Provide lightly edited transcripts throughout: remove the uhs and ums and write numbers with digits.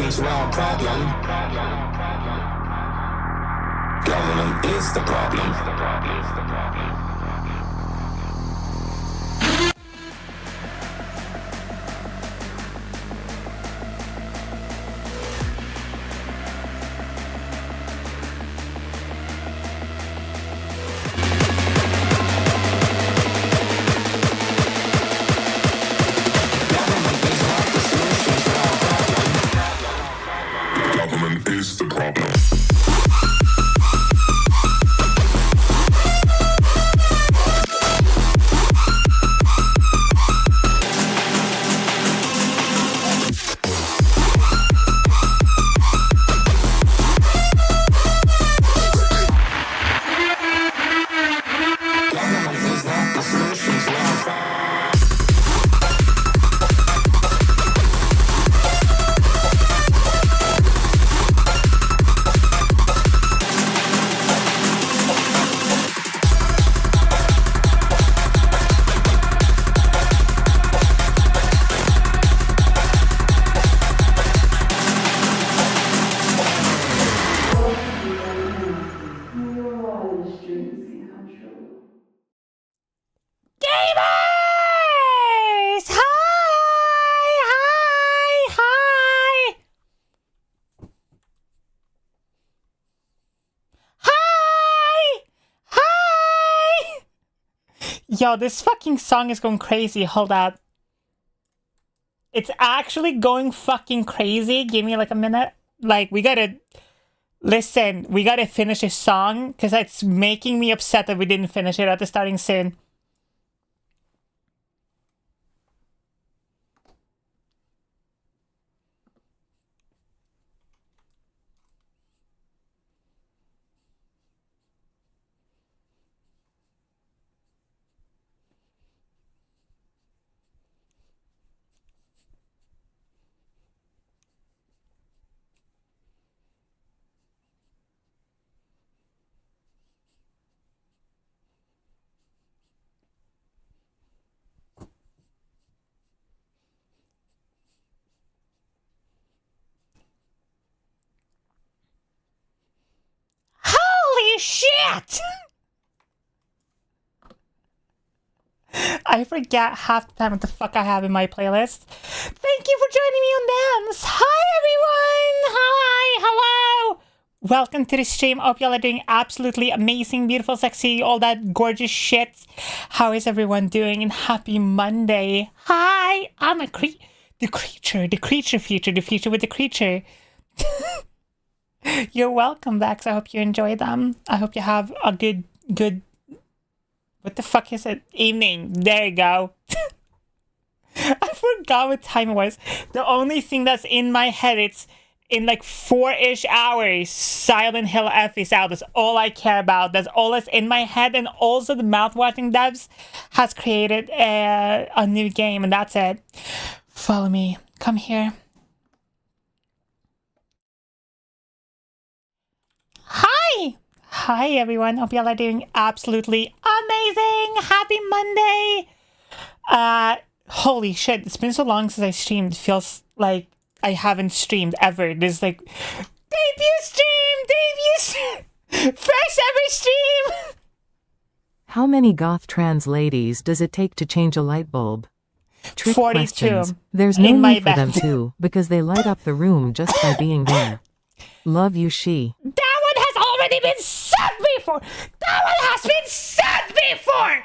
solution to our problem. Government is the problem. Government is the problem. Yo, this fucking song is going crazy. Hold up. It's actually going fucking crazy. Give me like a minute. Like, we gotta... Listen, we gotta finish this song, because it's making me upset that we didn't finish it at the starting soon. Holy shit! I forget half the time what the fuck I have in my playlist. Thank you for joining me on dance. Hi everyone! Hi, hello! Welcome to the stream. Hope y'all are doing absolutely amazing, beautiful, sexy, all that gorgeous shit. How is everyone doing? And happy Monday. Hi! I'm the creature future, the future with the creature. You're welcome, Vex. I hope you enjoy them. I hope you have a good, what the fuck is it? Evening. There you go. I forgot what time it was. The only thing that's in my head, it's in like 4-ish hours, Silent Hill F is out. That's all I care about. That's all that's in my head. And also the mouth-watering devs has created a new game, and that's it. Follow me. Come here. Hi! Hi everyone. Hope y'all are doing absolutely amazing. Happy Monday. Holy shit. It's been so long since I streamed. It feels like I haven't streamed ever. There's like debut stream! First ever stream! How many goth trans ladies does it take to change a light bulb? Trick 42. questions. There's no In my need for them bed. to, because they light up the room just by being there. Love you, she. That one has already been said before! That one has been said before!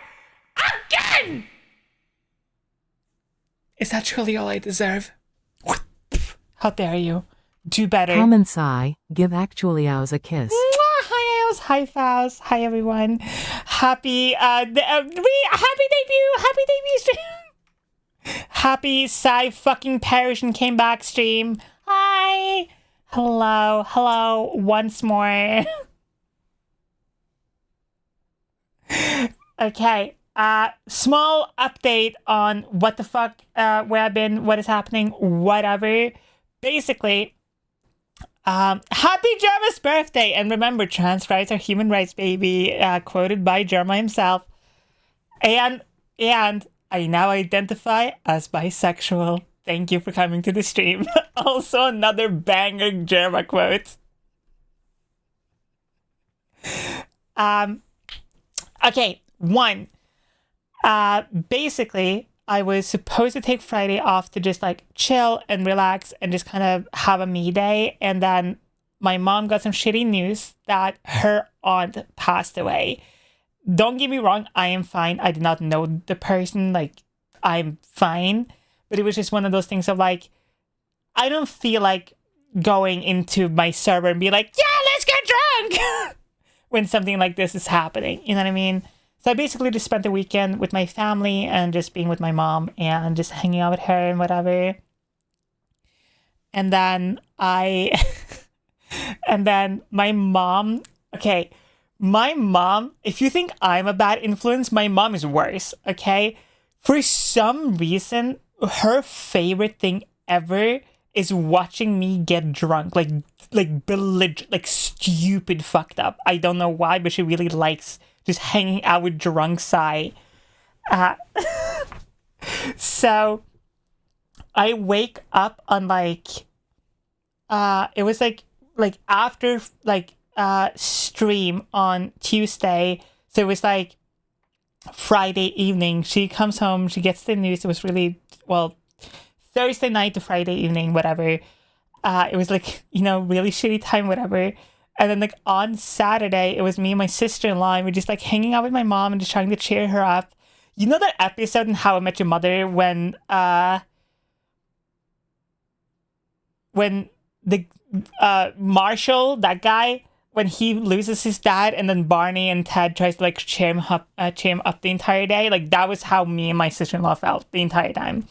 Again! Is that truly all I deserve? How dare you? Do better. Come and sigh, give actually ours a kiss. Mwah! Hi, Owls. Hi, Faust. Hi, everyone. Happy, happy debut! Happy debut stream! Happy Psy fucking perished and came back stream. Hi! Hello, once more. Okay, small update on what the fuck, where I've been, what is happening, whatever. Basically, happy Jerma's birthday! And remember, trans rights are human rights, baby, quoted by Jerma himself. And I now identify as bisexual. Thank you for coming to the stream. Also, another banger Jerma quote. Okay, one. Basically, I was supposed to take Friday off to just like chill and relax and just kind of have a me day. And then my mom got some shitty news that her aunt passed away. Don't get me wrong, I am fine. I did not know the person. Like, I'm fine. But it was just one of those things of like, I don't feel like going into my server and be like, yeah, let's get drunk when something like this is happening. You know what I mean? So I basically just spent the weekend with my family and just being with my mom and just hanging out with her and whatever. And then and then my mom, okay, my mom, if you think I'm a bad influence, my mom is worse, okay? For some reason, her favorite thing ever is watching me get drunk, like stupid fucked up. I don't know why, but she really likes just hanging out with drunk Sai. So I wake up on like it was like after stream on Tuesday, so it was like Friday evening. She comes home, she gets the news. It was really, well, Thursday night to Friday evening, whatever. It was like, really shitty time, whatever. And then like on Saturday, it was me and my sister-in-law, and we're just like hanging out with my mom and just trying to cheer her up. You know that episode in How I Met Your Mother when the Marshall, that guy, when he loses his dad, and then Barney and Ted tries to like cheer him up the entire day. Like, that was how me and my sister-in-law felt the entire time.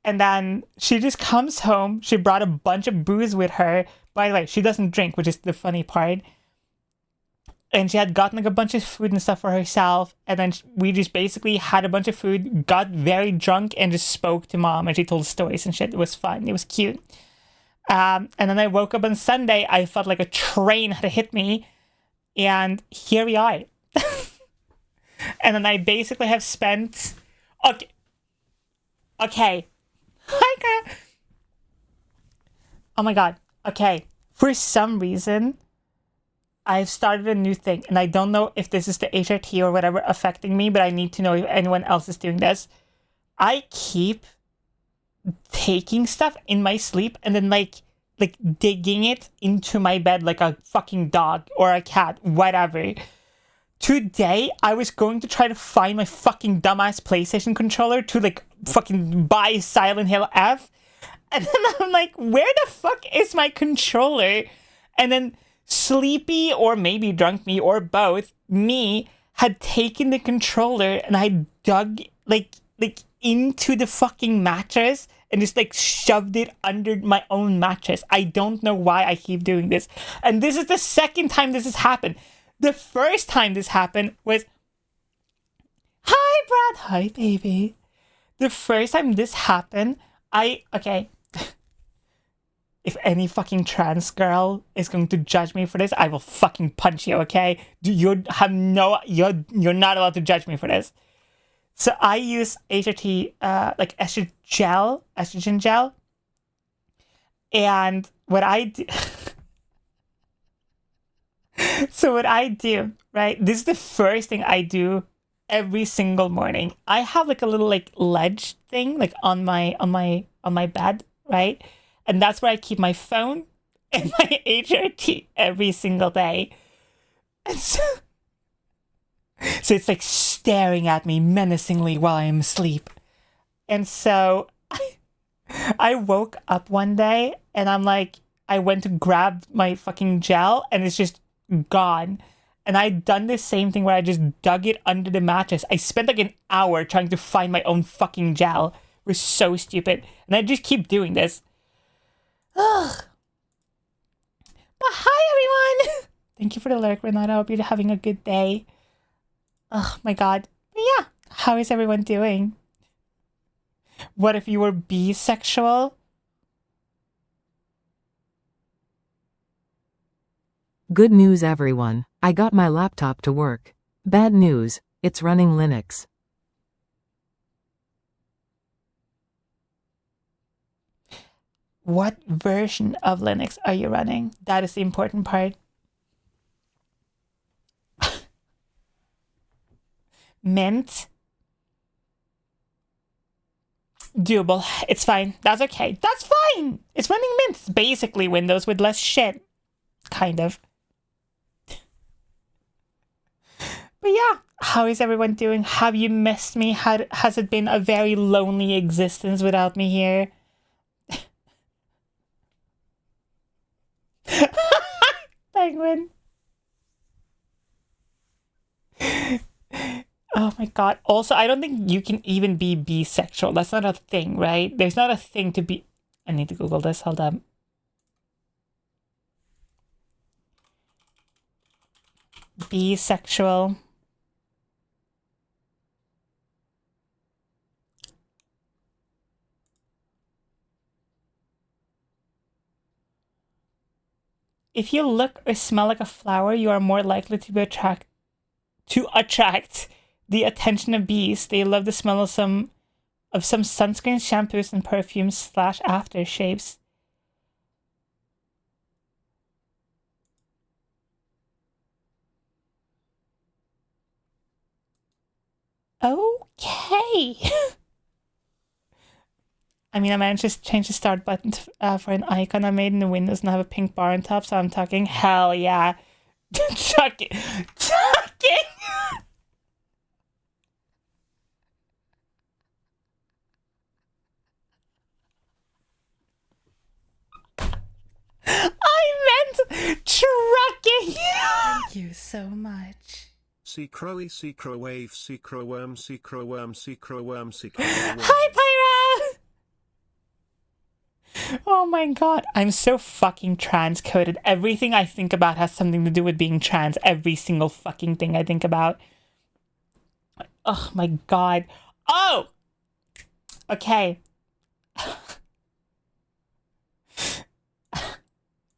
And then she just comes home. She brought a bunch of booze with her. By the way, she doesn't drink, which is the funny part. And she had gotten like a bunch of food and stuff for herself. And then we just basically had a bunch of food, got very drunk, and just spoke to mom. And she told stories and shit. It was fun. It was cute. And then I woke up on Sunday. I felt like a train had hit me. And here we are. And then I basically have spent... Okay. Hi, girl. Oh my god. Okay. For some reason, I've started a new thing. And I don't know if this is the HRT or whatever affecting me, but I need to know if anyone else is doing this. I keep taking stuff in my sleep and then like digging it into my bed like a fucking dog or a cat, whatever. Today, I was going to try to find my fucking dumbass PlayStation controller to like fucking buy Silent Hill F. And then I'm like, where the fuck is my controller? And then Sleepy, or maybe Drunk Me, or both, me, had taken the controller and I dug like into the fucking mattress and just like shoved it under my own mattress. I don't know why I keep doing this. And this is the second time this has happened. The first time this happened was... Hi, Brad. Hi, baby. The first time this happened, okay. If any fucking trans girl is going to judge me for this, I will fucking punch you, okay? You're not allowed to judge me for this. So I use HRT, like estrogen gel. And what I do... So what I do, right? This is the first thing I do every single morning. I have like a little like ledge thing like on my bed, right? And that's where I keep my phone and my HRT every single day. And so it's like staring at me menacingly while I am asleep. And so I woke up one day and I'm like, I went to grab my fucking gel and it's just gone. And I'd done this same thing where I just dug it under the mattress. I spent like an hour trying to find my own fucking gel. It was so stupid. And I just keep doing this. Ugh. But hi, everyone. Thank you for the lurk, Renata. I hope you're having a good day. Oh my god. But yeah, how is everyone doing? What if you were bisexual? Good news, everyone. I got my laptop to work. Bad news, it's running Linux. What version of Linux are you running? That is the important part. Mint. Doable. It's fine. That's okay. That's fine. It's running Mint. It's basically Windows with less shit. Kind of. But yeah, how is everyone doing? Have you missed me? Has it been a very lonely existence without me here? Penguin. Oh my god. Also, I don't think you can even be bisexual. That's not a thing, right? There's not a thing to be... I need to Google this. Hold up. Bisexual. If you look or smell like a flower, you are more likely to attract the attention of bees. They love the smell of some sunscreen, shampoos, and perfumes / aftershaves. Okay. I mean, I managed to change the start button for an icon I made in the Windows and have a pink bar on top, so I'm talking hell yeah. Chucking. I meant trucking. Thank you so much. Szycrotic, Szycrowave, Szycroworm, Szycroworm, Szycroworm, Szycroworm. Hi, Pyra! Oh my god, I'm so fucking transcoded. Everything I think about has something to do with being trans. Every single fucking thing I think about. Oh my god. Oh! Okay.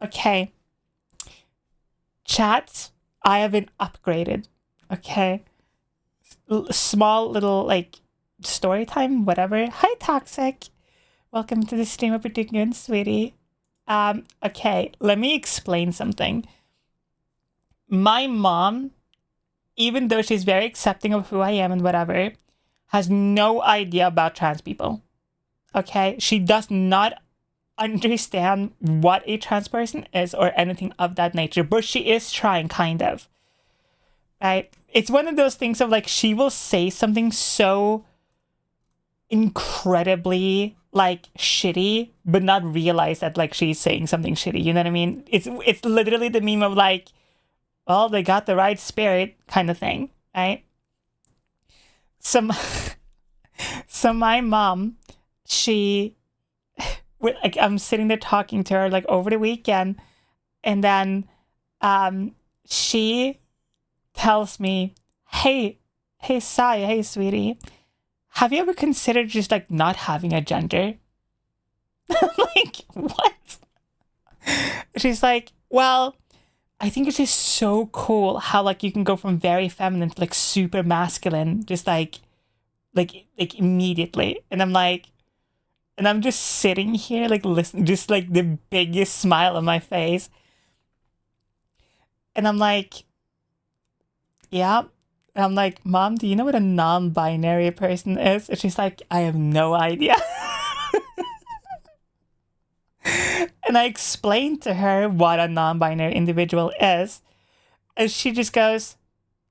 Okay. Chat, I have been upgraded. Okay. Small little, like, story time, whatever. Hi, Toxic. Welcome to the stream. Hope you're doing good, sweetie. Okay, let me explain something. My mom, even though she's very accepting of who I am and whatever, has no idea about trans people. Okay? She does not understand what a trans person is or anything of that nature, but she is trying, kind of. Right? It's one of those things of, like, she will say something so incredibly, like, shitty, but not realize that, like, she's saying something shitty. You know what I mean? It's literally the meme of, like, well, they got the right spirit kind of thing, right? So my mom, she, like, I'm sitting there talking to her, like, over the weekend, and then she tells me, hey Saya, hey sweetie, have you ever considered just, like, not having a gender? Like, what? She's like, well, I think it's just so cool how, like, you can go from very feminine to, like, super masculine, just like immediately. And I'm like, and I'm just sitting here, like, listening, just, like, the biggest smile on my face. And I'm like, yeah. And I'm like, Mom, do you know what a non-binary person is? And she's like, I have no idea. And I explained to her what a non-binary individual is. And she just goes,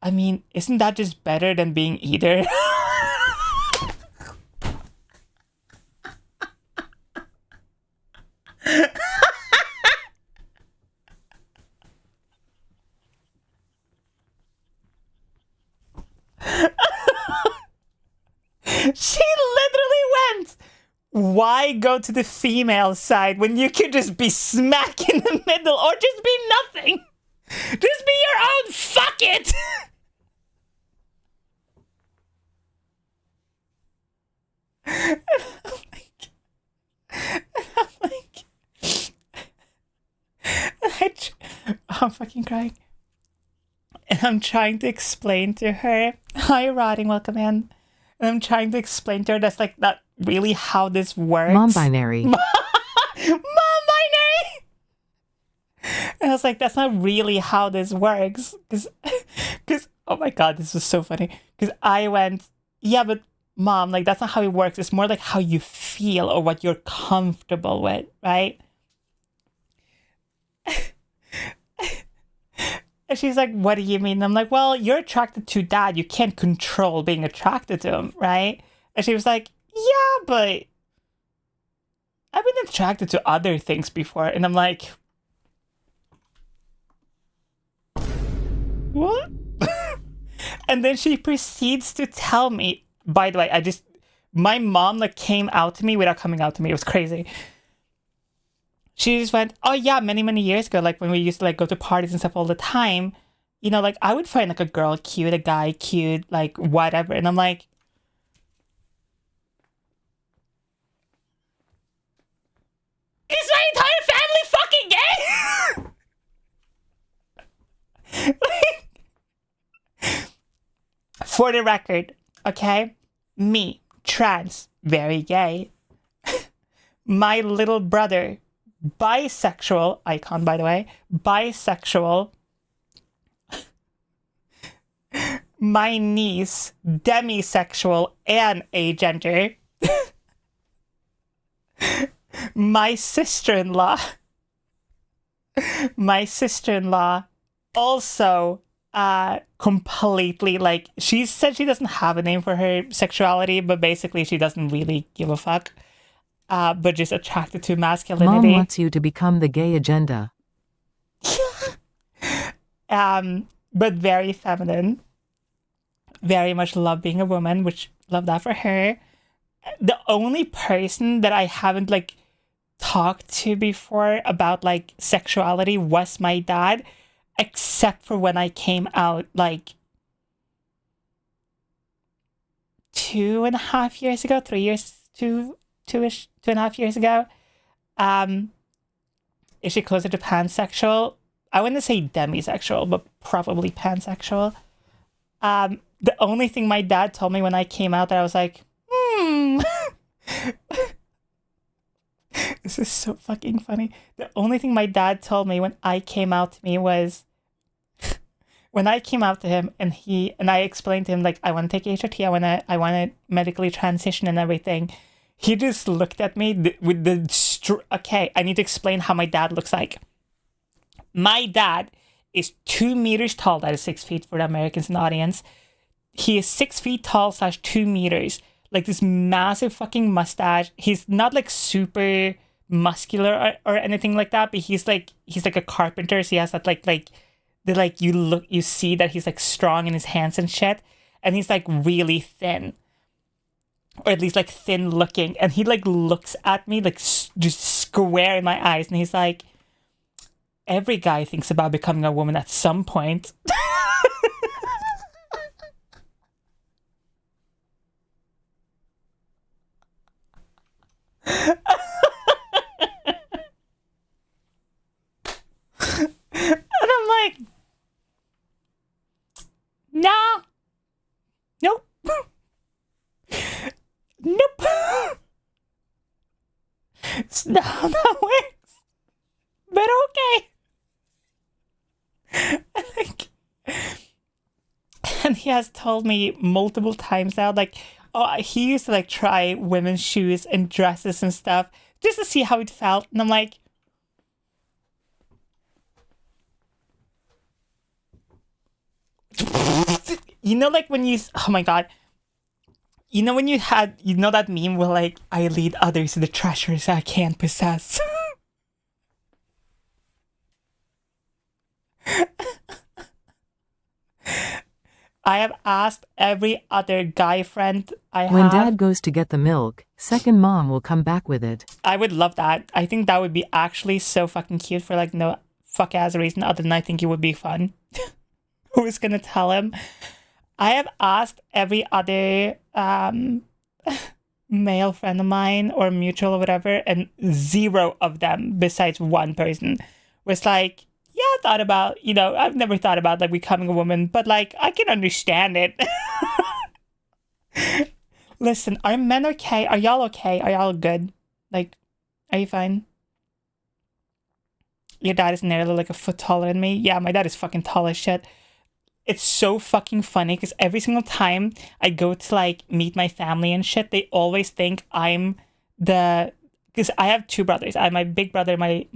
I mean, isn't that just better than being either? She literally went, why go to the female side when you could just be smack in the middle or just be nothing? Just be your own, fuck it! And I'm fucking crying. And I'm trying to explain to her, hi, Rotting, welcome in. And I'm trying to explain to her that's, like, not really how this works. Mom binary. Mom And I was like, that's not really how this works. Because, oh my God, this was so funny. Because I went, yeah, but mom, like, that's not how it works. It's more like how you feel or what you're comfortable with, right? And she's like, what do you mean? And I'm like, well, you're attracted to dad. You can't control being attracted to him, right? And she was like, yeah, but I've been attracted to other things before. And I'm like, what? And then she proceeds to tell me, by the way, my mom like came out to me without coming out to me. It was crazy. She just went, oh yeah, many, many years ago, like when we used to like go to parties and stuff all the time, you know, like I would find like a girl cute, a guy cute, like whatever. And I'm like, is my entire family fucking gay? For the record, okay? Me, trans, very gay. My little brother, bisexual, icon by the way, bisexual. My niece, demisexual and agender. My sister-in-law also completely, like, she said she doesn't have a name for her sexuality, but basically she doesn't really give a fuck, but just attracted to masculinity. Mom wants you to become the gay agenda. But very feminine. Very much love being a woman, which love that for her. The only person that I haven't like talked to before about like sexuality was my dad, except for when I came out like 2.5 years ago, 3 years, two-ish, 2.5 years ago. Is she closer to pansexual? I wouldn't say demisexual, but probably pansexual. The only thing my dad told me when I came out that I was like, this is so fucking funny. The only thing my dad told me when I came out to me was, when I came out to him and I explained to him, like, I want to take HRT, I want to medically transition and everything. He just looked at me with okay, I need to explain how my dad looks like. My dad is 2 meters tall. That is 6 feet for the Americans in the audience. He is 6 feet tall / 2 meters. Like this massive fucking mustache. He's not like super muscular or anything like that, but he's like a carpenter. So he has that you see that he's like strong in his hands and shit. And he's like really thin. Or at least like thin looking. And he like looks at me like just square in my eyes. And he's like, every guy thinks about becoming a woman at some point. And I'm like, nah, nope, nope. It's not how that works, but okay. And he has told me multiple times now, like, oh, he used to like try women's shoes and dresses and stuff just to see how it felt. And I'm like, you know, like when you, oh my God, you know, when you know that meme where like, I lead others to the treasures I can't possess. I have asked every other guy friend I have. When dad goes to get the milk, second mom will come back with it. I would love that. I think that would be actually so fucking cute for like no fuck ass reason other than I think it would be fun. Who's gonna tell him? I have asked every other male friend of mine or mutual or whatever, and 0 of them besides one person was like, yeah, I thought about, you know, I've never thought about like becoming a woman, but like I can understand it. Listen, are men okay? Are y'all okay? Are y'all good? Like, are you fine? your dad is nearly like a foot taller than me. Yeah, my dad is fucking tall as shit. It's so fucking funny because every single time I go to like meet my family and shit, they always think I'm the, because I have two brothers. I have my big brother, my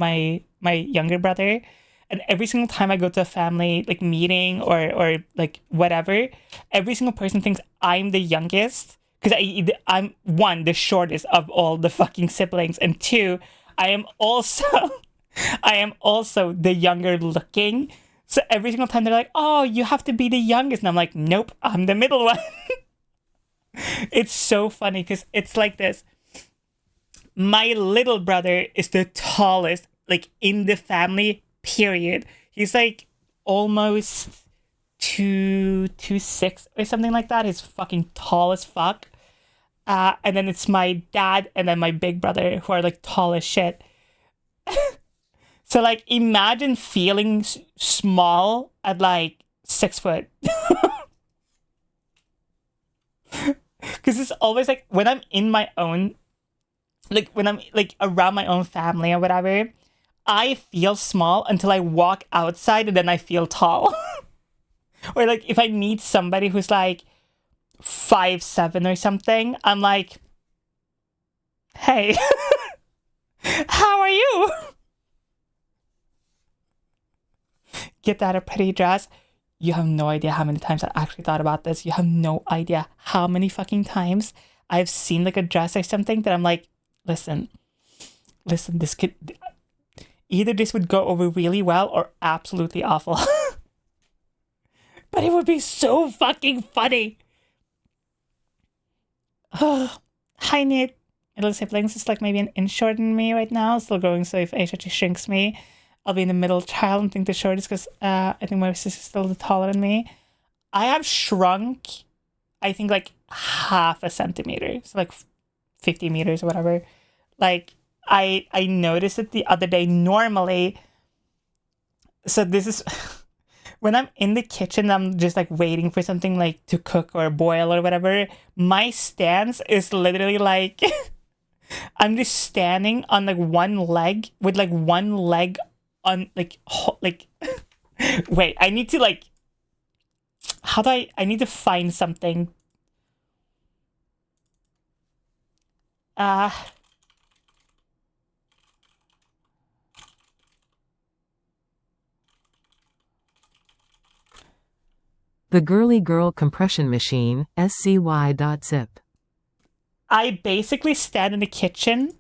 younger brother, and every single time I go to a family like meeting or like whatever, every single person thinks I'm the youngest because I'm one, the shortest of all the fucking siblings, and two, I am also the younger looking. So every single time they're like, "Oh, you have to be the youngest," and I'm like, "Nope, I'm the middle one." It's so funny because it's like this. My little brother is the tallest, like in the family. Period. He's like almost 2'6" or something like that. He's fucking tall as fuck. And then it's my dad and then my big brother who are like tall as shit. So like imagine feeling small at like 6 foot. Because it's always like when I'm in my own, like when I'm like around my own family or whatever, I feel small until I walk outside and then I feel tall. Or like if I meet somebody who's like 5'7" or something, I'm like, "Hey, how are you?" Get that a pretty dress. You have no idea how many times I actually thought about this. You have no idea how many fucking times I've seen like a dress or something that I'm like, listen, this could, either this would go over really well or absolutely awful. But it would be so fucking funny. Oh, hi, Nate. Little siblings is like maybe an inch shorter than me right now. Still growing, so if Aisha shrinks me, I'll be in the middle child and think the shortest because I think my sister's still the taller than me. I have shrunk, I think, like half a centimeter. So like 50 meters or whatever. Like, I noticed it the other day. Normally, so this is when I'm in the kitchen, I'm just like waiting for something like to cook or boil or whatever. My stance is literally like I'm just standing on like one leg with like one leg on like wait, I need to like, how do I need to find something. The Girly Girl Compression Machine, scy.zip. I basically stand in the kitchen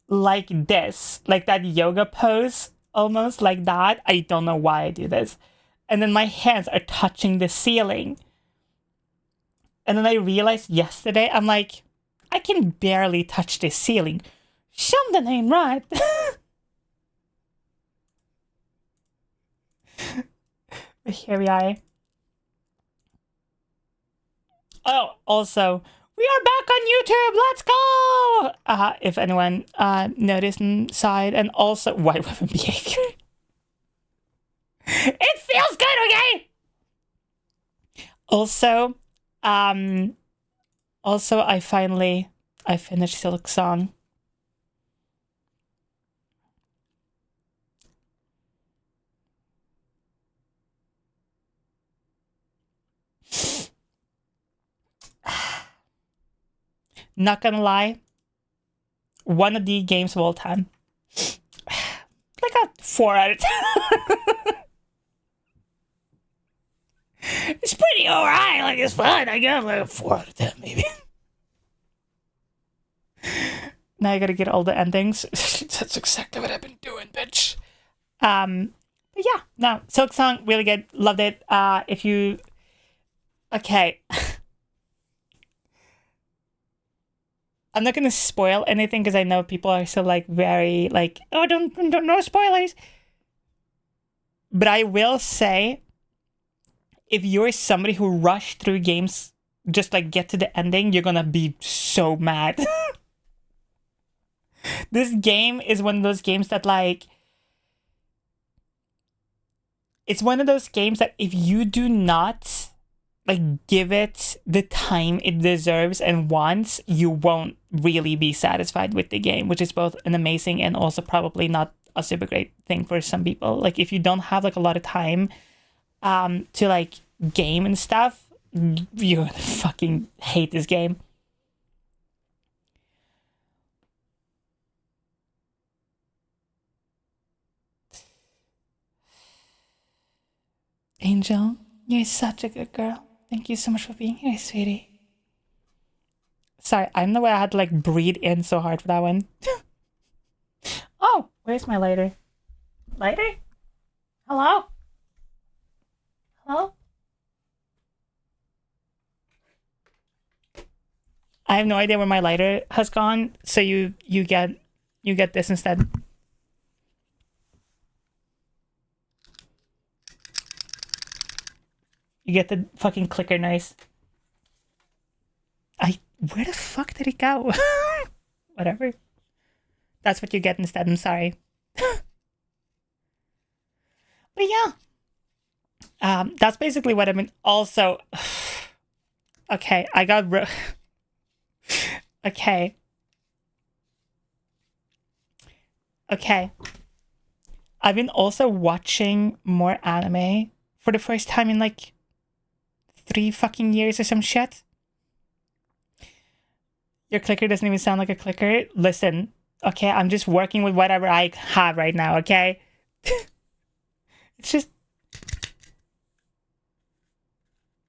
like this, like that yoga pose, almost like that. I don't know why I do this. And then my hands are touching the ceiling. And then I realized yesterday, I'm like, I can barely touch the ceiling. Something ain't right. But here we are. Oh, also, we are back on YouTube. Let's go. If anyone noticed inside, and also white women behavior. It feels good, okay? Also, I finished Silk Song. Not gonna lie, one of the games of all time. Like a 4 out of 10. It's pretty alright, like it's fun. I got like a 4 out of 10 maybe. Now I gotta get all the endings. That's exactly what I've been doing, bitch. But yeah, no, Silk Song, really good. Loved it. If you... Okay. I'm not gonna spoil anything because I know people are still like very like, oh, don't no spoilers. But I will say, if you're somebody who rushed through games, just like get to the ending, you're gonna be so mad. This game is one of those games that like, it's one of those games that if you do not like give it the time it deserves and wants, you won't really be satisfied with the game, which is both an amazing and also probably not a super great thing for some people. Like if you don't have like a lot of time to like game and stuff, you're gonna fucking hate this game. Angel, you're such a good girl. Thank you so much for being here, sweetie. Sorry, I don't know why I had to like breathe in so hard for that one. Oh, where's my lighter? Lighter? Hello? Hello? I have no idea where my lighter has gone, so you get this instead. You get the fucking clicker noise. Where the fuck did it go? Whatever. That's what you get instead, I'm sorry. But yeah. That's basically what I mean. Also, okay, I got okay. I've been also watching more anime for the first time in like 3 fucking years or some shit. Your clicker doesn't even sound like a clicker. Listen, okay, I'm just working with whatever I have right now, okay? It's just...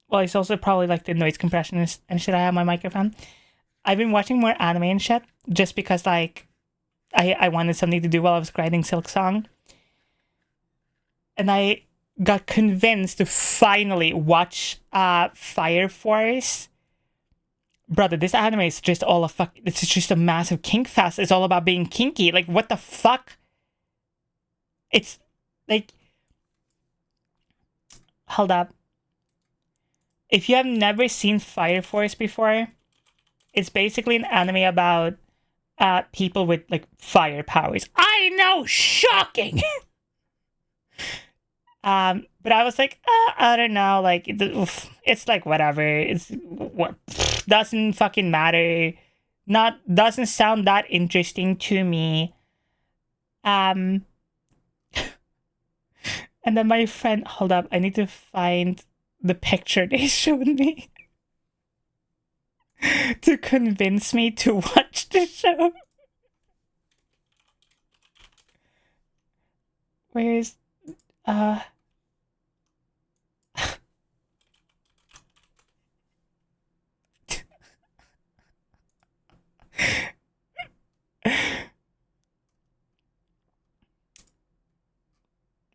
Well, it's also probably like the noise compression and shit I have on my microphone. I've been watching more anime and shit just because like I wanted something to do while I was grinding Silk Song. And I got convinced to finally watch Fire Force. Brother, this anime is just all a fuck. It's just a massive kink fest. It's all about being kinky. Like, what the fuck? It's like, hold up. If you have never seen Fire Force before, it's basically an anime about people with like fire powers. I know, shocking. But I was like, I don't know, like it's like whatever. It's what doesn't fucking matter. Doesn't sound that interesting to me. And then my friend, hold up, I need to find the picture they showed me to convince me to watch the show. Where's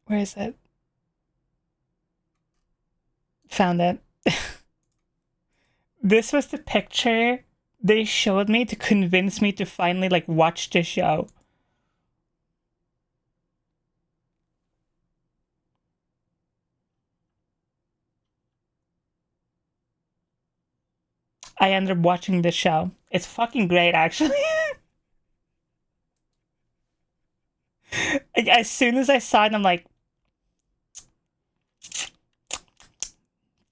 where is it? Found it. This was the picture they showed me to convince me to finally like watch the show. I ended up watching the show. It's fucking great, actually. As soon as I saw it, I'm like,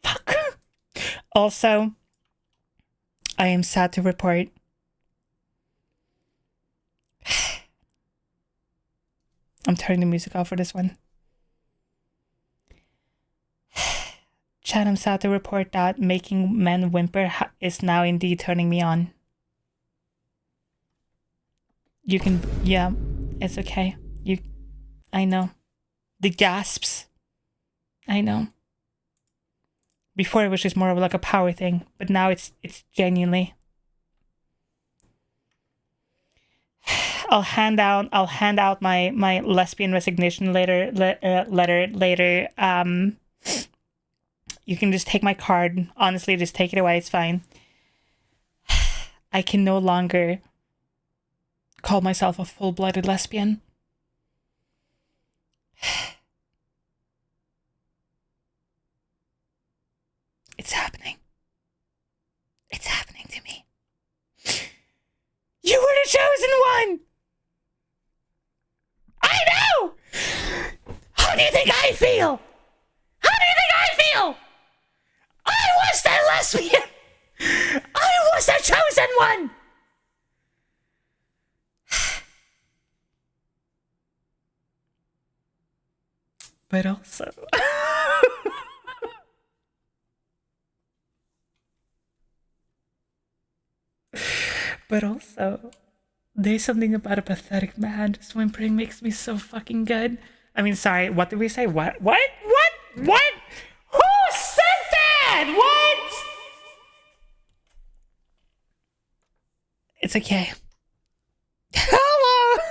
fuck. Also, I am sad to report I'm turning the music off for this one. Chad, I'm sad to report that making men whimper is now indeed turning me on. You can, yeah, it's okay. I know. The gasps. I know. Before it was just more of like a power thing, but now it's genuinely. I'll hand out my lesbian resignation letter later. You can just take my card. Honestly, just take it away. It's fine. I can no longer call myself a full-blooded lesbian. It's happening. It's happening to me. You were the chosen one! I know! How do you think I feel? How do you think I feel? I was the lesbian! I was the chosen one! But also... but also, there's something about a pathetic man just whimpering makes me so fucking good. I mean, sorry, what did we say? What? What? What? What? Who said that? What? It's okay. Hello!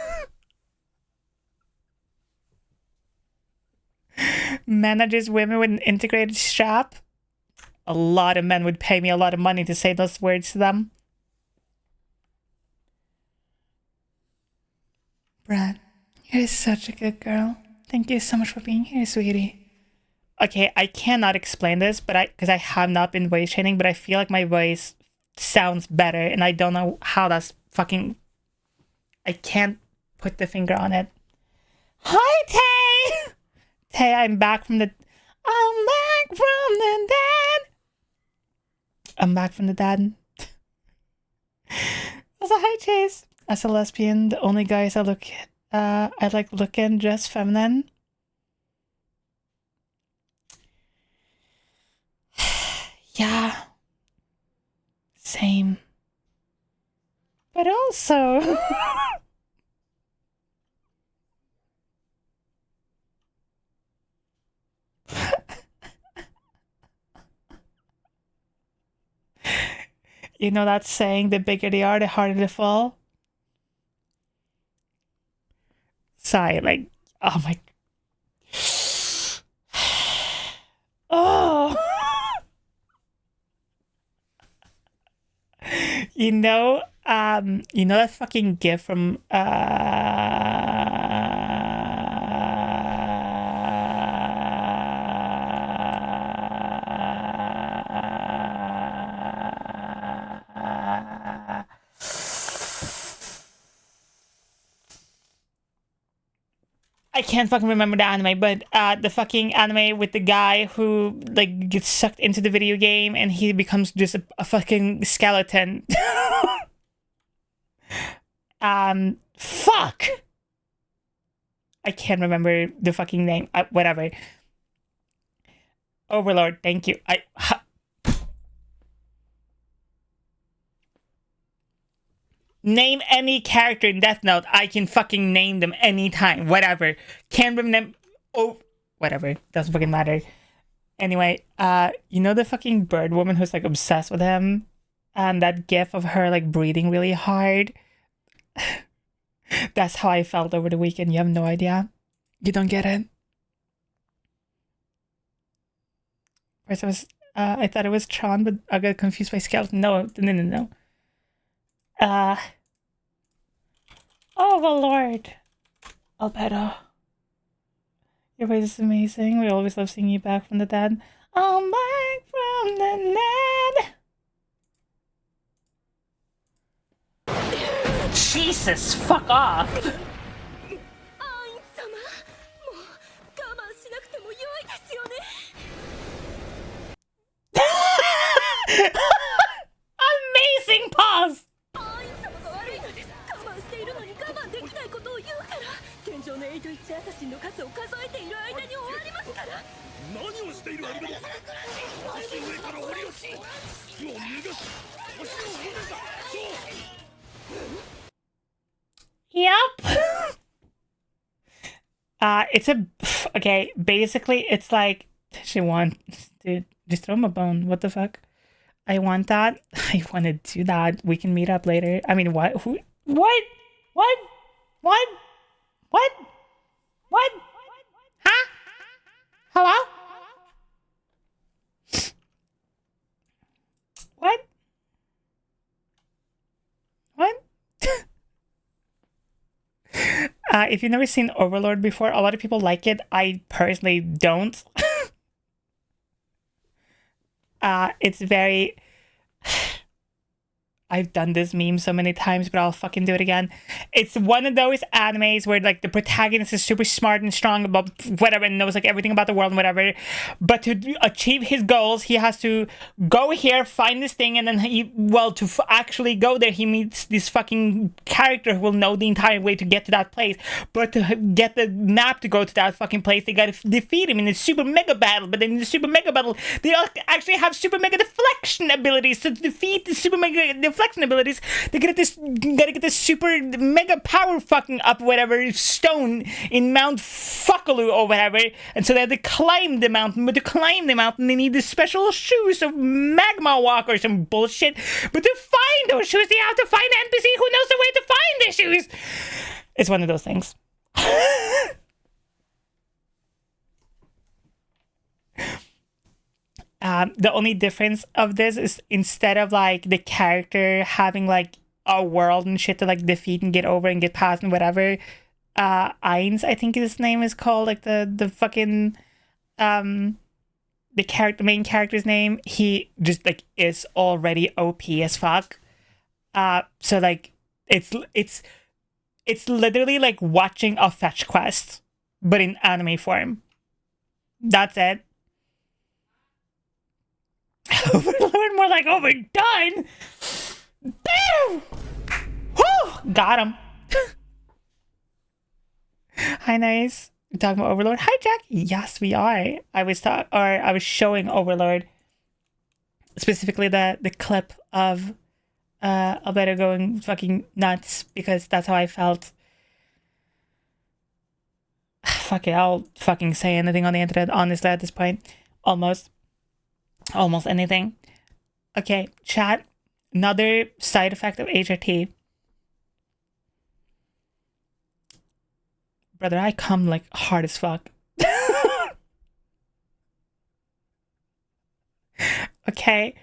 Manages women with an integrated strap. A lot of men would pay me a lot of money to say those words to them. Brad, you're such a good girl. Thank you so much for being here, sweetie. Okay, I cannot explain this, but because I have not been voice training, but I feel like my voice sounds better, and I don't know how that's fucking... I can't put the finger on it. Hi, Tay! Tay, I'm back from the dead. I'm back from the dead. Also, hi, Chase. As a lesbian, the only guys I like looking just feminine. Yeah. Same. But also... You know that saying, the bigger they are, the harder they fall? Sigh, like, oh my... Oh! You know that fucking gif from I can't fucking remember the anime, but the fucking anime with the guy who like gets sucked into the video game and he becomes just a fucking skeleton. Fuck! I can't remember the fucking name. Whatever. Overlord, thank you. Name any character in Death Note. I can fucking name them anytime. Whatever. Can't remember. Oh, whatever. Doesn't fucking matter. Anyway, you know the fucking bird woman who's like obsessed with him? And that gif of her like breathing really hard. That's how I felt over the weekend. You have no idea. You don't get it. First I thought it was Tron, but I got confused by Skeleton. No. Oh, well, Lord. Alberto. Your voice is amazing. We always love seeing you back from the dead. I'm back from the dead. Jesus, fuck off. Amazing pause. Yep. It's okay, basically it's like she wants to just throw him a bone. What the fuck? I want that. I want to do that. We can meet up later. I mean, what? Who? What? What? What? What? What? Huh? Hello? What? What? If you've never seen Overlord before, a lot of people like it. I personally don't. It's very... I've done this meme so many times, but I'll fucking do it again. It's one of those animes where like the protagonist is super smart and strong about whatever and knows like everything about the world and whatever. But to achieve his goals, he has to go here, find this thing, and then actually go there, he meets this fucking character who will know the entire way to get to that place. But to get the map to go to that fucking place, they gotta defeat him in a super mega battle. But then in the super mega battle, they actually have super mega deflection abilities. So to defeat the super mega deflection abilities, they gotta get this super mega power fucking up whatever stone in Mount Fuckaloo or whatever, and so they have to climb the mountain. But to climb the mountain, they need the special shoes of magma walk or some bullshit. But to find those shoes, they have to find an NPC who knows the way to find the shoes. It's one of those things. The only difference of this is instead of like the character having like a world and shit to like defeat and get over and get past and whatever, Ainz, I think his name is called, like the fucking the main character's name, he just like is already OP as fuck. So like it's literally like watching a fetch quest, but in anime form. That's it. Overlord, more like overdone. Boom! Woo! Got him. Hi, nice. We're talking about Overlord. Hi, Jack. Yes, we are. I was showing Overlord, specifically the clip of Alberto going fucking nuts, because that's how I felt. Fuck it, I'll fucking say anything on the internet, honestly, at this point. Almost anything. Okay, chat. Another side effect of HRT. Brother, I come like hard as fuck. Okay.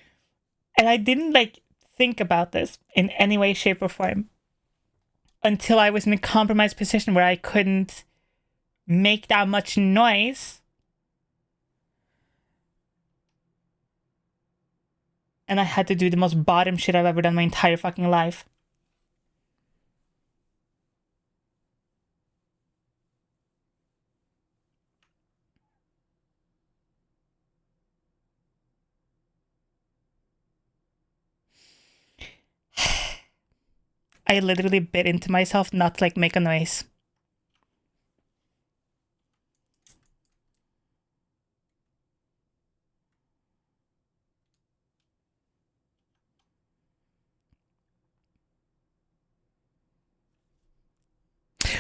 And I didn't like think about this in any way, shape, or form until I was in a compromised position where I couldn't make that much noise. And I had to do the most bottom shit I've ever done my entire fucking life. I literally bit into myself not to like make a noise.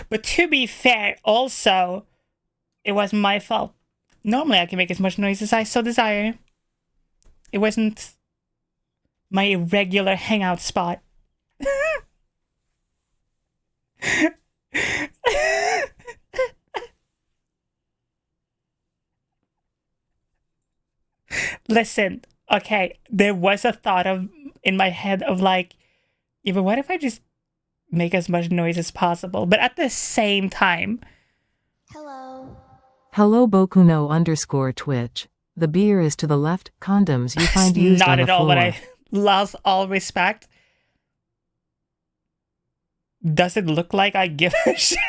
But to be fair, also, it wasn't my fault. Normally I can make as much noise as I so desire. It wasn't my regular hangout spot. Listen, okay, there was a thought in my head of like, even what if I just make as much noise as possible? But at the same time, Hello Bokuno _Twitch. The beer is to the left. Condoms you find used not on the at all floor. what I lost all respect. Does it look like I give a shit?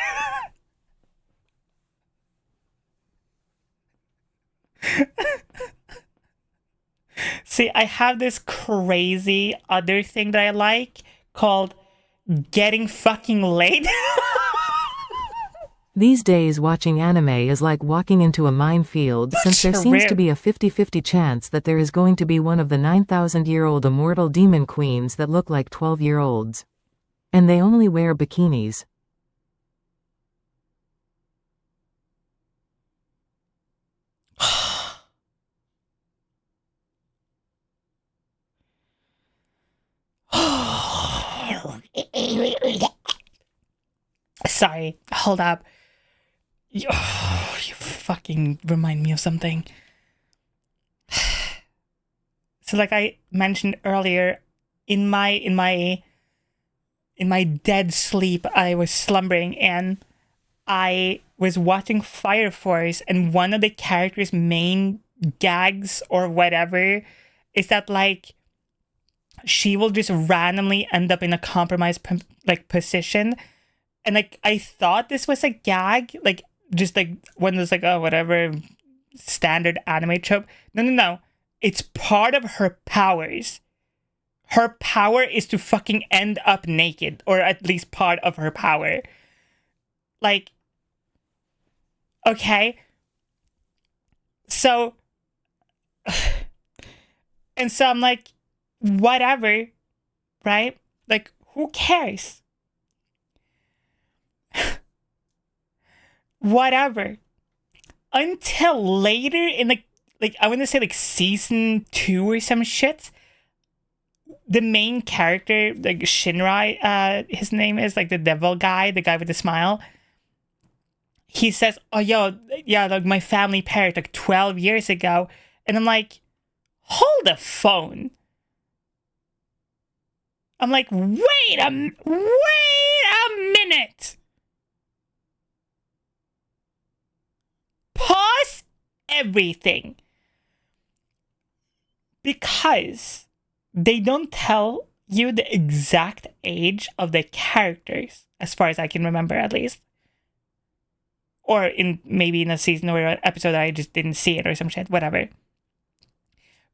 See, I have this crazy other thing that I like called getting fucking laid. These days watching anime is like walking into a minefield, since there seems to be a 50-50 chance that there is going to be one of the 9,000-year-old immortal demon queens that look like 12-year-olds. And they only wear bikinis. Sorry, hold up. You fucking remind me of something. So like I mentioned earlier, in my dead sleep, I was slumbering and I was watching Fire Force, and one of the characters' main gags or whatever is that like she will just randomly end up in a compromised position. And like, I thought this was a gag, like just like one of those like, oh, whatever standard anime trope. No. It's part of her powers. Her power is to fucking end up naked, or at least part of her power. Like, okay. So, and so I'm like, whatever, right? Like, who cares? Whatever. Until later in like I want to say like season 2 or some shit, the main character, like Shinrai, his name is, like the devil guy, the guy with the smile. He says, oh, yeah, like my family perished like 12 years ago. And I'm like, hold the phone. I'm like, wait a minute. Pause everything. Because they don't tell you the exact age of the characters, as far as I can remember, at least. Or maybe in a season or an episode that I just didn't see it or some shit, whatever.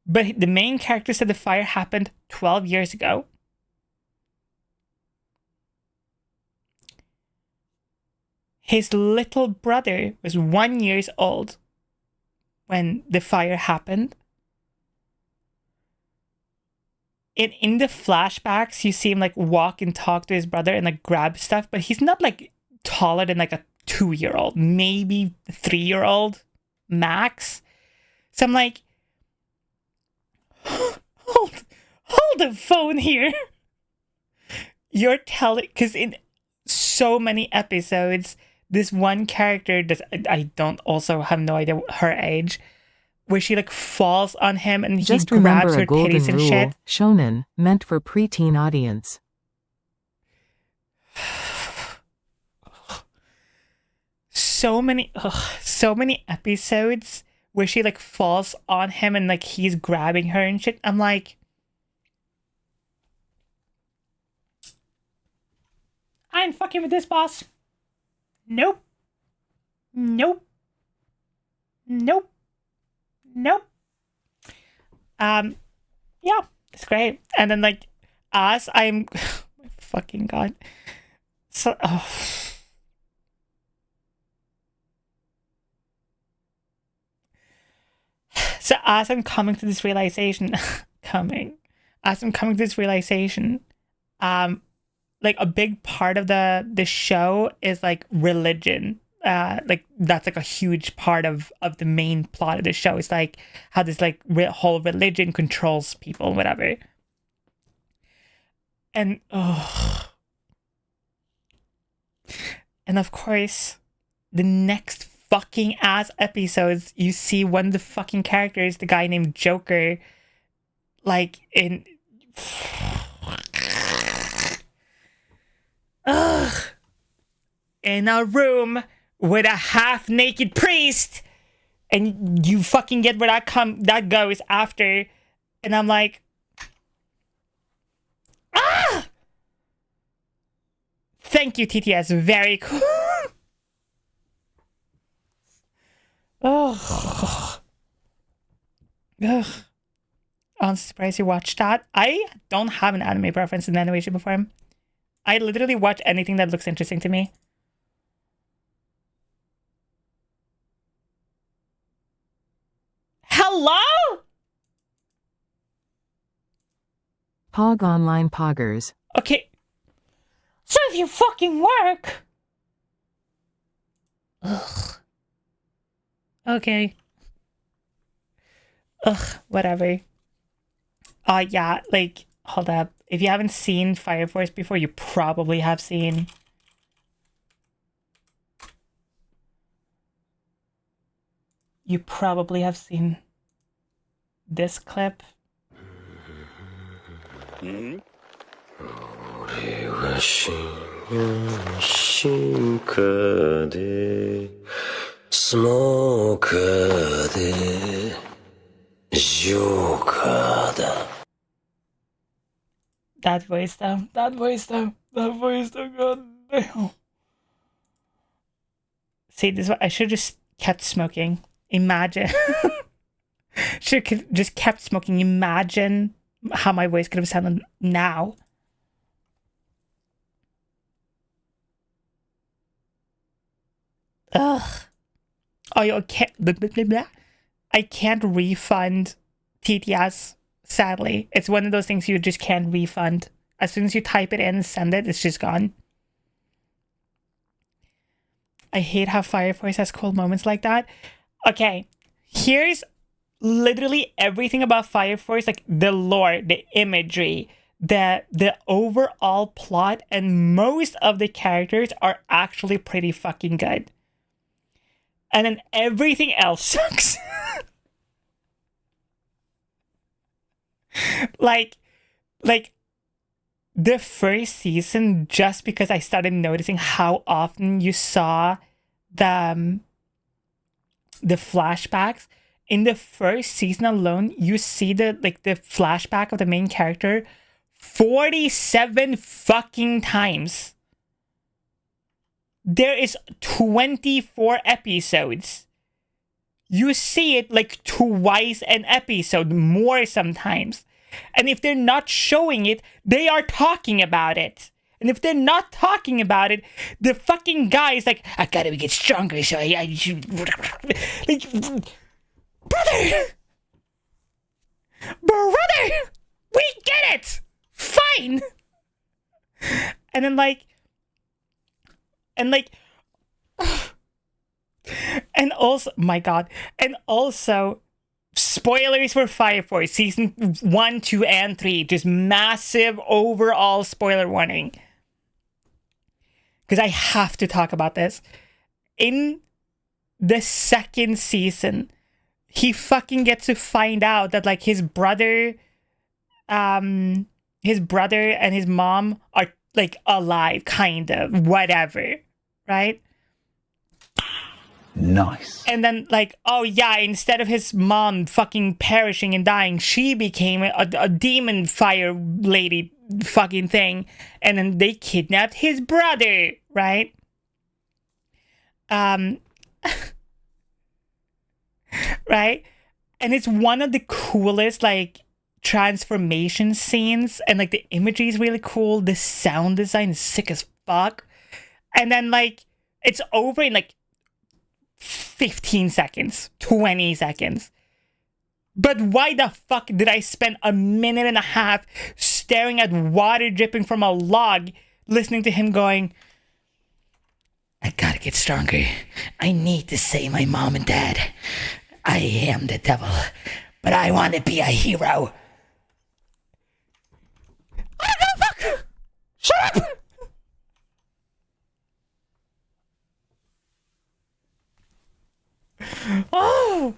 But the main character said the fire happened 12 years ago. His little brother was 1 year old when the fire happened. And in the flashbacks, you see him like walk and talk to his brother and like grab stuff, but he's not like taller than like a 2-year-old, maybe 3-year-old max. So I'm like, hold the phone here. You're telling, because in so many episodes, this one character that I don't also have no idea her age, where she like falls on him and he Just grabs remember her titties and shit. Shonen, meant for preteen audience. So many episodes where she like falls on him and like he's grabbing her and shit. I'm like, I ain't fucking with this, boss. Nope. Yeah, it's great. And then like, as I'm fucking god. So So as I'm coming to this realization, like a big part of the show is like religion. Like that's like a huge part of the main plot of the show. It's like how this like whole religion controls people, whatever. And and of course, the next fucking ass episodes, you see one of the fucking characters, the guy named Joker, like in in a room with a half-naked priest, and you fucking get where that goes after, and I'm like, thank you, TTS, very cool. I'm surprised you watched that. I don't have an anime preference in animation before. I literally watch anything that looks interesting to me. Hello? Pog Online Poggers. Okay. So if you fucking work. Ugh. Okay. Ugh, whatever. Yeah, like, hold up. If you haven't seen Fire Force before, you probably have seen. You probably have seen this clip. That voice though. That voice though. God damn. See, this is what I should have just kept smoking. Imagine. Should have just kept smoking. Imagine how my voice could have sounded now. Ugh. Oh, you can't. I can't refund TTS. Sadly, it's one of those things you just can't refund. As soon as you type it in and send it, it's just gone. I hate how Fire Force has cool moments like that. Okay, here's literally everything about Fire Force, like the lore, the imagery, the overall plot, and most of the characters are actually pretty fucking good. And then everything else sucks. like the first season, just because I started noticing how often you saw the flashbacks. In the first season alone, you see the flashback of the main character 47 fucking times. There is 24 episodes. You see it like twice an episode, more sometimes. And if they're not showing it, they are talking about it. And if they're not talking about it, the fucking guy is like, I gotta get stronger, so I should... Like, brother! We get it! Fine! And then and also, my god, and also, spoilers for Fire Force season 1, 2, and 3. Just massive overall spoiler warning. Because I have to talk about this. In the second season, he fucking gets to find out that like his brother and his mom are like alive, kind of, whatever, right? Nice. And then like, oh yeah, instead of his mom fucking perishing and dying, she became a demon fire lady fucking thing, and then they kidnapped his brother, right? Right? And it's one of the coolest like transformation scenes, and like the imagery is really cool, the sound design is sick as fuck, and then like it's over in like 15 seconds, 20 seconds. But why the fuck did I spend a minute and a half staring at water dripping from a log, listening to him going, I gotta get stronger. I need to save my mom and dad. I am the devil, but I want to be a hero. I don't give a fuck! Shut up! Oh!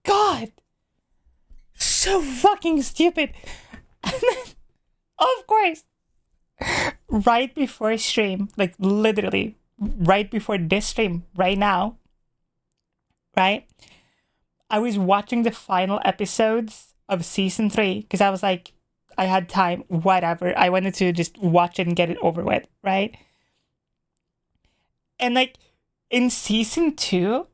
God! So fucking stupid. And then, of course, right before stream, like literally right before this stream, right now, right? I was watching the final episodes of season 3 because I was like, I had time, whatever. I wanted to just watch it and get it over with, right? And like in season 2,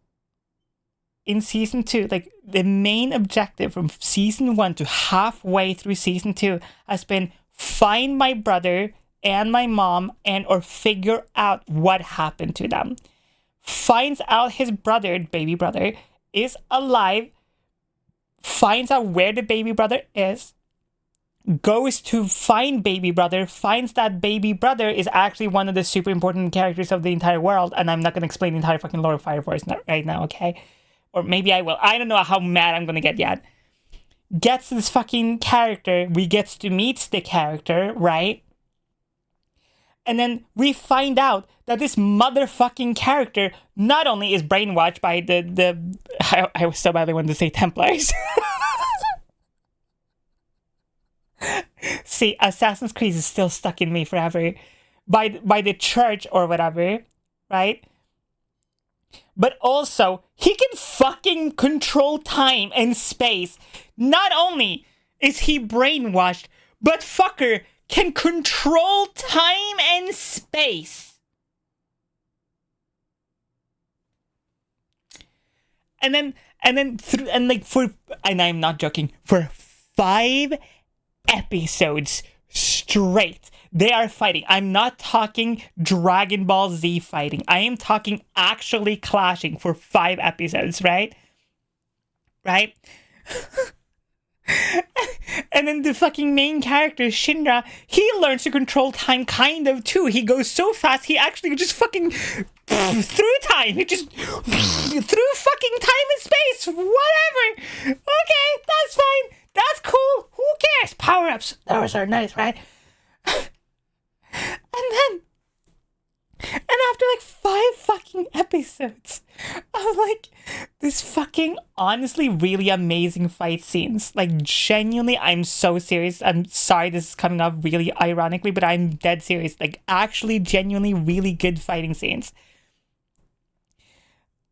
like the main objective from season 1 to halfway through season 2 has been find my brother and my mom and or figure out what happened to them. Finds out his brother, baby brother, is alive. Finds out where the baby brother is. Goes to find baby brother, finds that baby brother is actually one of the super important characters of the entire world, and I'm not going to explain the entire fucking lore of Fire Force right now, okay? Or maybe I will. I don't know how mad I'm going to get yet. Gets this fucking character, we gets to meet the character, right? And then we find out that this motherfucking character not only is brainwashed by I was so badly wanted to say Templars. See, Assassin's Creed is still stuck in me forever. By the church or whatever, right? but also he can fucking control time and space. Not only is he brainwashed, but fucker can control time and space. And I'm not joking, for 5 episodes straight, they are fighting. I'm not talking Dragon Ball Z fighting. I am talking actually clashing for 5 episodes, right? Right? And then the fucking main character, Shinra, he learns to control time kind of too. He goes so fast, he actually just fucking through time. He just through fucking time and space. Whatever. Okay, that's fine. That's cool. Who cares? Power-ups. Those are nice, right? And after like 5 fucking episodes of like this fucking honestly really amazing fight scenes, like genuinely, I'm so serious. I'm sorry this is coming off really ironically, but I'm dead serious. Like actually genuinely really good fighting scenes.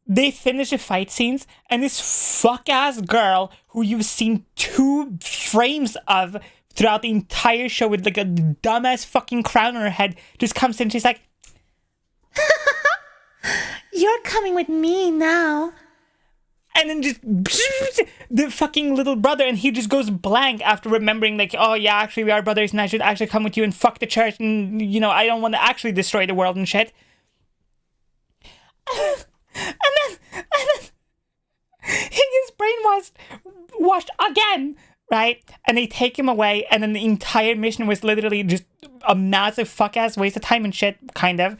They finish the fight scenes and this fuck-ass girl who you've seen 2 frames of throughout the entire show with like a dumbass fucking crown on her head just comes in. She's like, "You're coming with me now." And then just the fucking little brother, and he just goes blank after remembering like, oh yeah, actually we are brothers and I should actually come with you and fuck the church and, you know, I don't want to actually destroy the world and shit. And then he gets brainwashed again, right? And they take him away, and then the entire mission was literally just a massive fuck-ass waste of time and shit, kind of.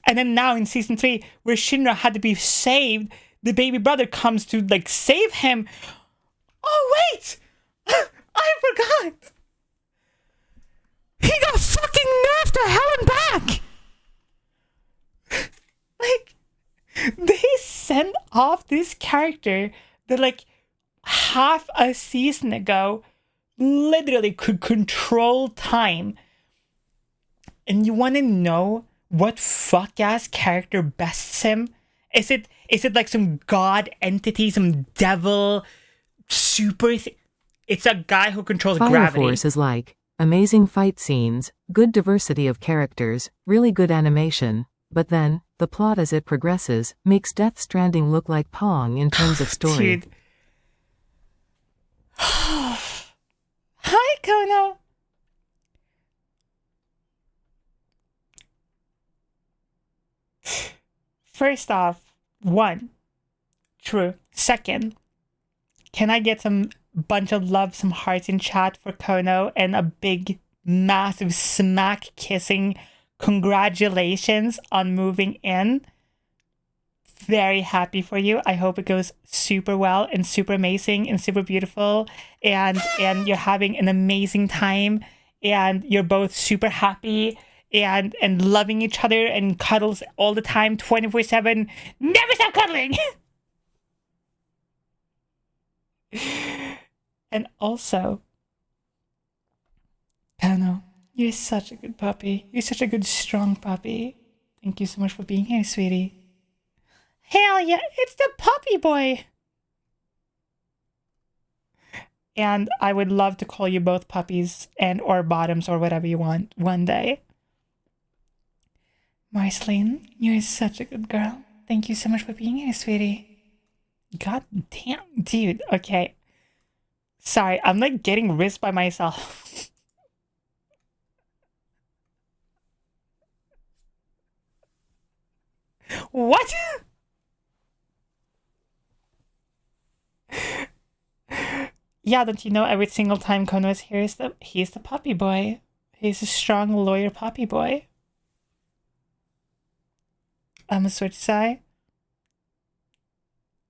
And then now in season 3, where Shinra had to be saved, the baby brother comes to, like, save him. Oh, wait! I forgot! He got fucking nerfed to hell and back! Like, they sent off this character that, like, half a season ago literally could control time. And you want to know what fuck-ass character bests him? Is it like some god entity, some devil, super... It's a guy who controls Fire gravity. Force is like, amazing fight scenes, good diversity of characters, really good animation, but then, the plot as it progresses, makes Death Stranding look like Pong in terms of story. Dude. Hi, Kono. First off, 1, true. 2nd, can I get some bunch of love, some hearts in chat for Kono, and a big, massive smack kissing congratulations on moving in. Very happy for you. I hope it goes super well and super amazing and super beautiful, and you're having an amazing time, and you're both super happy and loving each other and cuddles all the time, 24/7. Never stop cuddling. And also, Kano, you're such a good puppy. You're such a good, strong puppy. Thank you so much for being here, sweetie. Hell yeah, it's the puppy boy. And I would love to call you both puppies and or bottoms or whatever you want one day. Marceline, you're such a good girl. Thank you so much for being here, sweetie. God damn, dude. Okay. Sorry, I'm like getting risked by myself. What? Yeah, don't you know every single time Kono is here, he's the puppy boy. He's a strong lawyer puppy boy. I'm a switch side.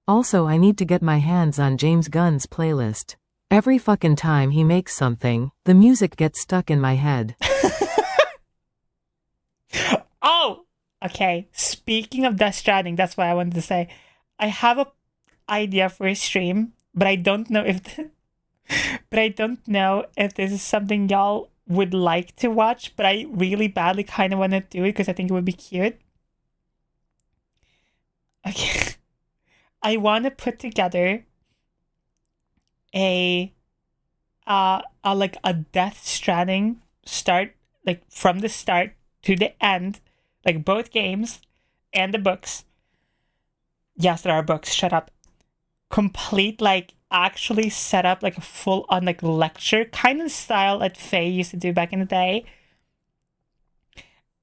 Also, I need to get my hands on James Gunn's playlist. Every fucking time he makes something, the music gets stuck in my head. Oh! Okay, speaking of Death Stranding, that's what I wanted to say. I have a idea for a stream, but I don't know if this is something y'all would like to watch, but I really badly kind of want to do it because I think it would be cute. Okay. I want to put together a like a Death Stranding start, like from the start to the end, like both games and the books. Yes, there are books. Shut up. Complete, like actually set up like a full on like lecture kind of style that Faye used to do back in the day,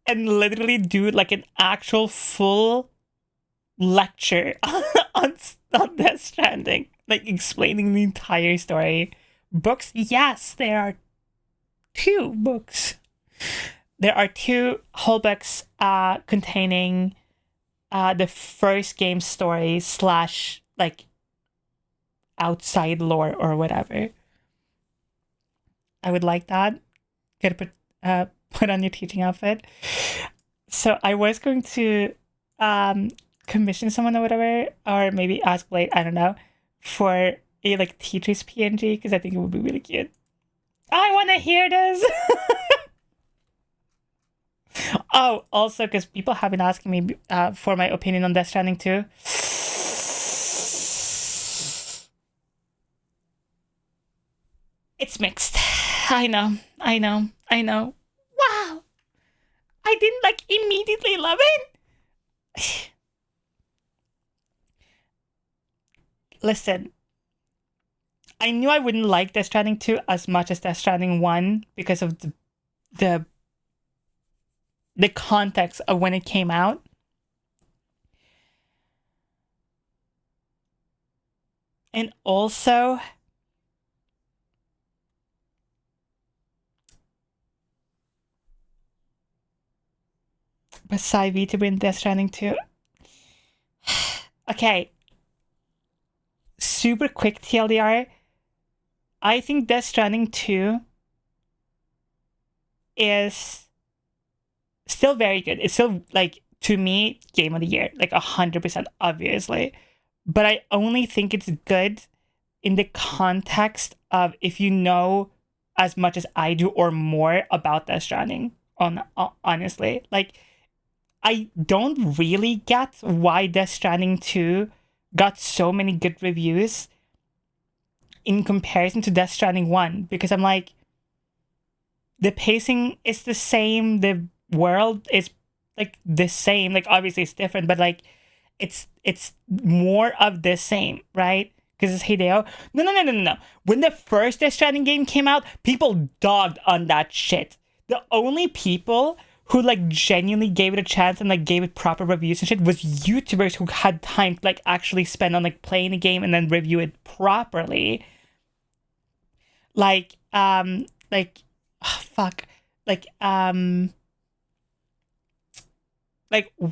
and literally do like an actual full lecture on Death Stranding, like explaining the entire story. Books, yes, there are 2 books. There are 2 whole books containing the first game story / like outside lore or whatever. I would like that. Gotta put on your teaching outfit. So I was going to commission someone or whatever, or maybe ask Blade, I don't know, for a like teacher's PNG, because I think it would be really cute. I want to hear this. Oh, also because people have been asking me for my opinion on Death Stranding 2. It's mixed. I know. Wow. I didn't like immediately love it. Listen, I knew I wouldn't like Death Stranding 2 as much as Death Stranding 1 because of the context of when it came out. And also, beside vtuber in Death Stranding 2. Okay. Super quick TLDR. I think Death Stranding 2 is still very good. It's still, like, to me, game of the year. Like, 100%, obviously. But I only think it's good in the context of if you know as much as I do or more about Death Stranding, honestly. Like, I don't really get why Death Stranding 2 got so many good reviews in comparison to Death Stranding 1, because I'm like, the pacing is the same, the world is like the same, like obviously it's different, but like it's more of the same, right? Because it's Hideo. No. When the first Death Stranding game came out, people dogged on that shit. The only people who like genuinely gave it a chance and like gave it proper reviews and shit was YouTubers who had time to like actually spend on like playing the game and then review it properly. Like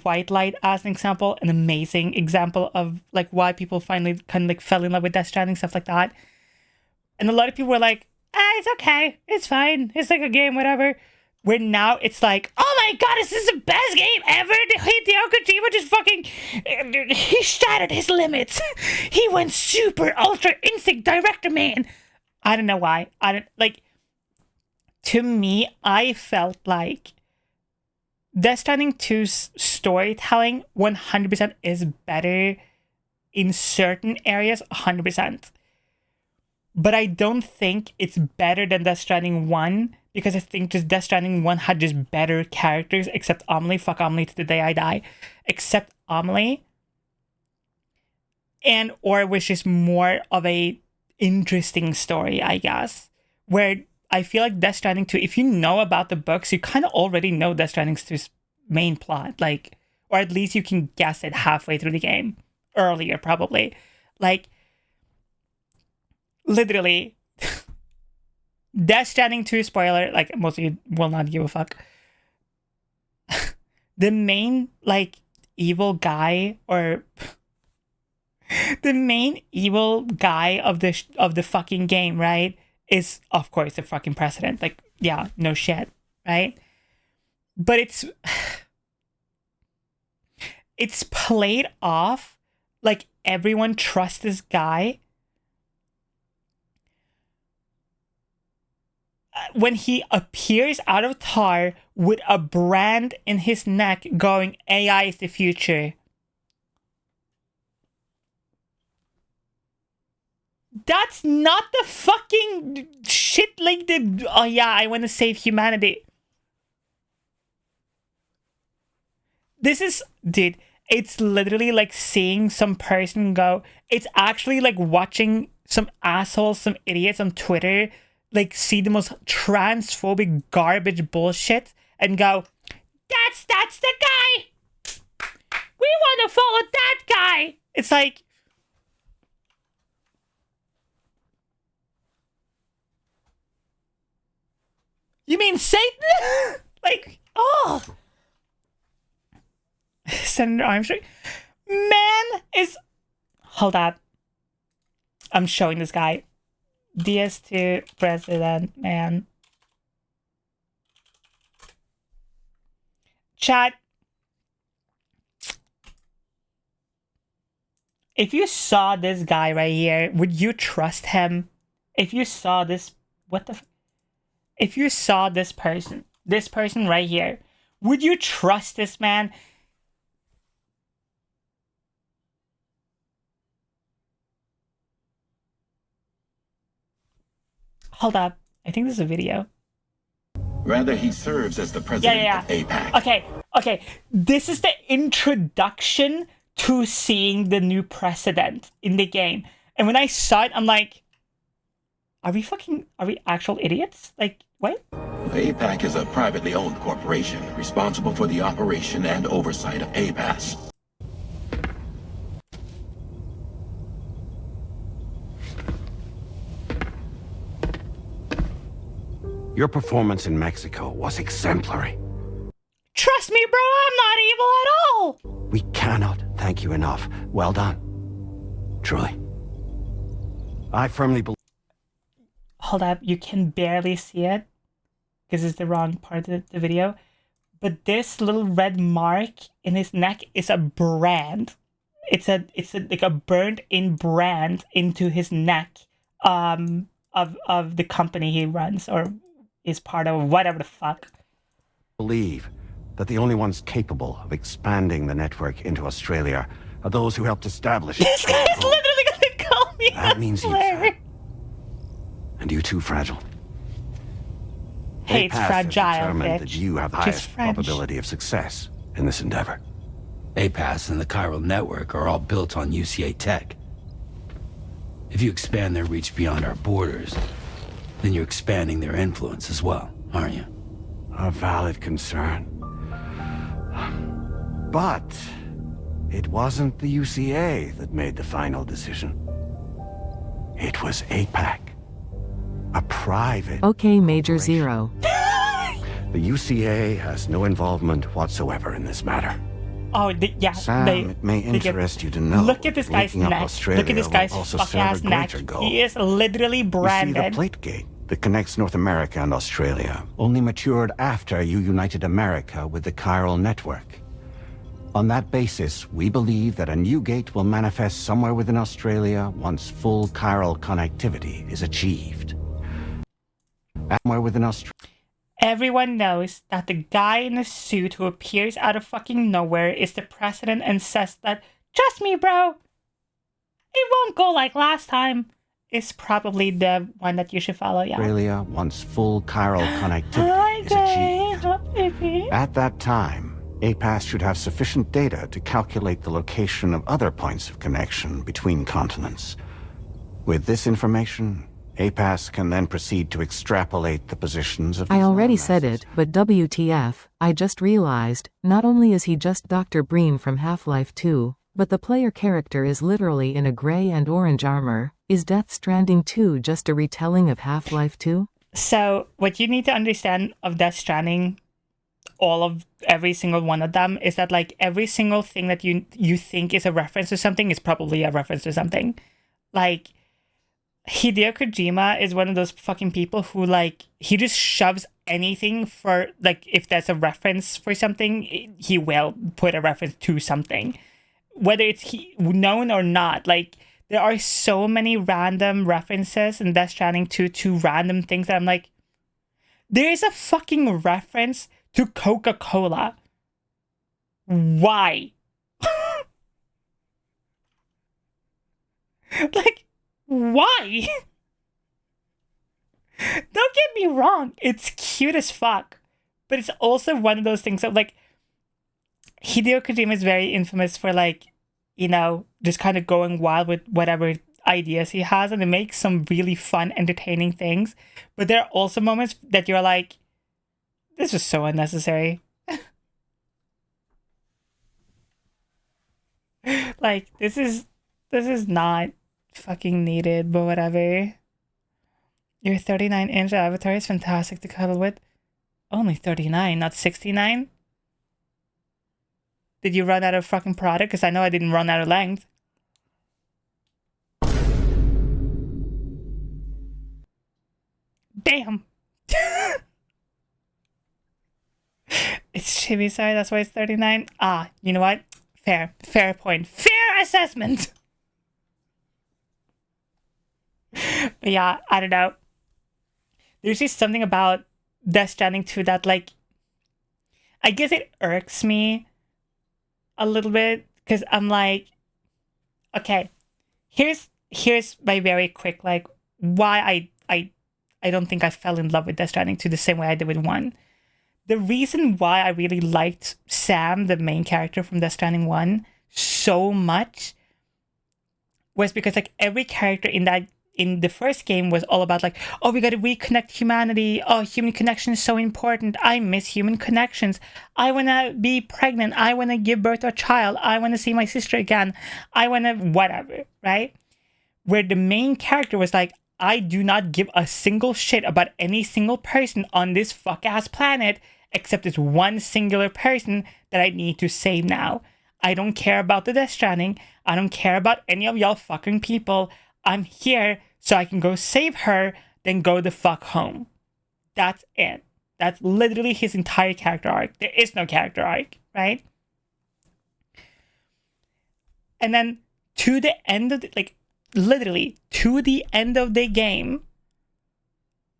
White Light as an example, an amazing example of like why people finally kind of like fell in love with Death Stranding, stuff like that. And a lot of people were like, it's okay, it's fine, it's like a game, whatever. Where now it's like, oh my god, this is the best game ever. Hideo Kojima just fucking, he shattered his limits. He went super ultra instinct director, man. I don't know why. To me, I felt like Death Stranding 2's storytelling 100% is better in certain areas, 100%. But I don't think it's better than Death Stranding 1, because I think just Death Stranding 1 had just better characters, except Amelie. Fuck Amelie to the day I die. Except Amelie. And or was just more of a interesting story, I guess. Where I feel like Death Stranding 2, if you know about the books, you kind of already know Death Stranding 2's main plot. Like, or at least you can guess it halfway through the game. Earlier, probably. Like, literally, Death Stranding 2, spoiler, like, most of you will not give a fuck. The main, like, evil guy, or the main evil guy of the fucking game, right, is, of course, the fucking president. Like, yeah, no shit, right? But it's played off like everyone trusts this guy when he appears out of tar with a brand in his neck going, AI is the future. That's not the fucking shit like the... Oh yeah, I want to save humanity. This is... Dude, it's literally like seeing some person go... It's actually like watching some assholes, some idiots on Twitter, like see the most transphobic garbage bullshit and go, that's the guy! We want to follow that guy! It's like... You mean Satan? Like, oh. Senator Armstrong. Man is... Hold up. I'm showing this guy. DS2 president, man. Chat. If you saw this guy right here, would you trust him? If you saw this... What the... If you saw this person right here, would you trust this man? Hold up. I think this is a video. Rather, he serves as the president of AIPAC. Okay. This is the introduction to seeing the new president in the game. And when I saw it, I'm like, are we actual idiots? Like, what? AIPAC is a privately owned corporation responsible for the operation and oversight of APAS. Your performance in Mexico was exemplary. Trust me, bro, I'm not evil at all! We cannot thank you enough. Well done. Truly. I firmly believe... Hold up, you can barely see it because it's the wrong part of the video. But this little red mark in his neck is a brand. It's like a burned in brand into his neck of the company he runs or is part of, whatever the fuck. Believe that the only ones capable of expanding the network into Australia are those who helped establish it. This guy's literally gonna call me That a means you, slur. and you too, Fragile. Hey, it's APAS has fragile, determined bitch. that you have the She's highest French. probability of success in this endeavor. APAS and the chiral network are all built on UCA tech. If you expand their reach beyond our borders, then you're expanding their influence as well, aren't you? A valid concern. But it wasn't the UCA that made the final decision. It was AIPAC. A private... Okay, Major corporation. Zero. The UCA has no involvement whatsoever in this matter. Oh, yeah. Sam, it may interest you to know. Look at this guy's linking up neck. Australia Look at this guy's will also fuck serve ass a neck. greater goal. He is literally You see, the branded. plate gate that connects North America and Australia only matured after you united America with the chiral network. On that basis, we believe that a new gate will manifest somewhere within Australia once full chiral connectivity is achieved. Somewhere within Australia. Everyone knows that the guy in the suit who appears out of fucking nowhere is the president and says that, trust me, bro, it won't go like last time. Is probably the one that you should follow, yeah. Australia once full chiral connectivity is achieved. achieved. At that time, APAS should have sufficient data to calculate the location of other points of connection between continents. With this information, APAS can then proceed to extrapolate the positions of... I these already landmasses. said it, but WTF, I just realized, not only is he just Dr. Breen from Half-Life 2, but the player character is literally in a gray and orange armor. Is Death Stranding 2 just a retelling of Half-Life 2? So, what you need to understand of Death Stranding, every single one of them, is that like every single thing that you think is a reference to something is probably a reference to something. Like, Hideo Kojima is one of those fucking people who, like, he just shoves anything for, like, if there's a reference for something, he will put a reference to something. Whether it's known or not, like, there are so many random references in Death Stranding to random things that I'm like, there is a fucking reference to Coca-Cola. Why? Like, Why? Don't get me wrong, it's cute as fuck. But it's also one of those things of like, Hideo Kojima is very infamous for like, you know, just kind of going wild with whatever ideas he has, and it makes some really fun, entertaining things. But there are also moments that you're like, this is so unnecessary. Like, this is not fucking needed, but whatever. Your 39-inch avatar is fantastic to cuddle with. Only 39, not 69? Did you run out of fucking product? Because I know I didn't run out of length. Damn. It's chibi, sorry, that's why it's 39. Ah, you know what? Fair point. Fair assessment. But yeah, I don't know. There's just something about Death Stranding 2 that, like, I guess it irks me a little bit, because I'm like, okay, here's my very quick, like, why I don't think I fell in love with Death Stranding 2 the same way I did with 1. The reason why I really liked Sam, the main character from Death Stranding 1, so much was because, like, every character in the first game was all about like, oh, we gotta reconnect humanity. Oh, human connection is so important. I miss human connections. I wanna be pregnant. I wanna give birth to a child. I wanna see my sister again. I wanna whatever, right? Where the main character was like, I do not give a single shit about any single person on this fuck-ass planet except this one singular person that I need to save now. I don't care about the Death Stranding. I don't care about any of y'all fucking people. I'm here so I can go save her, then go the fuck home. That's it. That's literally his entire character arc. There is no character arc, right? And then to the end of literally to the end of the game,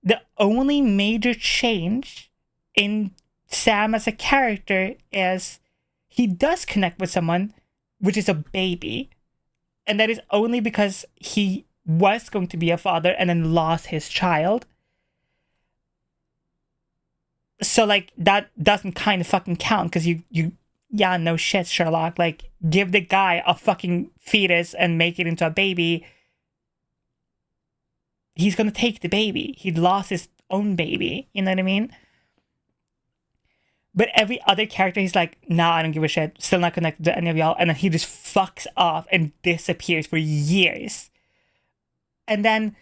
the only major change in Sam as a character is he does connect with someone, which is a baby. And that is only because he was going to be a father and then lost his child. So, like, that doesn't kind of fucking count, because yeah, no shit, Sherlock. Like, give the guy a fucking fetus and make it into a baby. He's gonna take the baby. He lost his own baby. You know what I mean? But every other character, he's like, nah, I don't give a shit. Still not connected to any of y'all. And then he just fucks off and disappears for years. And then,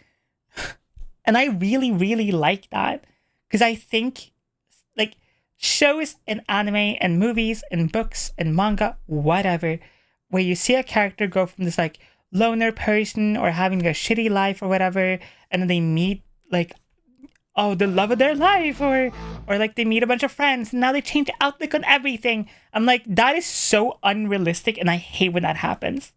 and I really, really like that. Because I think, like, shows and anime and movies and books and manga, whatever, where you see a character go from this, like, loner person or having a shitty life or whatever, and then they meet, like, oh, the love of their life, or like they meet a bunch of friends and now they change the outlook on everything. I'm like, that is so unrealistic, and I hate when that happens.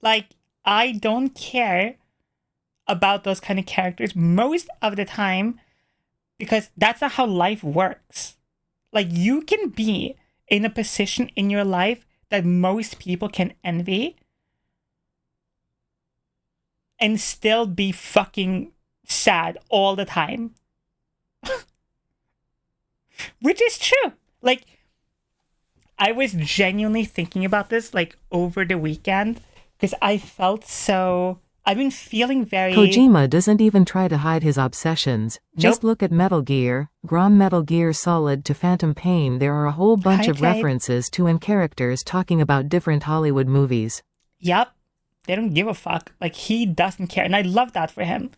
Like, I don't care about those kind of characters most of the time, because that's not how life works. Like, you can be in a position in your life that most people can envy and still be fucking sad all the time. Which is true. Like, I was genuinely thinking about this, like, over the weekend, because I felt so... I've been feeling very... Kojima doesn't even try to hide his obsessions. Just look at Metal Gear, Grom Metal Gear Solid to Phantom Pain. There are a whole bunch of references to and characters talking about different Hollywood movies. Yep. They don't give a fuck. Like, he doesn't care. And I love that for him.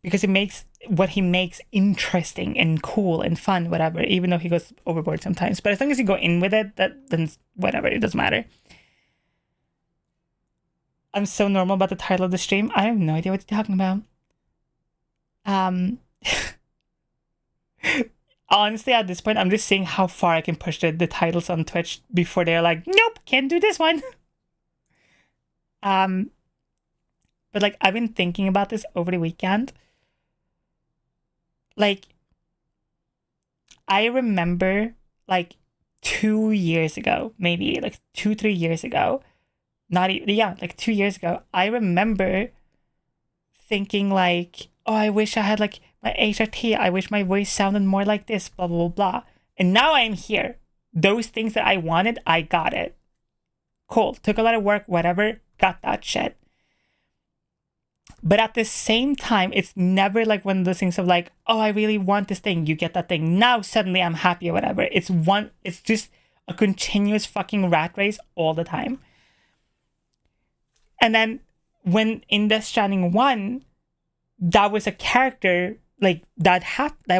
Because it makes what he makes interesting and cool and fun, whatever. Even though he goes overboard sometimes. But as long as you go in with it, then whatever. It doesn't matter. I'm so normal about the title of the stream. I have no idea what you're talking about. Honestly, at this point, I'm just seeing how far I can push the titles on Twitch before they're like, nope, can't do this one. But like, I've been thinking about this over the weekend. Like, I remember, like, 2 years ago, maybe like 2-3 years ago, not even, yeah, like 2 years ago, I remember thinking like, oh, I wish I had like my HRT. I wish my voice sounded more like this, blah, blah, blah. And now I'm here. Those things that I wanted, I got it. Cool. Took a lot of work, whatever. Got that shit. But at the same time, it's never like one of those things of like, oh, I really want this thing. You get that thing. Now suddenly I'm happy or whatever. It's just a continuous fucking rat race all the time. And then when in Death Stranding 1, that was a character like that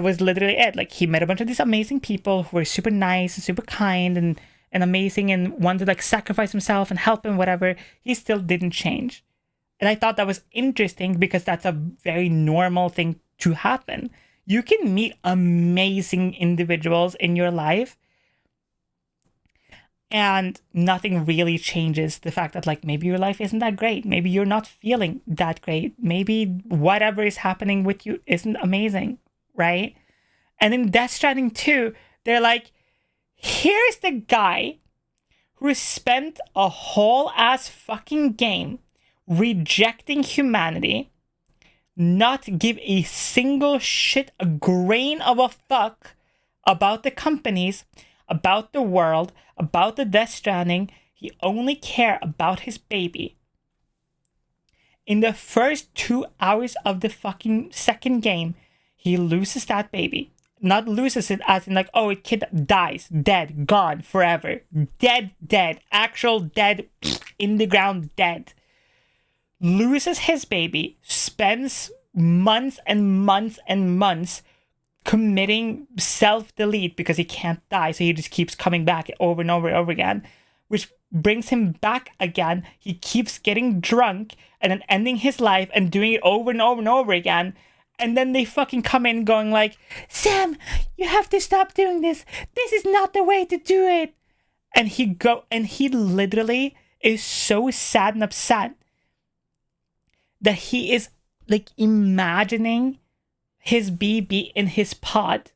was literally it. Like he met a bunch of these amazing people who were super nice and super kind and amazing and wanted to like sacrifice himself and help him, whatever. He still didn't change. And I thought that was interesting because that's a very normal thing to happen. You can meet amazing individuals in your life and nothing really changes. The fact that like maybe your life isn't that great. Maybe you're not feeling that great. Maybe whatever is happening with you isn't amazing, right? And in Death Stranding 2, they're like, here's the guy who spent a whole ass fucking game rejecting humanity, not give a single shit, a grain of a fuck about the companies, about the world, about the Death Stranding. He only cared about his baby. In the first 2 hours of the fucking second game, he loses that baby. Not loses it as in like, oh, a kid dies, dead, gone, forever. Dead, actual dead, in the ground, dead. Loses his baby, spends months and months and months committing self-delete because he can't die, so he just keeps coming back over and over and over again, which brings him back again. He keeps getting drunk and then ending his life and doing it over and over and over again. And then they fucking come in going like, Sam, you have to stop doing this. This is not the way to do it. And he literally is so sad and upset that he is like imagining his baby in his pod,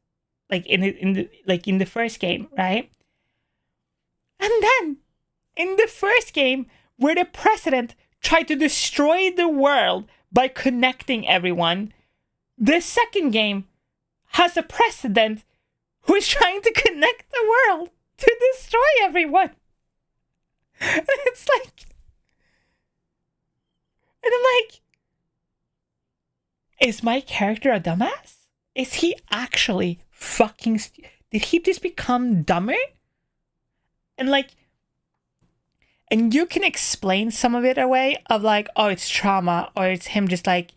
like in the first game, right? And then in the first game, where the president tried to destroy the world by connecting everyone, the second game has a president who is trying to connect the world to destroy everyone. And it's like, and I'm like, is my character a dumbass? Is he actually fucking... Did he just become dumber? And like... And you can explain some of it away of like, oh, it's trauma, or it's him just like,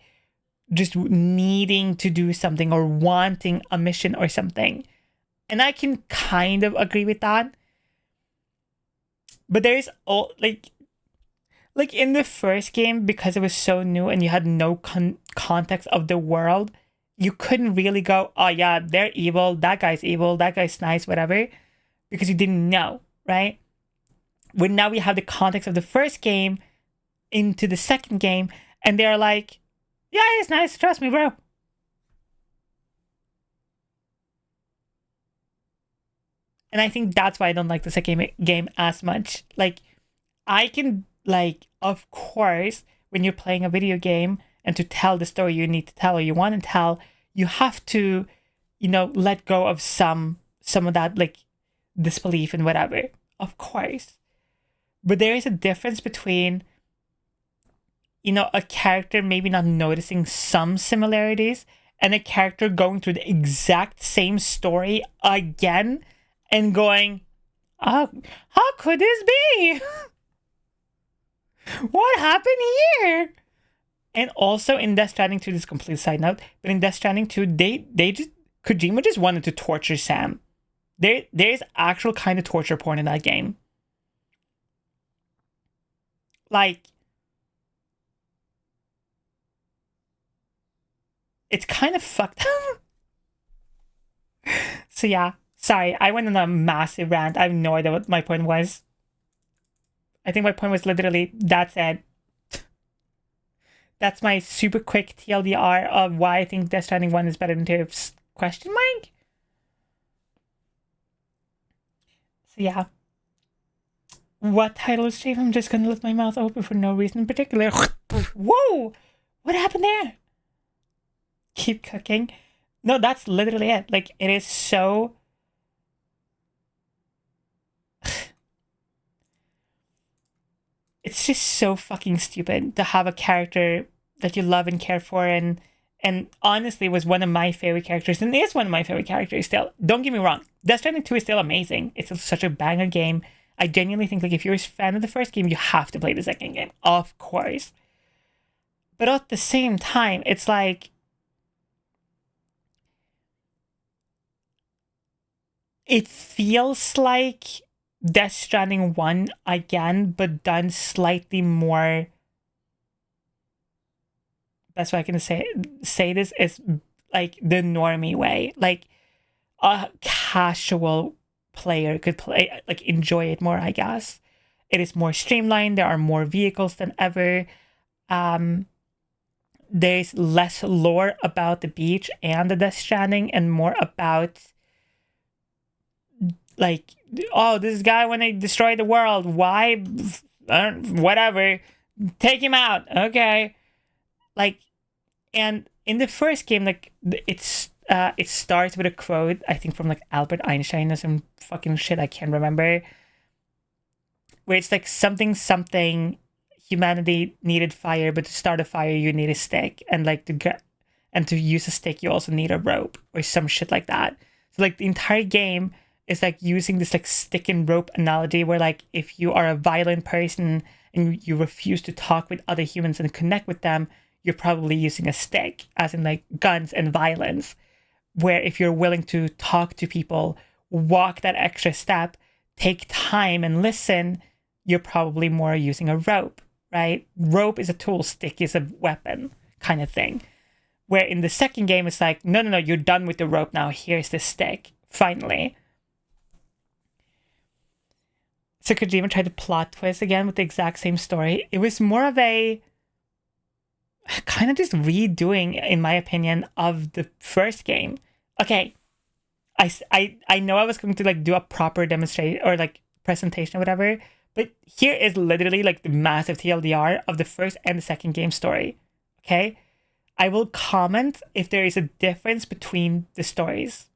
just needing to do something or wanting a mission or something. And I can kind of agree with that. But there's all like in the first game, because it was so new and you had no context of the world, you couldn't really go, oh yeah, they're evil, that guy's nice, whatever, because you didn't know, right? When now we have the context of the first game into the second game, and they're like, yeah, he's nice, trust me, bro. And I think that's why I don't like the second game as much. Like, I can, like, of course, when you're playing a video game and to tell the story you need to tell or you want to tell, you have to, you know, let go of some of that, like, disbelief and whatever. Of course. But there is a difference between, you know, a character maybe not noticing some similarities and a character going through the exact same story again and going, how could this be? What happened here? And also in Death Stranding 2, this is a complete side note, but in Death Stranding 2, Kojima just wanted to torture Sam. There's actual kind of torture porn in that game. Like, it's kind of fucked up. So yeah, sorry, I went on a massive rant. I have no idea what my point was. I think my point was literally, that's it. That's my super quick TLDR of why I think Death Stranding 1 is better than 2. ? yeah. What title is safe? I'm just gonna let my mouth open for no reason in particular. Whoa! What happened there? Keep cooking. No, that's literally it. Like, it is so... It's just so fucking stupid to have a character that you love and care for, and honestly was one of my favorite characters, and is one of my favorite characters still. Don't get me wrong. Death Stranding 2 is still amazing. It's such a banger game. I genuinely think, like, if you're a fan of the first game, you have to play the second game. Of course. But at the same time, it's like... It feels like Death Stranding 1 again, but done slightly more... Best way I can say this is like the normie way. Like, a casual player could play, like, enjoy it more, I guess. It is more streamlined. There are more vehicles than ever. There's less lore about the beach and the Death Stranding, and more about, like, oh, this guy, when they destroy the world, why? Whatever. Take him out. Okay. Like, and in the first game, like, it starts with a quote, I think from, like, Albert Einstein or some fucking shit, I can't remember, where it's like something, humanity needed fire, but to start a fire you need a stick, and like to use a stick you also need a rope, or some shit like that. So, like, the entire game is like using this, like, stick and rope analogy, where, like, if you are a violent person and you refuse to talk with other humans and connect with them, you're probably using a stick, as in, like, guns and violence. Where if you're willing to talk to people, walk that extra step, take time and listen, you're probably more using a rope, right? Rope is a tool, stick is a weapon, kind of thing. Where in the second game, it's like, no, you're done with the rope now. Here's the stick, finally. So Kojima tried to plot twist again with the exact same story. It was more of a kind of just redoing, in my opinion, of the first game. Okay, I know I was going to, like, do a proper demonstration or, like, presentation or whatever, but here is literally, like, the massive TLDR of the first and the second game story. Okay, I will comment if there is a difference between the stories.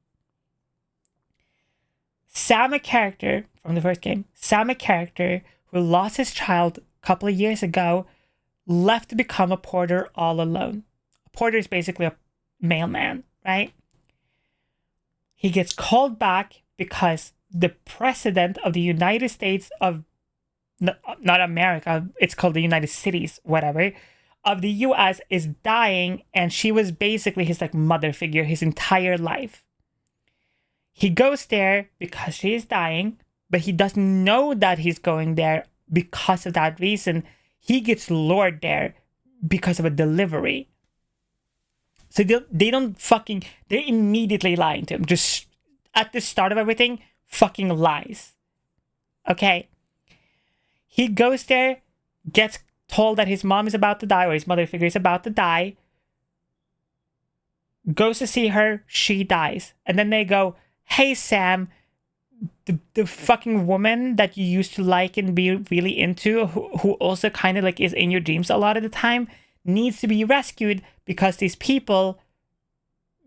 Sam, a character from the first game, Sam, a character who lost his child a couple of years ago, left to become a porter all alone. A porter is basically a mailman, right? He gets called back because the president of the United States of, not America, it's called the United Cities, whatever, of the US is dying, and she was basically his, like, mother figure his entire life. He goes there because she is dying, but he doesn't know that he's going there because of that reason. He gets lured there because of a delivery. So they don't fucking... They're immediately lying to him. Just at the start of everything, fucking lies. Okay? He goes there, gets told that his mom is about to die, or his mother figure is about to die. Goes to see her, she dies. And then they go, hey, Sam, the fucking woman that you used to like and be really into, who also kind of, like, is in your dreams a lot of the time, needs to be rescued because these people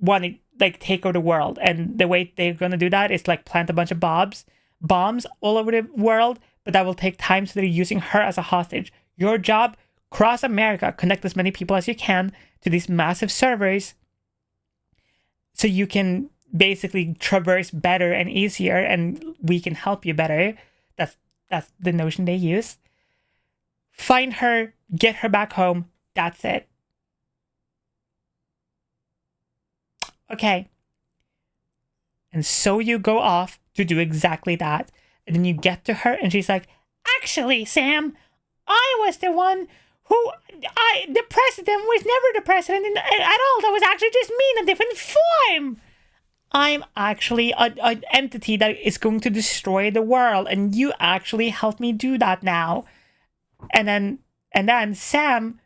want to, like, take over the world. And the way they're going to do that is, like, plant a bunch of bombs all over the world, but that will take time, so they're using her as a hostage. Your job, cross America, connect as many people as you can to these massive servers so you can basically traverse better and easier, and we can help you better. That's the notion they use. Find her, get her back home. That's it. Okay. And so you go off to do exactly that. And then you get to her and she's like, actually, Sam, I was the one who... the president was never the president at all. That was actually just me in a different form. I'm actually an entity that is going to destroy the world, and you actually helped me do that now. And then Sam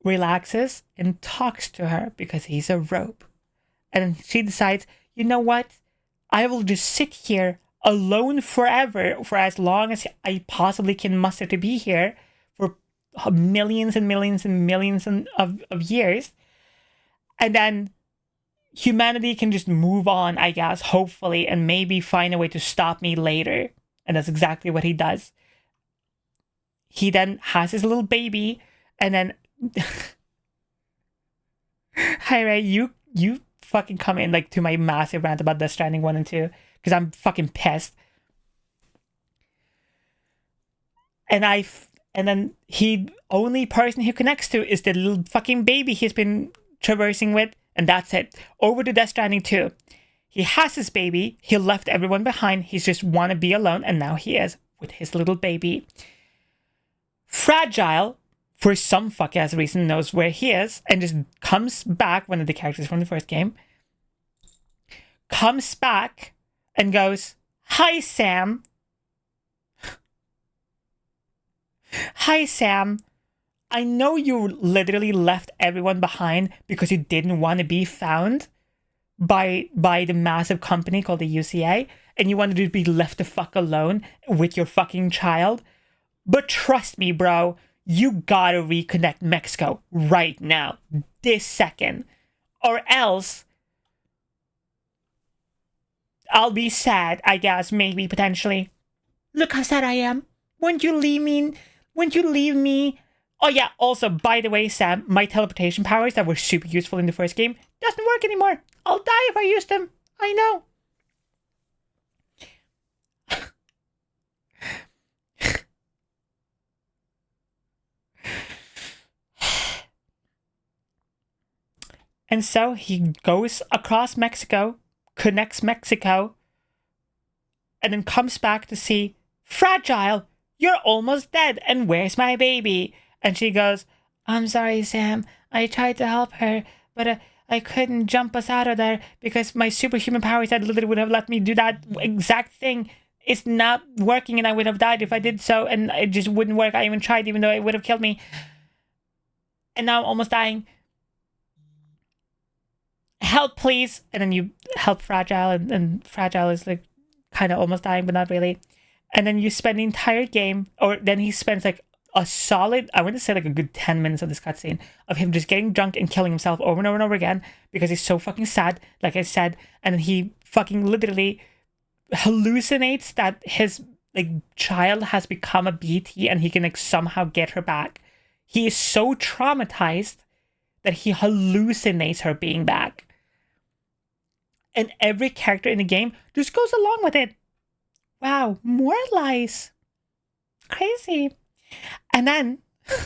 relaxes and talks to her because he's a rope. And she decides, you know what? I will just sit here alone forever for as long as I possibly can muster to be here for millions and millions and millions of years. And then humanity can just move on, I guess, hopefully, and maybe find a way to stop me later. And that's exactly what he does. He then has his little baby, and then... Hi, Ray, you fucking come in like to my massive rant about Death Stranding 1 and 2, because I'm fucking pissed. And then he only person he connects to is the little fucking baby he's been traversing with, and that's it. Over to Death Stranding 2. He has his baby, he left everyone behind, he's just want to be alone, and now he is with his little baby. Fragile, for some fuck-ass reason, knows where he is, and just comes back, one of the characters from the first game, comes back and goes, "Hi, Sam. Hi, Sam. I know you literally left everyone behind because you didn't want to be found by the massive company called the UCA, and you wanted to be left the fuck alone with your fucking child. But trust me, bro, you gotta reconnect Mexico right now, this second, or else I'll be sad, I guess, maybe, potentially. Look how sad I am. Wouldn't you leave me? Wouldn't you leave me? Oh yeah, also, by the way, Sam, my teleportation powers that were super useful in the first game doesn't work anymore. I'll die if I use them. I know. And so he goes across Mexico, connects Mexico, and then comes back to see, "Fragile, you're almost dead, and where's my baby?" And she goes, "I'm sorry, Sam. I tried to help her, but I couldn't jump us out of there because my superhuman powers that literally would have let me do that exact thing. It's not working, and I would have died if I did so, and it just wouldn't work. I even tried, even though it would have killed me. And now I'm almost dying. Help, please." And then you help Fragile, and Fragile is like kind of almost dying, but not really. And then you spend the entire game, or then he spends like a solid, I want to say like a good 10 minutes of this cutscene of him just getting drunk and killing himself over and over and over again because he's so fucking sad, like I said. And then he fucking literally hallucinates that his like child has become a BT and he can like somehow get her back. He is so traumatized that he hallucinates her being back. And every character in the game just goes along with it. Wow, more lies. Crazy. And then, you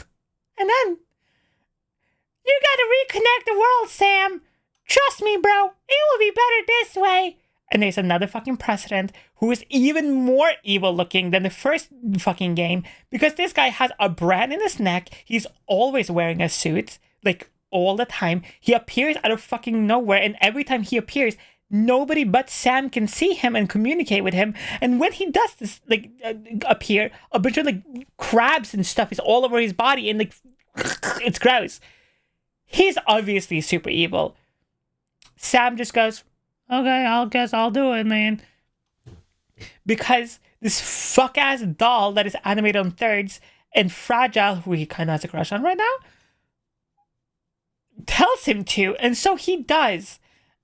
gotta reconnect the world, Sam. Trust me, bro. It will be better this way. And there's another fucking president who is even more evil looking than the first fucking game, because this guy has a brand in his neck. He's always wearing a suit, like all the time. He appears out of fucking nowhere, and every time he appears, nobody but Sam can see him and communicate with him. And when he does this, like, appear, a bunch of, like, crabs and stuff is all over his body, and, like, it's gross. He's obviously super evil. Sam just goes, "Okay, I guess I'll do it, man." Because this fuck-ass doll that is animated on thirds, and Fragile, who he kind of has a crush on right now, tells him to, and so he does.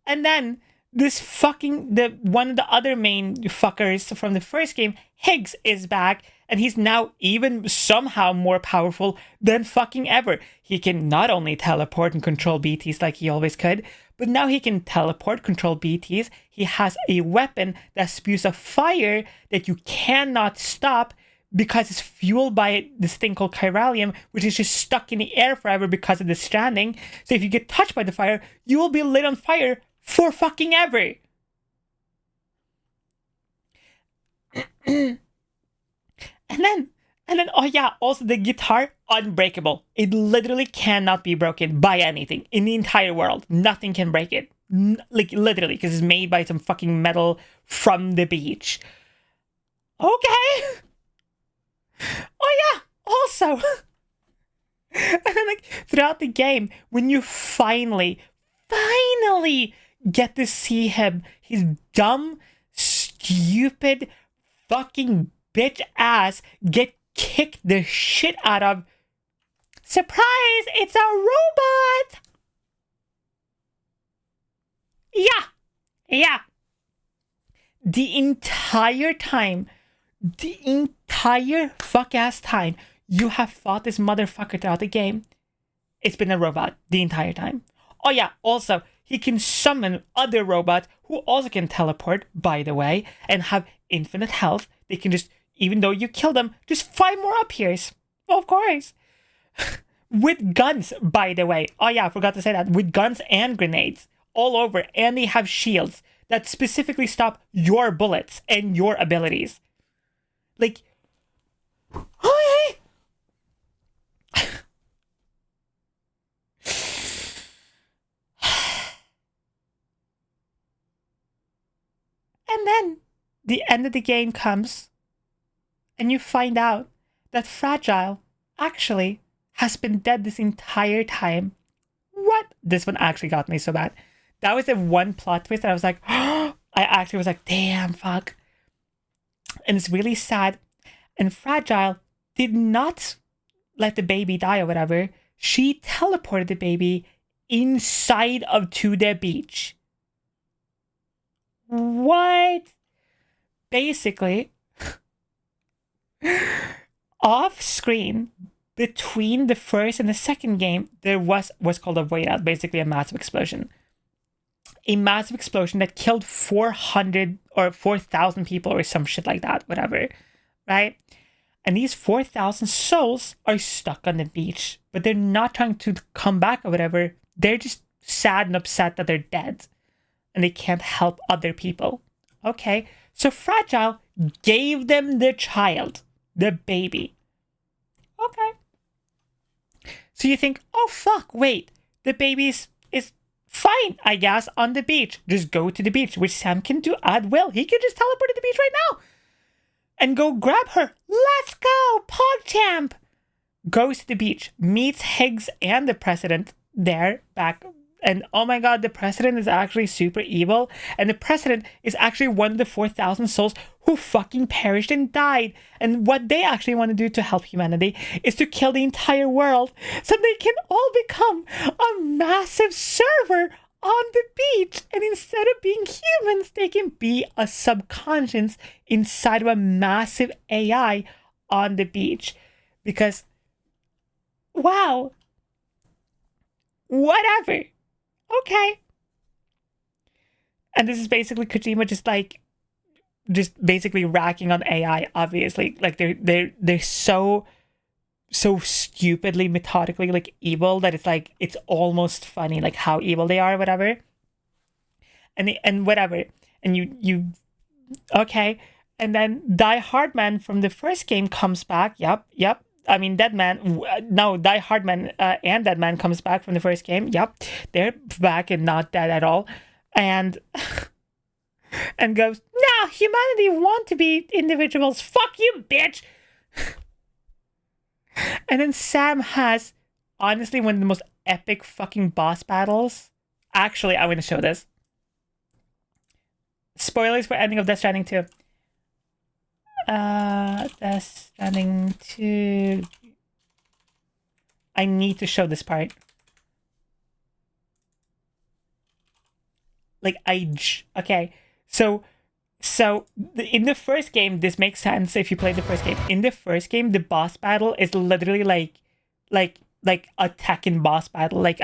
And then this fucking, one of the other main fuckers from the first game, Higgs, is back, and he's now even somehow more powerful than fucking ever. He can not only teleport and control BTs like he always could, but now he can teleport, control BTs. He has a weapon that spews a fire that you cannot stop because it's fueled by this thing called chiralium, which is just stuck in the air forever because of the stranding. So if you get touched by the fire, you will be lit on fire for fucking ever. And then, oh yeah, also the guitar, unbreakable. It literally cannot be broken by anything in the entire world. Nothing can break it. Like, literally, because it's made by some fucking metal from the beach. Okay. Oh yeah, also. And then, like, throughout the game, when you finally get to see him, his dumb, stupid, fucking bitch ass, get kicked the shit out of. Surprise! It's a robot! Yeah. The entire fuck ass time you have fought this motherfucker throughout the game, it's been a robot the entire time. Oh yeah, also, he can summon other robots who also can teleport, by the way, and have infinite health. They can just, even though you kill them, just 5 more appears. Of course. With guns, by the way. Oh yeah, I forgot to say that. With guns and grenades all over, and they have shields that specifically stop your bullets and your abilities. Like, okay. And then the end of the game comes, and you find out that Fragile actually has been dead this entire time. What? This one actually got me so bad. That was the one plot twist that I was like, oh, I actually was like, damn, fuck. And it's really sad. And Fragile did not let the baby die or whatever. She teleported the baby inside of to the beach. What? Basically, off screen, between the first and the second game, there was what's called a void out, basically a massive explosion. A massive explosion that killed 400 or 4,000 people or some shit like that, whatever, right? And these 4,000 souls are stuck on the beach, but they're not trying to come back or whatever. They're just sad and upset that they're dead and they can't help other people. Okay, so Fragile gave them the child, the baby. Okay. So you think, oh fuck, wait, the baby is fine, I guess, on the beach. Just go to the beach, which Sam can do at will. He can just teleport to the beach right now and go grab her. Let's go, PogChamp! Goes to the beach, meets Higgs and the president there back. And oh my god, the president is actually super evil. And the president is actually one of the 4,000 souls who fucking perished and died. And what they actually want to do to help humanity is to kill the entire world so they can all become a massive server on the beach. And instead of being humans, they can be a subconscious inside of a massive AI on the beach. Because, wow, whatever. Okay. And this is basically Kojima just basically racking on AI, obviously. Like they're so stupidly, methodically like evil that it's almost funny, like how evil they are, whatever. And whatever. And you okay. And then Die Hard Man from the first game comes back. Yep. I mean, Die Hard Man and Dead Man comes back from the first game. Yep, they're back and not dead at all. And goes, nah, humanity want to be individuals. Fuck you, bitch. And then Sam has, honestly, one of the most epic fucking boss battles. Actually, I'm going to show this. Spoilers for ending of Death Stranding 2. Death Stranding 2. I need to show this part. Okay. So in the first game, this makes sense if you play the first game. In the first game, the boss battle is literally like a Tekken boss battle. Like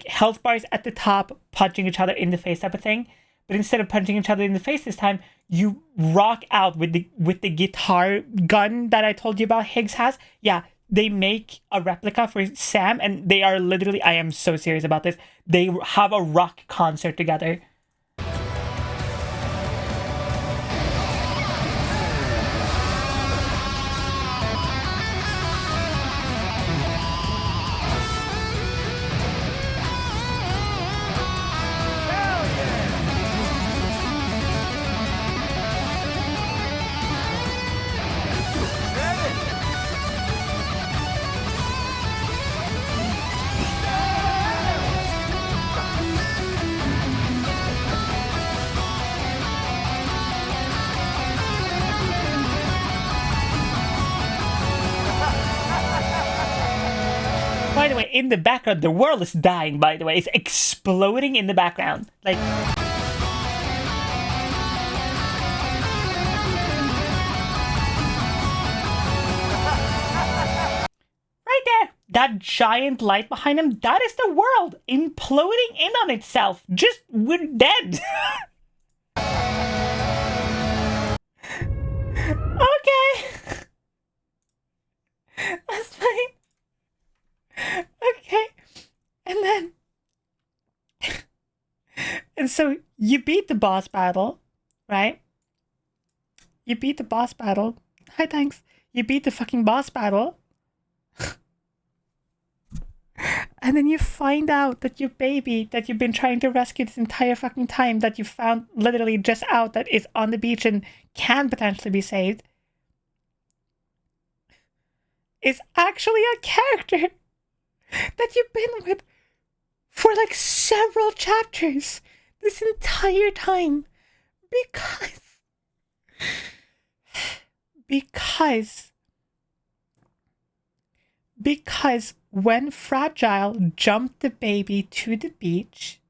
health bars at the top, punching each other in the face type of thing. But instead of punching each other in the face this time, you rock out with the guitar gun that I told you about Higgs has. Yeah, they make a replica for Sam, and they are literally, I am so serious about this, they have a rock concert together. by the way, in the background, the world is dying, by the way. It's exploding in the background. Like... right there! That giant light behind him, that is the world imploding in on itself. Just, we're dead. Okay. That's fine. Okay. And then... and so you beat the boss battle, right? You beat the boss battle. Hi, thanks. You beat the fucking boss battle. And then you find out that your baby that you've been trying to rescue this entire fucking time, that you found literally just out, that is on the beach and can potentially be saved, is actually a character that you've been with for like several chapters this entire time. Because when Fragile jumped the baby to the beach,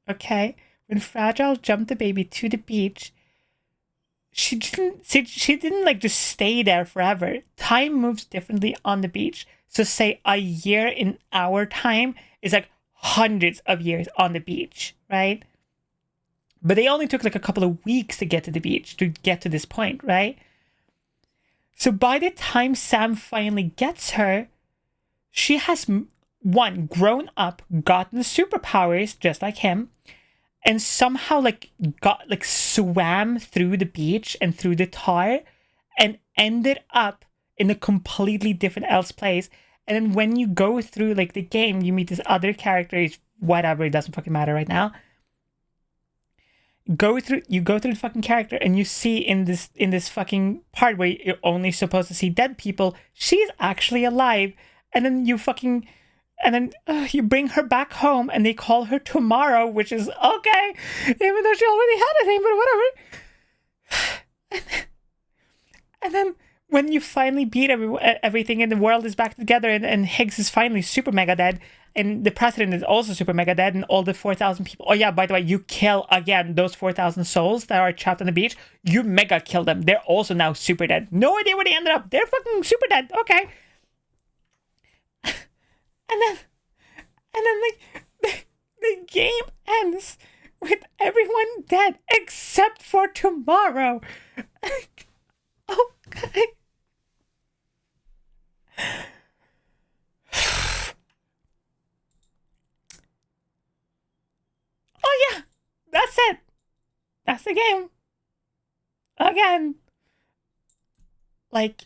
okay, when Fragile jumped the baby to the beach, she didn't like just stay there forever. Time moves differently on the beach. So say a year in our time is like hundreds of years on the beach, right? But they only took like a couple of weeks to get to the beach, to get to this point, right? So by the time Sam finally gets her, she has, one, grown up, gotten superpowers just like him, and somehow like got like swam through the beach and through the tar and ended up in a completely different else place. And then when you go through like the game, you meet this other character, whatever, it doesn't fucking matter right now. You go through the fucking character and you see in this fucking part where you're only supposed to see dead people, she's actually alive. And then you bring her back home and they call her Tomorrow, which is okay, even though she already had a name, but whatever. And then when you finally beat everything and the world is back together and Higgs is finally super mega dead and the president is also super mega dead and all the 4,000 people. Oh yeah, by the way, you kill again those 4,000 souls that are trapped on the beach. You mega kill them. They're also now super dead. No idea where they ended up. They're fucking super dead. Okay. And then like the game ends with everyone dead except for Tomorrow. Okay. Oh yeah, that's it. That's the game. Again. Like,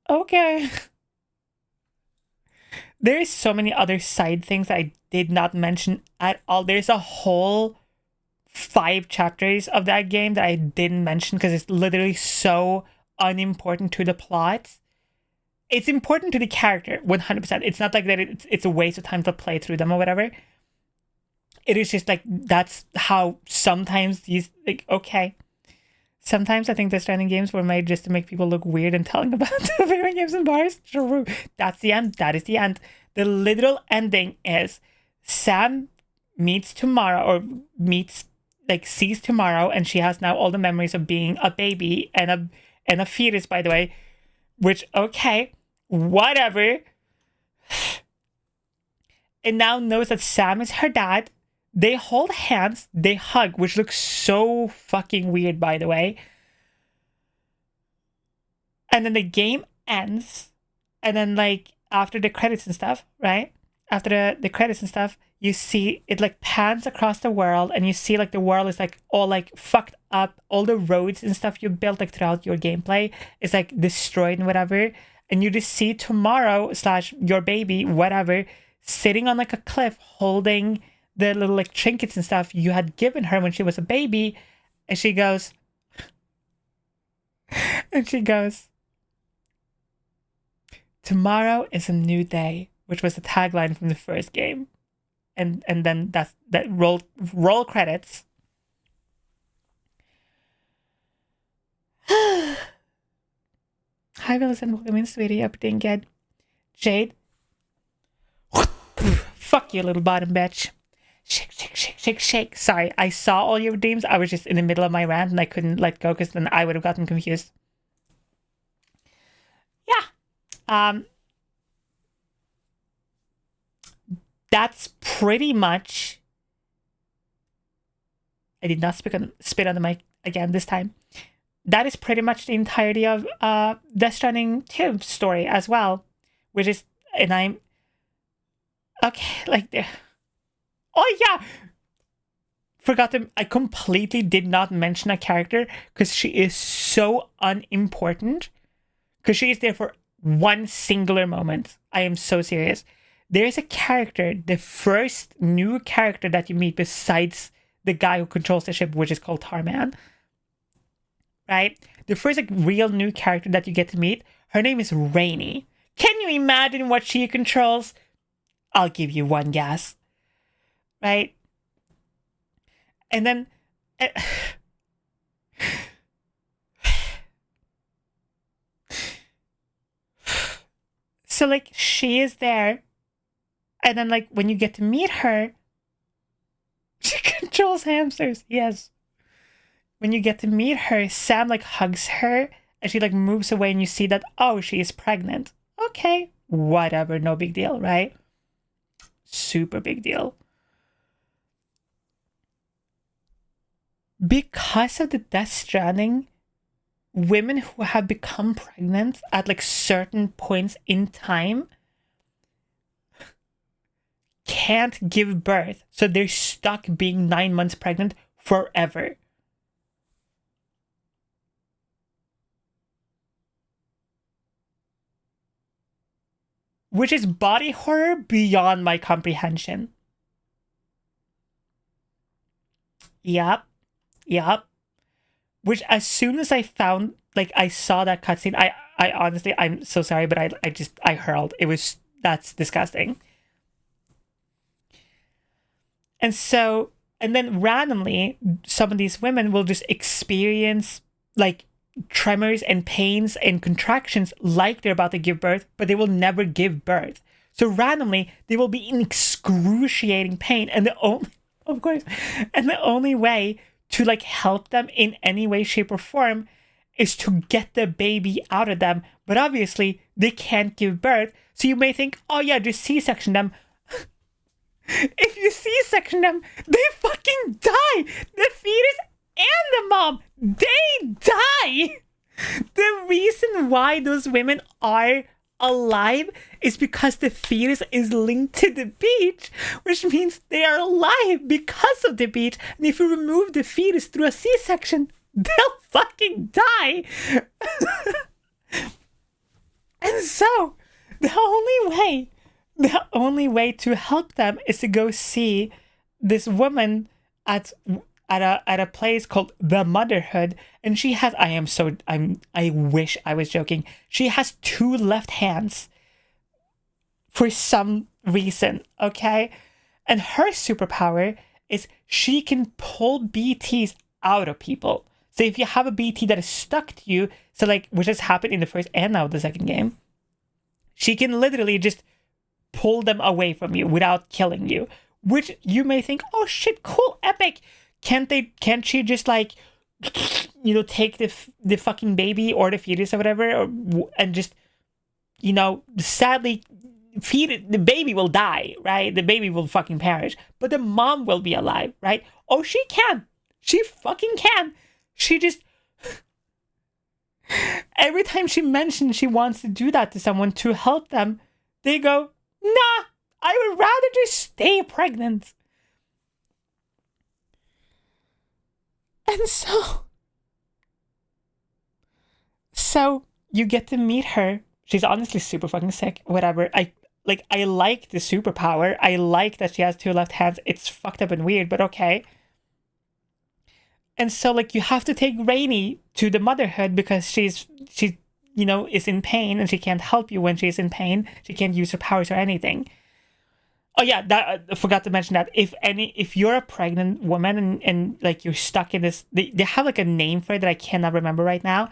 okay. There's so many other side things I did not mention at all. There's a whole 5 chapters of that game that I didn't mention because it's literally so unimportant to the plot. It's important to the character, 100%. It's not like that it's a waste of time to play through them or whatever. It is just like, that's how sometimes these, like, okay. Sometimes I think the Stranding games were made just to make people look weird and telling about video games in bars. True. That's the end. That is the end. The literal ending is Sam meets Tomorrow, or sees Tomorrow, and she has now all the memories of being a baby and a fetus, by the way. Which, okay, whatever. And now knows that Sam is her dad. They hold hands, they hug, which looks so fucking weird, by the way. And then the game ends. And then, like, after the credits and stuff, right? After the credits and stuff, you see it, like, pans across the world. And you see, like, the world is, like, all, like, fucked up. All the roads and stuff you built, like, throughout your gameplay is, like, destroyed and whatever. And you just see Tomorrow / your baby, whatever, sitting on, like, a cliff holding the little like trinkets and stuff you had given her when she was a baby. And she goes, tomorrow is a new day, which was the tagline from the first game. And then that roll credits. Hi, Willis, and welcome in, sweetie. Hope you're doing good. Jade. Fuck you, little bottom bitch. Shake, shake, shake, shake, shake. Sorry, I saw all your dreams. I was just in the middle of my rant and I couldn't let go because then I would have gotten confused. Yeah. That's pretty much... I did not spit on the mic again this time. That is pretty much the entirety of Death Stranding 2 story as well. Which is... And I'm... Okay, like... Oh, yeah! Forgot them. I completely did not mention a character because she is so unimportant. Because she is there for one singular moment. I am so serious. There's a character, the first new character that you meet besides the guy who controls the ship, which is called Tarman. Right? The first real new character that you get to meet, her name is Rainy. Can you imagine what she controls? I'll give you one guess. Right? And then... so, like, she is there. And then, like, when you get to meet her... She controls hamsters. Yes. When you get to meet her, Sam, like, hugs her. And she, like, moves away. And you see that, oh, she is pregnant. Okay. Whatever. No big deal, right? Super big deal. Because of the Death Stranding, women who have become pregnant at like certain points in time can't give birth. So they're stuck being 9 months pregnant forever. Which is body horror beyond my comprehension. Yep. Which as soon as I found, like, I saw that cutscene, I honestly, I'm so sorry, but I hurled. That's disgusting. And then randomly, some of these women will just experience, like, tremors and pains and contractions like they're about to give birth, but they will never give birth. So randomly, they will be in excruciating pain, and the only way to, like, help them in any way, shape, or form is to get the baby out of them. But obviously, they can't give birth. So you may think, oh yeah, just C-section them. If you C-section them, they fucking die! The fetus and the mom, they die! The reason why those women are alive is because the fetus is linked to the beach, which means they are alive because of the beach. And if you remove the fetus through a C-section, they'll fucking die. And so the only way to help them is to go see this woman at a place called The Motherhood, and she has, I wish I was joking, she has 2 left hands for some reason, okay? And her superpower is she can pull BTs out of people. So if you have a BT that is stuck to you, so like, which has happened in the first and now the second game, she can literally just pull them away from you without killing you. Which you may think, oh shit, cool, epic. Can't she just, like, you know, take the fucking baby or the fetus or whatever, and just, you know, sadly feed it? The baby will die, right? The baby will fucking perish, but the mom will be alive, right? Oh, she can. She fucking can. She just... Every time she mentions she wants to do that to someone to help them, they go, nah, I would rather just stay pregnant. And so you get to meet her. She's honestly super fucking sick. Whatever. I like the superpower. I like that she has 2 left hands. It's fucked up and weird, but okay. And so, like, you have to take Rainy to the Motherhood because she's you know, is in pain, and she can't help you when she's in pain. She can't use her powers or anything. Oh yeah, that I forgot to mention that if you're a pregnant woman and like you're stuck in this, they have like a name for it that I cannot remember right now.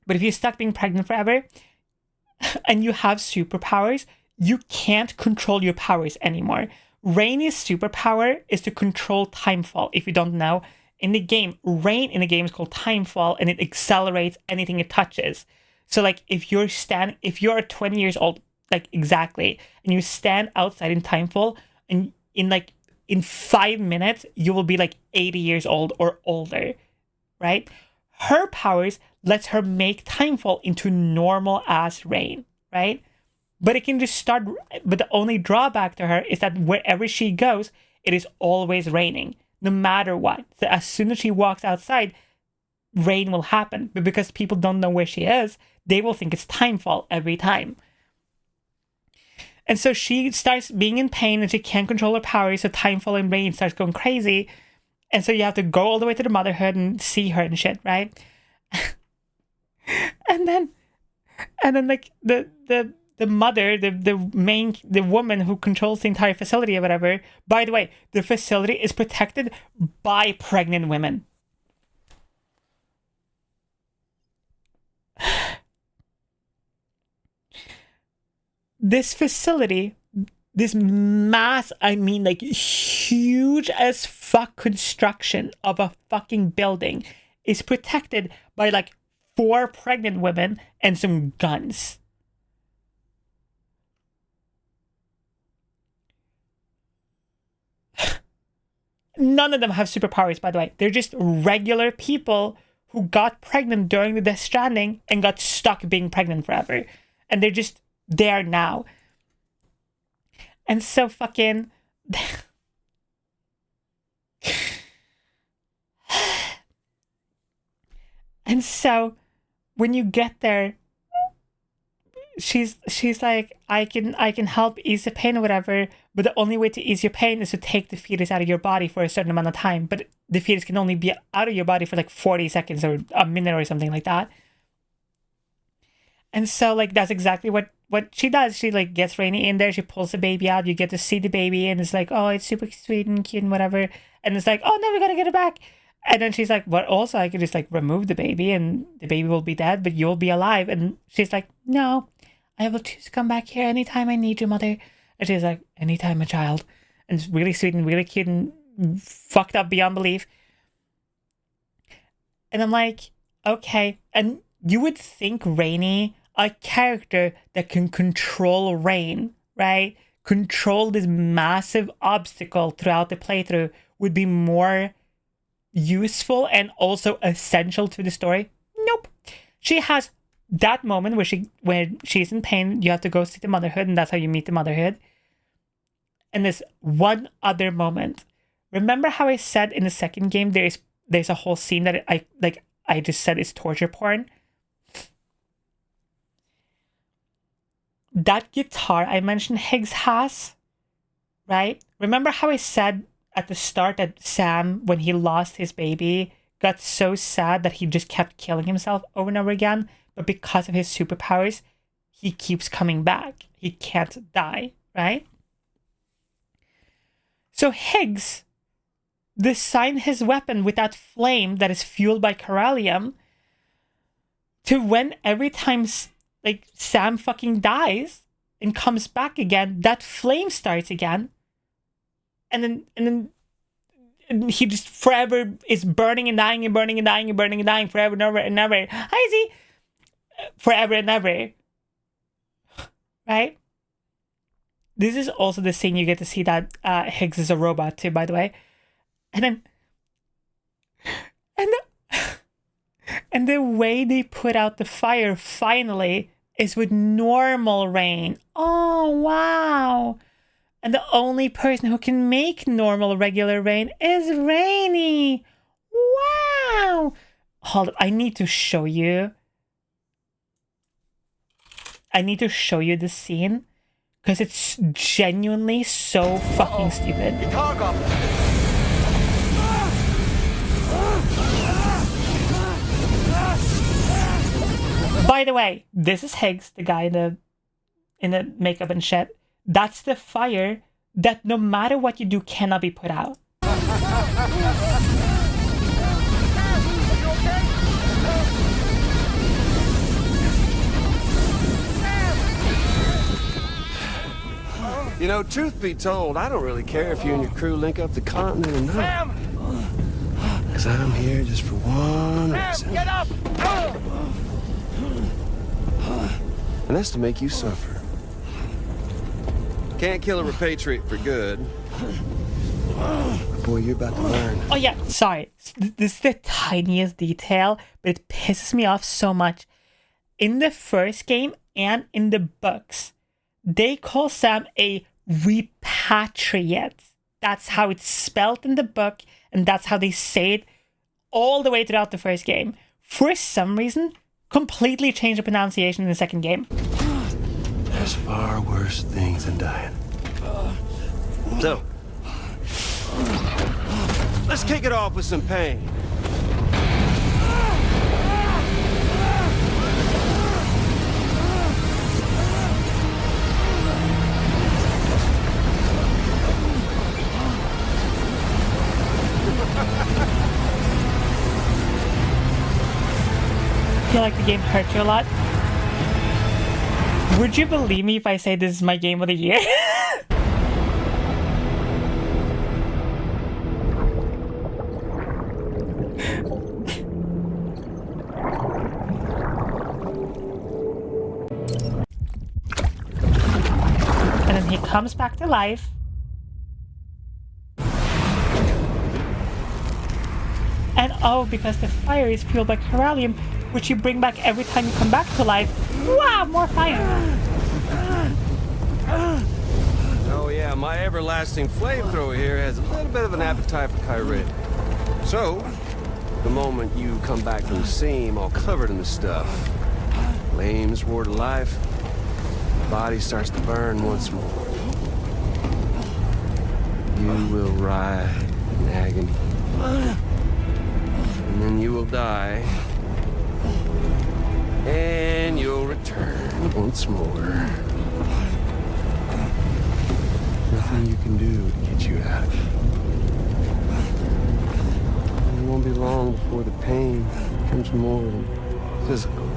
But if you're stuck being pregnant forever and you have superpowers, you can't control your powers anymore. Rainy's superpower is to control timefall. If you don't know, in the game, rain in the game is called timefall, and it accelerates anything it touches. So like if you're 20 years old, like exactly, and you stand outside in timefall, and in 5 minutes you will be like 80 years old or older, right? Her powers lets her make timefall into normal ass rain, right? But it can just start. But the only drawback to her is that wherever she goes, it is always raining, no matter what. So as soon as she walks outside, rain will happen. But because people don't know where she is, they will think it's timefall every time. And so she starts being in pain and she can't control her powers. So timefall and rain starts going crazy. And so you have to go all the way to the motherhood and see her and shit, right? and then like the mother, the woman who controls the entire facility or whatever. By the way, the facility is protected by pregnant women. This facility, this like huge as fuck construction of a fucking building is protected by like 4 pregnant women and some guns. None of them have superpowers, by the way. They're just regular people who got pregnant during the Death Stranding and got stuck being pregnant forever. And they're just there now. And so fucking... And so when you get there, she's like, I can help ease the pain or whatever, but the only way to ease your pain is to take the fetus out of your body for a certain amount of time. But the fetus can only be out of your body for like 40 seconds or a minute or something like that. And so like that's exactly what she does. She like gets Rainy in there, she pulls the baby out, you get to see the baby, and it's like, oh, it's super sweet and cute and whatever. And it's like, oh no, we gotta get it back. And then she's like, well, also I could just like remove the baby and the baby will be dead, but you'll be alive. And she's like, no, I will choose to come back here anytime I need you, mother. And she's like, anytime, a child. And it's really sweet and really cute and fucked up beyond belief. And I'm like, okay. And you would think Rainy, a character that can control rain, right? Control this massive obstacle throughout the playthrough, would be more useful and also essential to the story. Nope. She has that moment where she's in pain, you have to go see the motherhood, and that's how you meet the motherhood. And there's one other moment. Remember how I said in the second game there's a whole scene that I just said is torture porn? That guitar I mentioned Higgs has, right? Remember how I said at the start that Sam, when he lost his baby, got so sad that he just kept killing himself over and over again? But because of his superpowers, he keeps coming back. He can't die, right? So Higgs designed his weapon with that flame that is fueled by Corallium to when every time like Sam fucking dies and comes back again, that flame starts again. And then he just forever is burning and dying and burning and dying and burning and dying forever and ever and ever. Hi, Z! Forever and ever. Right? This is also the scene you get to see that Higgs is a robot too, by the way. And the way they put out the fire finally is with normal rain. Oh, wow. And the only person who can make normal, regular rain is Rainy. Wow. Hold up. I need to show you this scene because it's genuinely so fucking stupid. By the way, this is Higgs, the guy in the makeup and shit. That's the fire that no matter what you do cannot be put out. You know, truth be told, I don't really care if you and your crew link up the continent or not. Sam! Because I'm here just for one reason. Sam, get up! And that's to make you suffer. Can't kill a repatriate for good. Boy, you're about to learn. Oh yeah, sorry. This is the tiniest detail, but it pisses me off so much. In the first game and in the books, they call Sam a repatriate. That's how it's spelled in the book, and that's how they say it all the way throughout the first game. For some reason, completely changed the pronunciation in the second game. There's far worse things than dying. So, let's kick it off with some pain. I feel like the game hurt you a lot. Would you believe me if I say this is my game of the year? And then he comes back to life. And oh, because the fire is fueled by chiralium, which you bring back every time you come back to life. Wow, more fire! Oh yeah, my everlasting flamethrower here has a little bit of an appetite for Kyrie. So, the moment you come back from the seam all covered in the stuff, flames roar to life, the body starts to burn once more. You will writhe in agony. And then you will die. And you'll return once more. Nothing you can do to get you out of it. It won't be long before the pain becomes more than physical.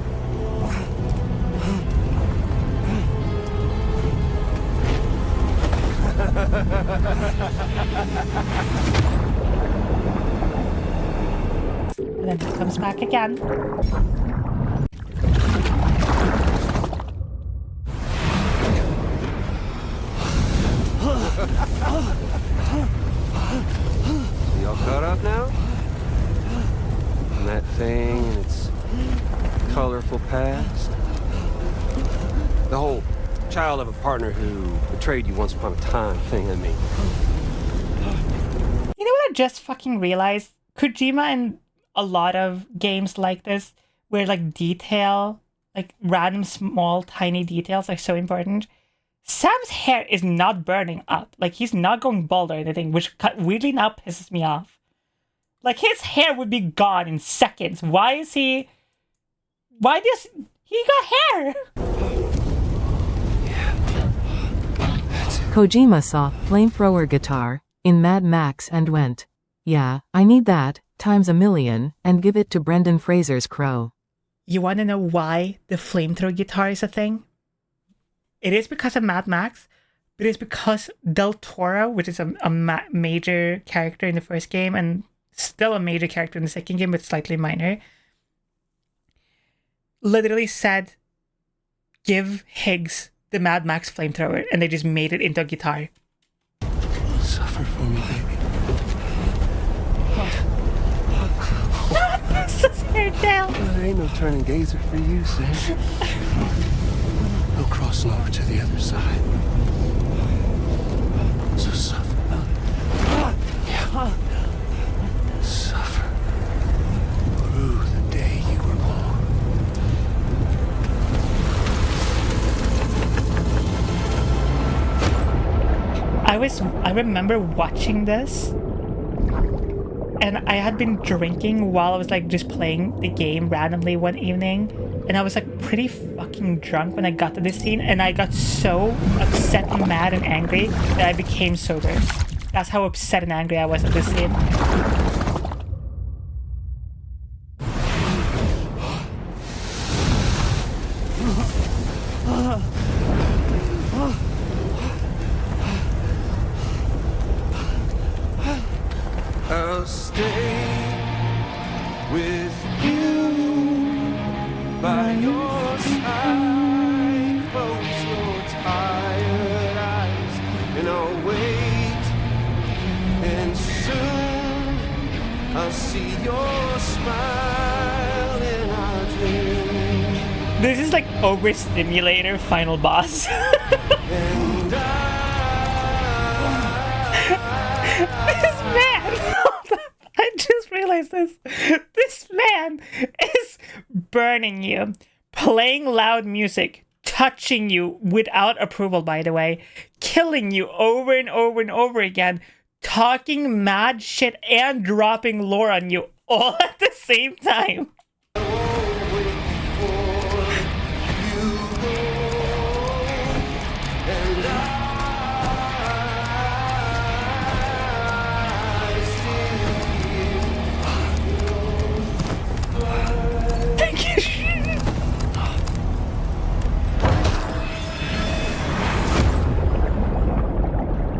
And then he comes back again. You all caught up now? And that thing and its colorful past? The whole child of a partner who betrayed you once upon a time thing, I mean. You know what I just fucking realized? Kojima and a lot of games like this, where like detail, like random small tiny details are so important. Sam's hair is not burning up. Like, he's not going bald or anything, which weirdly now pisses me off. Like, his hair would be gone in seconds. Why does he got hair? Kojima saw flamethrower guitar in Mad Max and went, yeah, I need that, times a million, and give it to Brendan Fraser's Crow. You want to know why the flamethrower guitar is a thing? It is because of Mad Max, but it's because Del Toro, which is a major character in the first game and still a major character in the second game, but slightly minor, literally said, give Higgs the Mad Max flamethrower, and they just made it into a guitar. Suffer for me, baby. I'm so scared now. There ain't no turning gazer for you, Sam. No crossing over to the other side. So suffer. Yeah. Suffer through the day you were born. I remember watching this, and I had been drinking while I was like just playing the game randomly one evening, and I was like pretty fucking drunk when I got to this scene, and I got so upset and mad and angry that I became sober. That's how upset and angry I was at this scene. by your side. Close your tired eyes and I'll wait. And soon I'll see your smile in our dreams. This is like overstimulator final boss. And This man, I just realized this. This man is burning you, playing loud music, touching you without approval, by the way, killing you over and over and over again, talking mad shit and dropping lore on you all at the same time.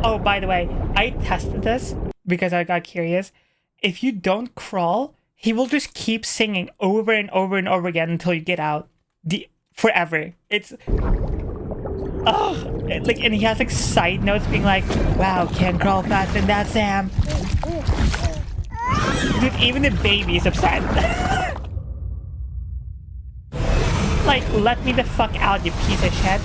Oh, by the way, I tested this because I got curious. If you don't crawl, he will just keep singing over and over and over again until you get out. Forever. It's... Oh, like, and he has like side notes being like, wow, can't crawl faster than that, Sam. Dude, even the baby is upset. Like, let me the fuck out, you piece of shit.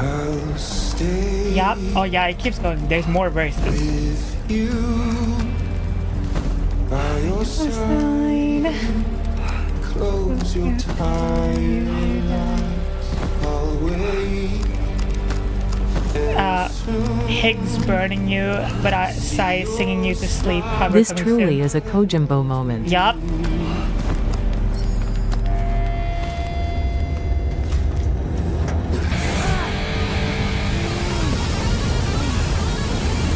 I'll stay. Yup. Oh yeah, it keeps going. There's more verses. With you by your side. Close your tired eyes. I'll wait. Higgs burning you, but Sai singing you to sleep. This truly is a Kojimbo moment. Yup.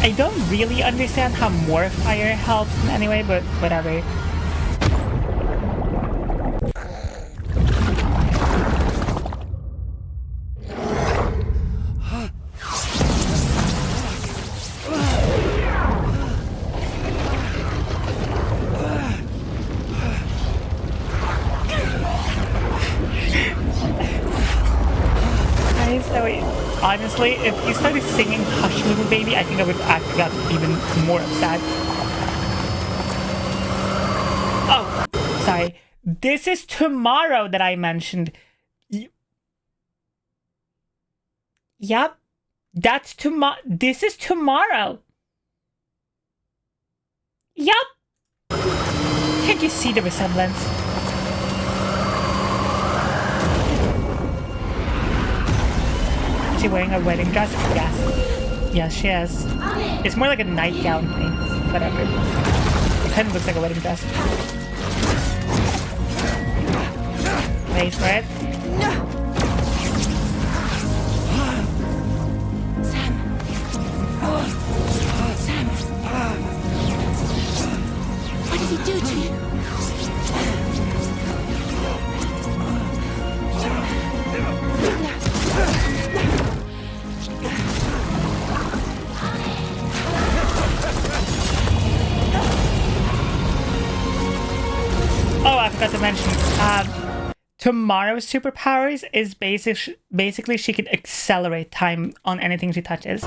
I don't really understand how more fire helps in any way, but whatever. Honestly, if you started singing Hush Little Baby, I think I would actually got even more upset. Oh, sorry. This is tomorrow that I mentioned. Yep. That's tomorrow. This is tomorrow. Yep. Can't you see the resemblance? She wearing a wedding dress? Yes. Yes, she is. It's more like a nightgown thing. Whatever. It kind of looks like a wedding dress. Wait for it. Sam. Sam. What did he do to you? Oh, I forgot to mention, tomorrow's superpowers is basically she can accelerate time on anything she touches.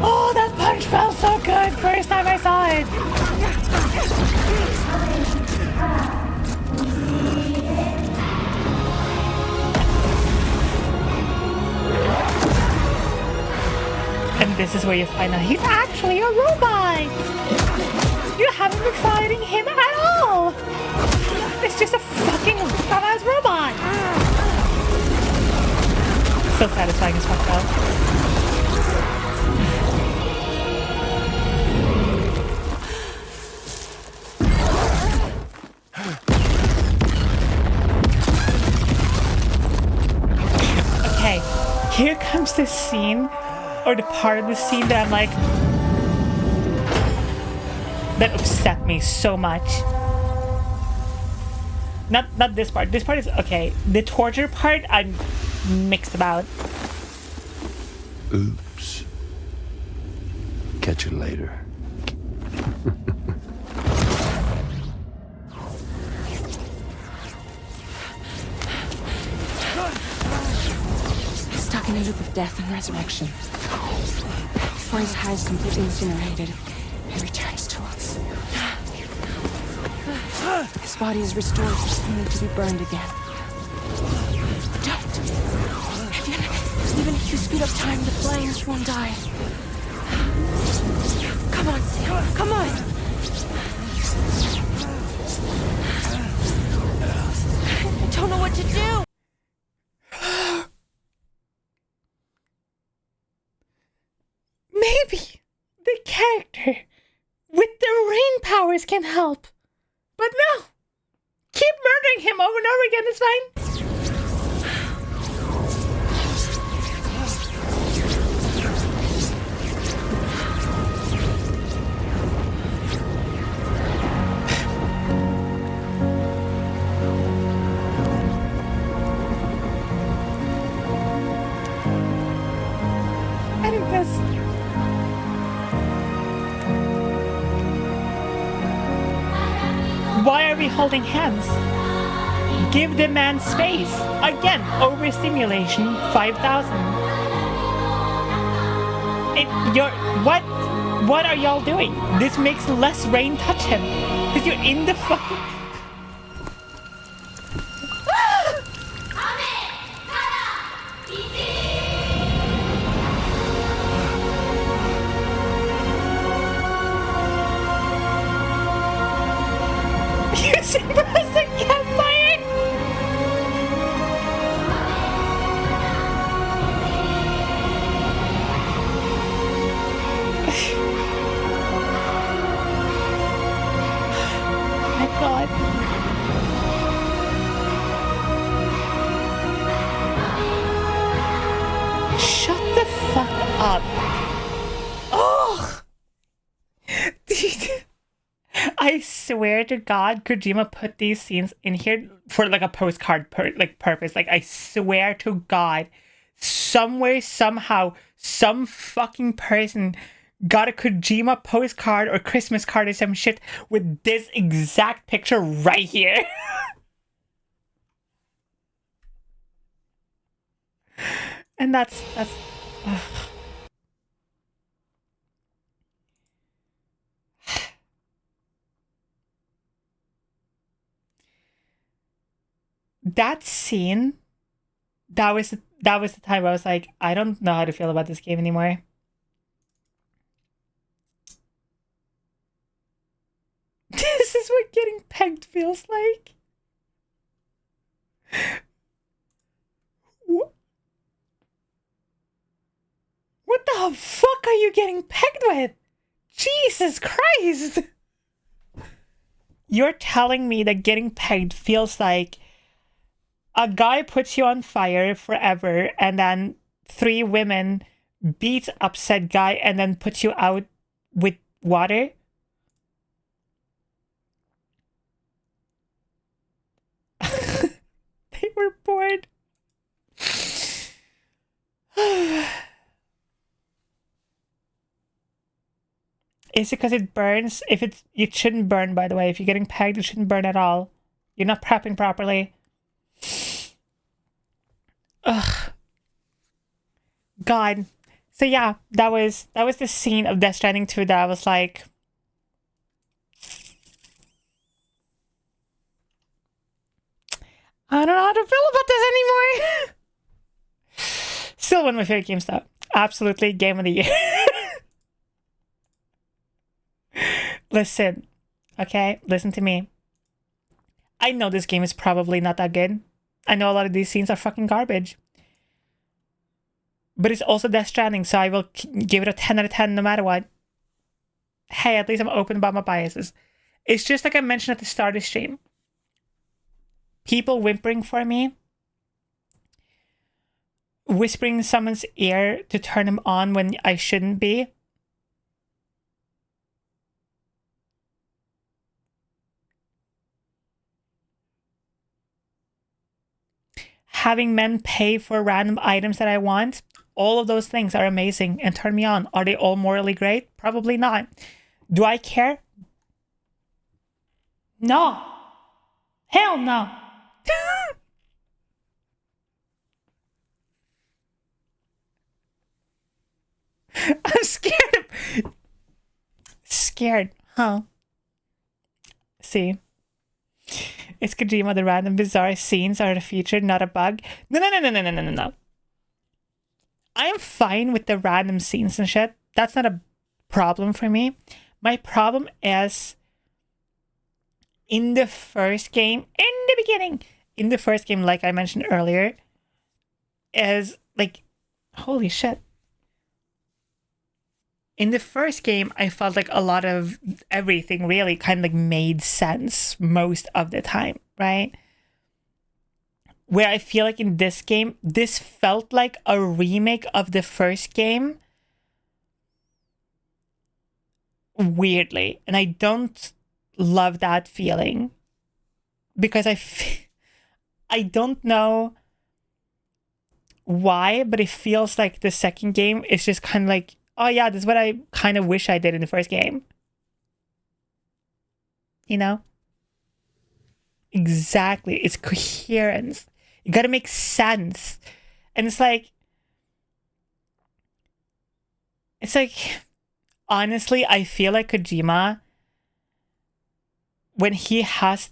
Oh, that punch felt so good first time I saw it. And this is where you find out he's actually a robot! You haven't been fighting him at all! It's just a fucking dumbass robot! So satisfying as fuck though. Okay, here comes this scene, or the part of the scene that I'm like, that upset me so much. Not this part. This part is okay. The torture part, I'm mixed about. Oops. Catch you later. He's stuck in a loop of death and resurrection. Before his heart is completely incinerated, he returns to us. His body is restored, only to be burned again. Don't! Even if you speed up time, the flames won't die. Come on, Sam. Come on! I don't know what to do! Maybe the character with the rain powers can help. But no! Keep murdering him over and over again, it's fine. I think that's... Why are we holding hands? Give the man space. Again, overstimulation, 5,000. What? What are y'all doing? This makes less rain touch him. Because you're in the fucking... Using Rustic campfire! My god. Shut the fuck up. Oh! I swear to God, Kojima put these scenes in here for like a postcard purpose. Like, I swear to God, somewhere, somehow, some fucking person got a Kojima postcard or Christmas card or some shit with this exact picture right here. And that's ugh. That scene, that was the time I was like, I don't know how to feel about this game anymore. This is what getting pegged feels like. What the fuck are you getting pegged with? Jesus Christ! You're telling me that getting pegged feels like a guy puts you on fire forever and then 3 women beat up said guy and then puts you out with water? They were bored. Is it because it burns? It shouldn't burn, by the way. If you're getting pegged, it shouldn't burn at all. You're not prepping properly. Ugh. God. So yeah, that was the scene of Death Stranding 2 that I was like, I don't know how to feel about this anymore. Still one of my favorite games though. Absolutely game of the year. Listen, okay? Listen to me. I know this game is probably not that good. I know a lot of these scenes are fucking garbage. But it's also Death Stranding, so I will give it a 10 out of 10 no matter what. Hey, at least I'm open about my biases. It's just like I mentioned at the start of the stream. People whimpering for me. Whispering in someone's ear to turn them on when I shouldn't be. having men pay for random items that I want, all of those things are amazing and turn me on. Are they all morally great? Probably not. Do I care? No. Hell no. I'm scared. Scared, huh? See. It's Kojima. The random bizarre scenes are the feature, not a bug. No. I am fine with the random scenes and shit. That's not a problem for me. My problem is in the first game, in the first game, like I mentioned earlier, is like, holy shit. In the first game, I felt like a lot of everything really kind of like made sense most of the time, right? Where I feel like in this game, this felt like a remake of the first game. Weirdly. And I don't love that feeling. Because I don't know why, but it feels like the second game is just kind of like, oh yeah, this is what I kind of wish I did in the first game. You know? Exactly. It's coherence. You gotta make sense. And it's like, honestly, I feel like Kojima, when he has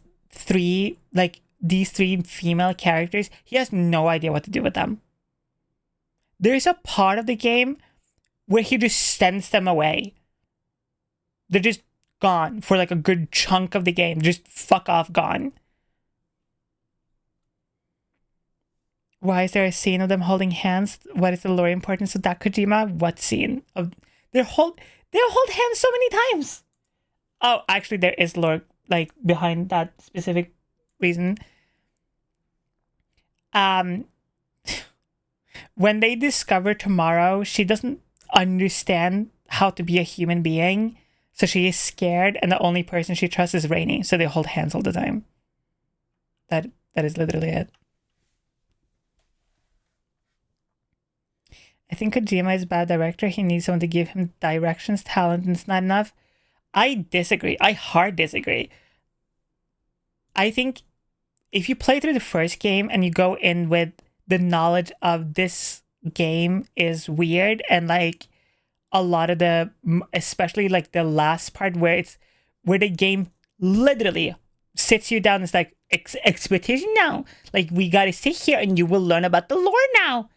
these three female characters, he has no idea what to do with them. There's a part of the game where he just sends them away. They're just gone for like a good chunk of the game. Just fuck off, gone. Why is there a scene of them holding hands? What is the lore importance of that, Kojima? What scene? They hold hands so many times. Oh, actually, there is lore like behind that specific reason. When they discover tomorrow, she doesn't understand how to be a human being, so she is scared, and the only person she trusts is Rainey, so they hold hands all the time. That is literally it. I think Kojima is a bad director. He needs someone to give him directions, talent, and it's not enough. I disagree. I hard disagree. I think if you play through the first game and you go in with the knowledge of this game is weird, and like a lot of the, especially like the last part where the game literally sits you down, it's like expectation now, like we gotta sit here and you will learn about the lore now.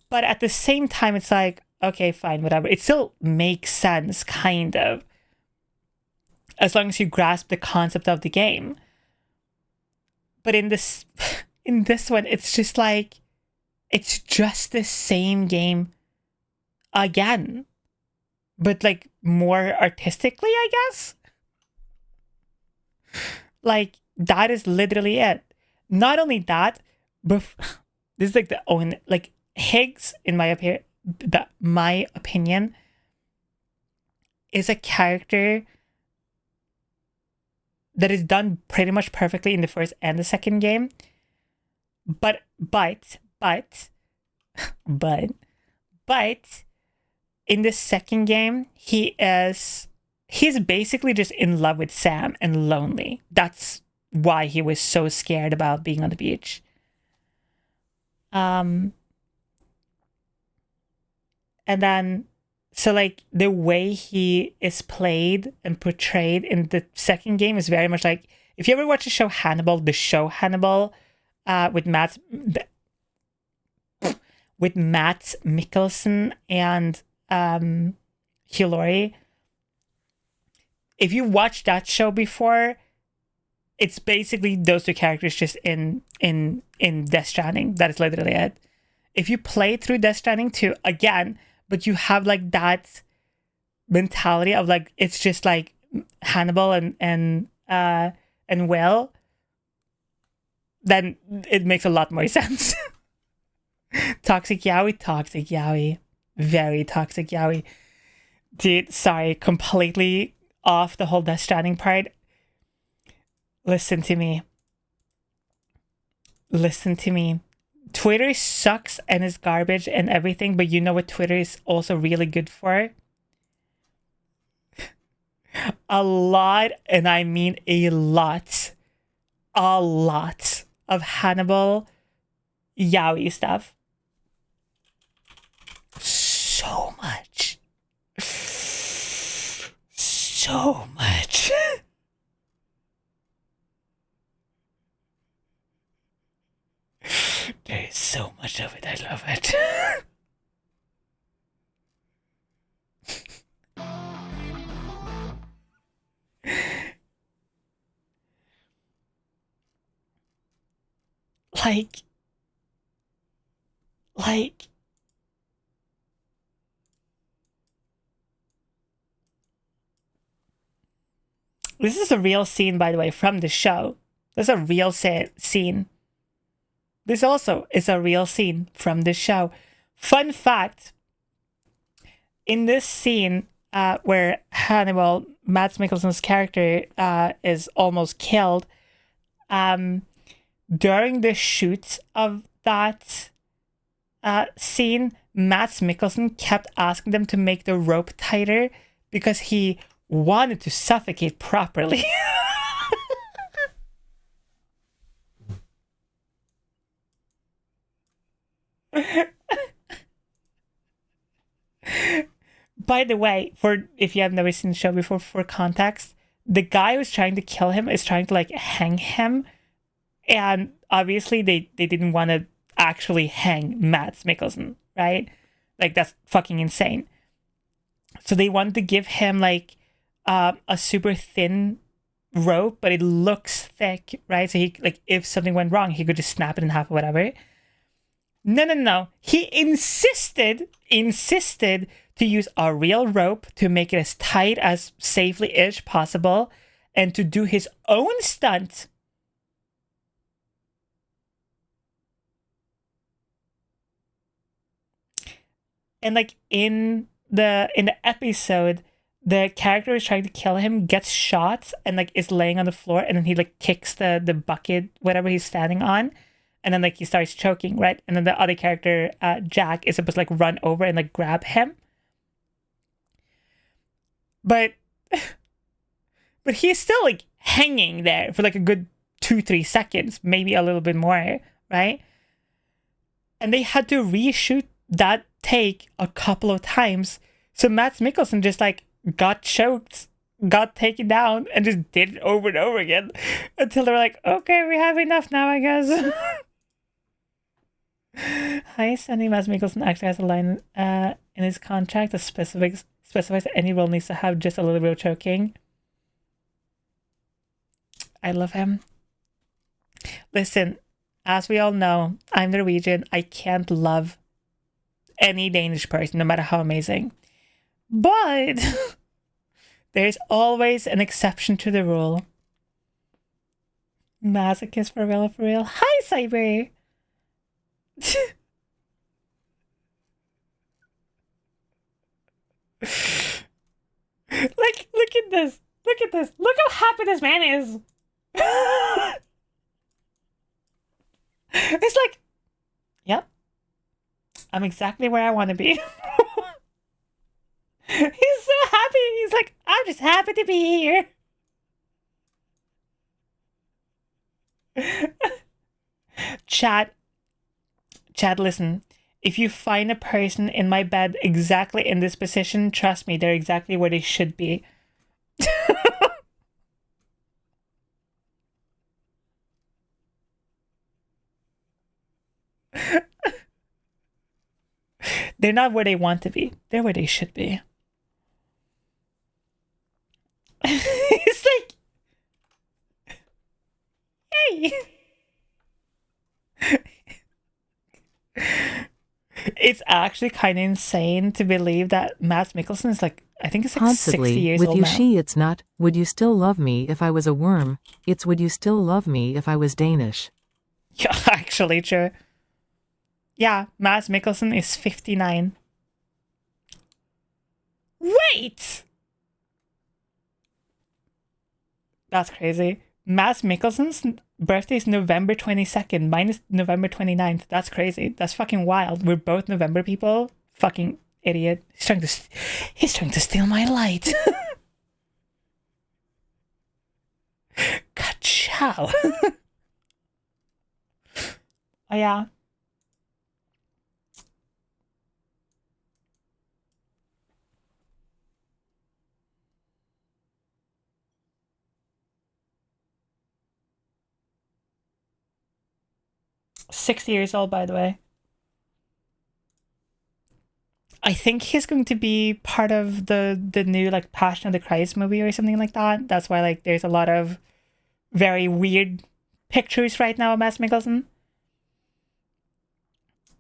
But at the same time, it's like, okay, fine, whatever. It still makes sense, kind of, as long as you grasp the concept of the game. But in this one, it's just like, it's just the same game again, but like more artistically, I guess. Like, that is literally it. Not only that, but this is like the own, like, Higgs, in my opinion, is a character that is done pretty much perfectly in the first and the second game. But in the second game, he's basically just in love with Sam and lonely. That's why he was so scared about being on the beach. And then, so like the way he is played and portrayed in the second game is very much like, if you ever watch the show Hannibal, with Matt Mikkelsen and Hugh Laurie. If you watched that show before, it's basically those two characters just in Death Stranding. That is literally it. If you play through Death Stranding 2 again, but you have like that mentality of like, it's just like Hannibal and Will, then it makes a lot more sense. Toxic Yaoi. Very toxic Yaoi. Dude, sorry, completely off the whole Death Stranding part. Listen to me. listen to me. Twitter sucks and is garbage and everything, but you know what Twitter is also really good for? A lot, and I mean a lot of Hannibal yaoi stuff. So much. So much. There is so much of it. I love it. like this is a real scene, by the way, from the show. This is a real scene. This also is a real scene from this show. Fun fact, in this scene where Hannibal, Mads Mikkelsen's character, is almost killed, during the shoot of that scene, Mads Mikkelsen kept asking them to make the rope tighter because he wanted to suffocate properly. By the way, for if you have never seen the show before, for context, the guy who's trying to kill him is trying to like hang him, and obviously they didn't want to actually hang Mads Mikkelsen, right? Like that's fucking insane. So they wanted to give him like a super thin rope, but it looks thick, right? So he, like, if something went wrong, he could just snap it in half or whatever. No. He insisted to use a real rope to make it as tight as safely-ish possible and to do his own stunt. And like in the episode, the character is trying to kill him, gets shot, and like is laying on the floor, and then he like kicks the bucket, whatever he's standing on, and then like he starts choking, right? And then the other character, Jack, is supposed to like run over and like grab him. But he's still like hanging there for like a good 2-3 seconds, maybe a little bit more, right? And they had to reshoot that take a couple of times. So Mads Mikkelsen just like got choked, got taken down, and just did it over and over again until they were like, okay, we have enough now, I guess. Hi, Sandy. Mads Mikkelsen actually has a line in his contract that specifies that any role needs to have just a little bit of choking. I love him. Listen, as we all know, I'm Norwegian. I can't love any Danish person, no matter how amazing. But there's always an exception to the rule. Masochist for real, for real. Hi, Cyber! Like, look at this. Look at this. Look how happy this man is. It's like, yep. I'm exactly where I want to be. He's so happy. He's like, I'm just happy to be here. Chat, listen. If you find a person in my bed exactly in this position, trust me, they're exactly where they should be. They're not where they want to be. They're where they should be. It's like, hey. It's actually kind of insane to believe that Mads Mikkelsen is like, I think it's like Possibly, 60 years with old you now. she it's not, would you still love me if I was a worm? It's would you still love me if I was Danish? Yeah, actually true. Yeah, Mads Mikkelsen is 59. Wait! That's crazy. Mads Mikkelsen's birthday's November 22nd. Mine is November 29th. That's crazy. That's fucking wild. We're both November people. Fucking idiot. He's trying to steal my light. Ka-chow. Oh, yeah. $60 old, by the way. I think he's going to be part of the new like Passion of the Christ movie or something like that. That's why like there's a lot of very weird pictures right now of Mads Mikkelsen.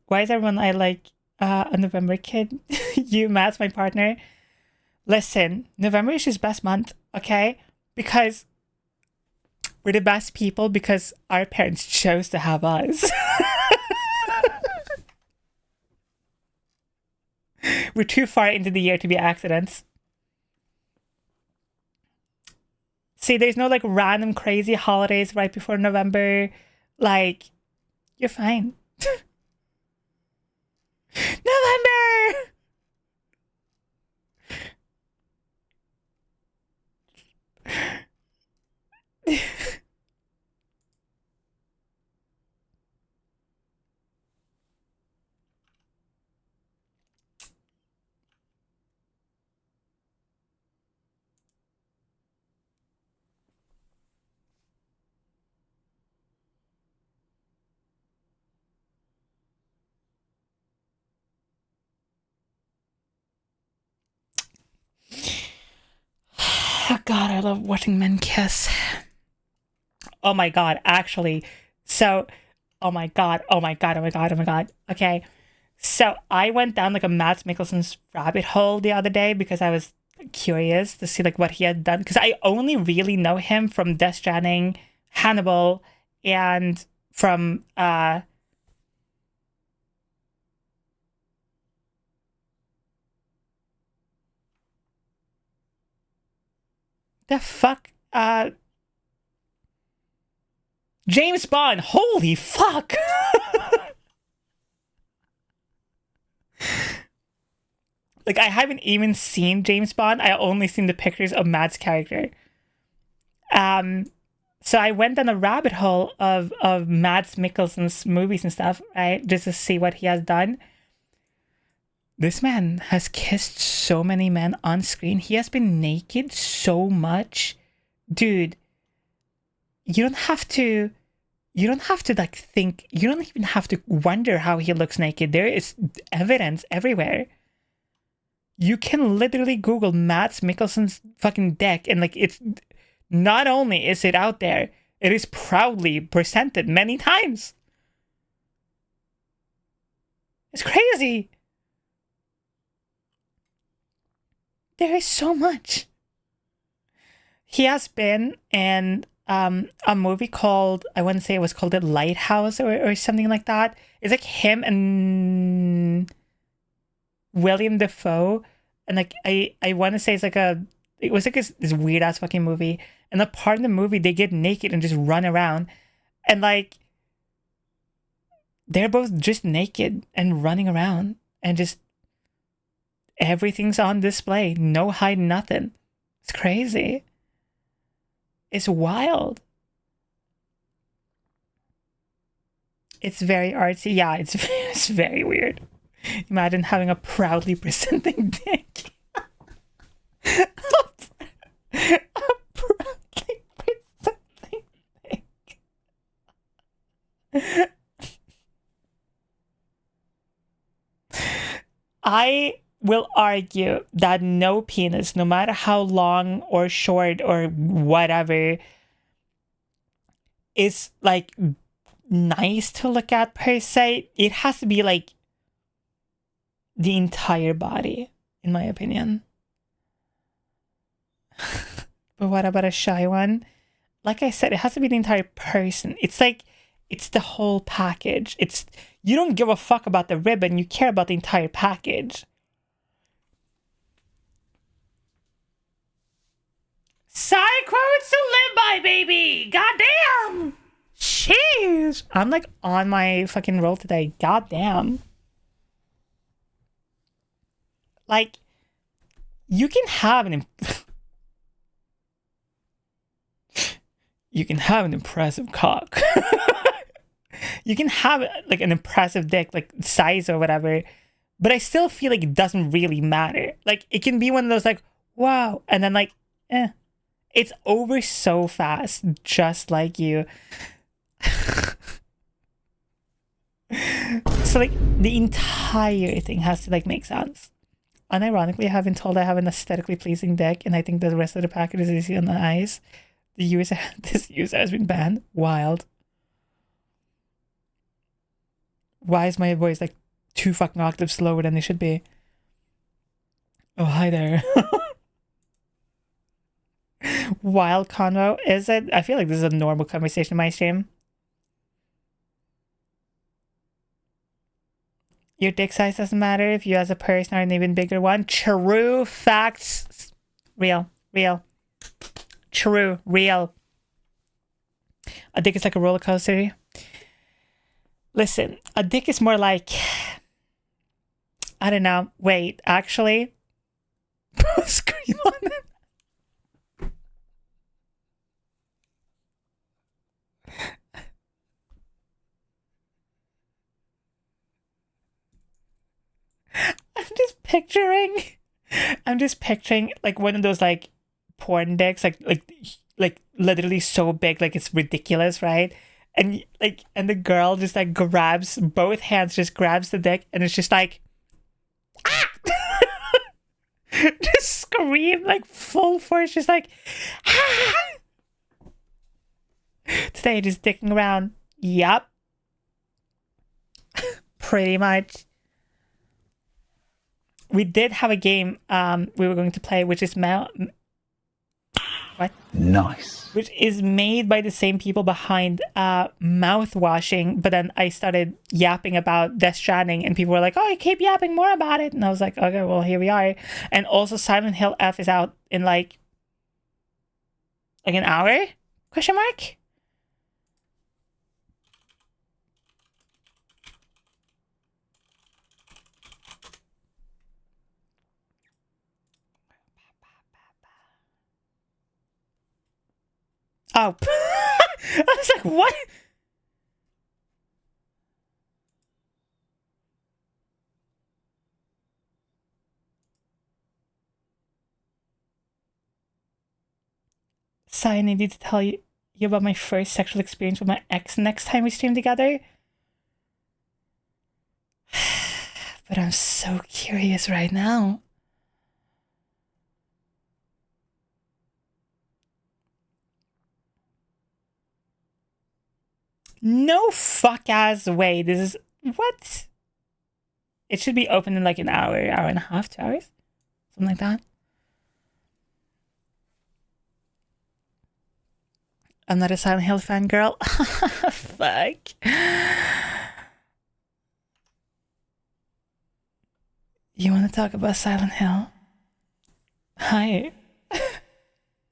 Why is everyone I like a November kid? You, Mads, my partner. Listen, November is his best month, okay? Because we're the best people because our parents chose to have us. We're too far into the year to be accidents. See, there's no like random crazy holidays right before November. Like, you're fine. November! Oh God, I love watching men kiss. Oh my God, actually. So, oh my God. Okay. So I went down like a Mads Mikkelsen's rabbit hole the other day because I was curious to see like what he had done. Because I only really know him from Death Stranding, Hannibal, and from the fuck? James Bond. Holy fuck. Like, I haven't even seen James Bond. I only seen the pictures of Matt's character. So I went down a rabbit hole of Mads Mikkelsen's movies and stuff, right? Just to see what he has done. This man has kissed so many men on screen. He has been naked so much. Dude, you don't have to like think, you don't even have to wonder how he looks naked. There is evidence everywhere. You can literally Google Mads Mikkelsen's fucking dick and like it's not only is it out there, it is proudly presented many times. It's crazy. There is so much. He has been in a movie called, I want to say it was called The Lighthouse or something like that. It's like him and William Dafoe. And like, I want to say it's like it was like this weird ass fucking movie. And the part in the movie, they get naked and just run around. And like, they're both just naked and running around. And just, everything's on display. No hiding nothing. It's crazy. It's wild. It's very artsy. Yeah, it's very weird. Imagine having a proudly presenting dick. a proudly presenting dick. I will argue that no penis, no matter how long or short or whatever, is like nice to look at per se. It has to be like the entire body, in my opinion. But what about a shy one? Like I said, it has to be the entire person. It's like, it's the whole package. It's, you don't give a fuck about the ribbon, you care about the entire package. Side quotes to live by, baby! Goddamn! Jeez. I'm like on my fucking roll today. God damn. Like, you can have an you can have an impressive cock. You can have like an impressive dick, like size or whatever, but I still feel like it doesn't really matter. Like, it can be one of those like, wow, and then like, it's over so fast, just like you. So like the entire thing has to like make sense. Unironically, I have been told I have an aesthetically pleasing dick, and I think the rest of the package is easy on the eyes. This user has been banned. Wild. Why is my voice like 2 fucking octaves slower than it should be? Oh, hi there. Wild convo. Is it? I feel like this is a normal conversation in my stream. Your dick size doesn't matter if you as a person are an even bigger one. True facts. Real. True. Real. A dick is like a roller coaster. Listen, a dick is more like, I don't know. Wait, actually, scream on it. I'm just picturing like one of those like porn dicks, like literally so big, like it's ridiculous, right? And like, and the girl just like grabs both hands, just grabs the dick, and it's just like, ah! Just scream like full force, just like, ah! Today just dicking around. Yup. Pretty much. We did have a game we were going to play, which is what? Nice. Which is made by the same people behind mouthwashing, but then I started yapping about Death Stranding, and people were like, oh, you keep yapping more about it. And I was like, okay, well, here we are. And also Silent Hill F is out in like an hour? Question mark? Oh. I was like, what? Sorry, I needed to tell you about my first sexual experience with my ex next time we stream together. But I'm so curious right now. No fuck ass way. This is what? It should be open in like an hour and a half, 2 hours, something like that. I'm not a Silent Hill fan, girl. Fuck. You want to talk about Silent Hill? Hi.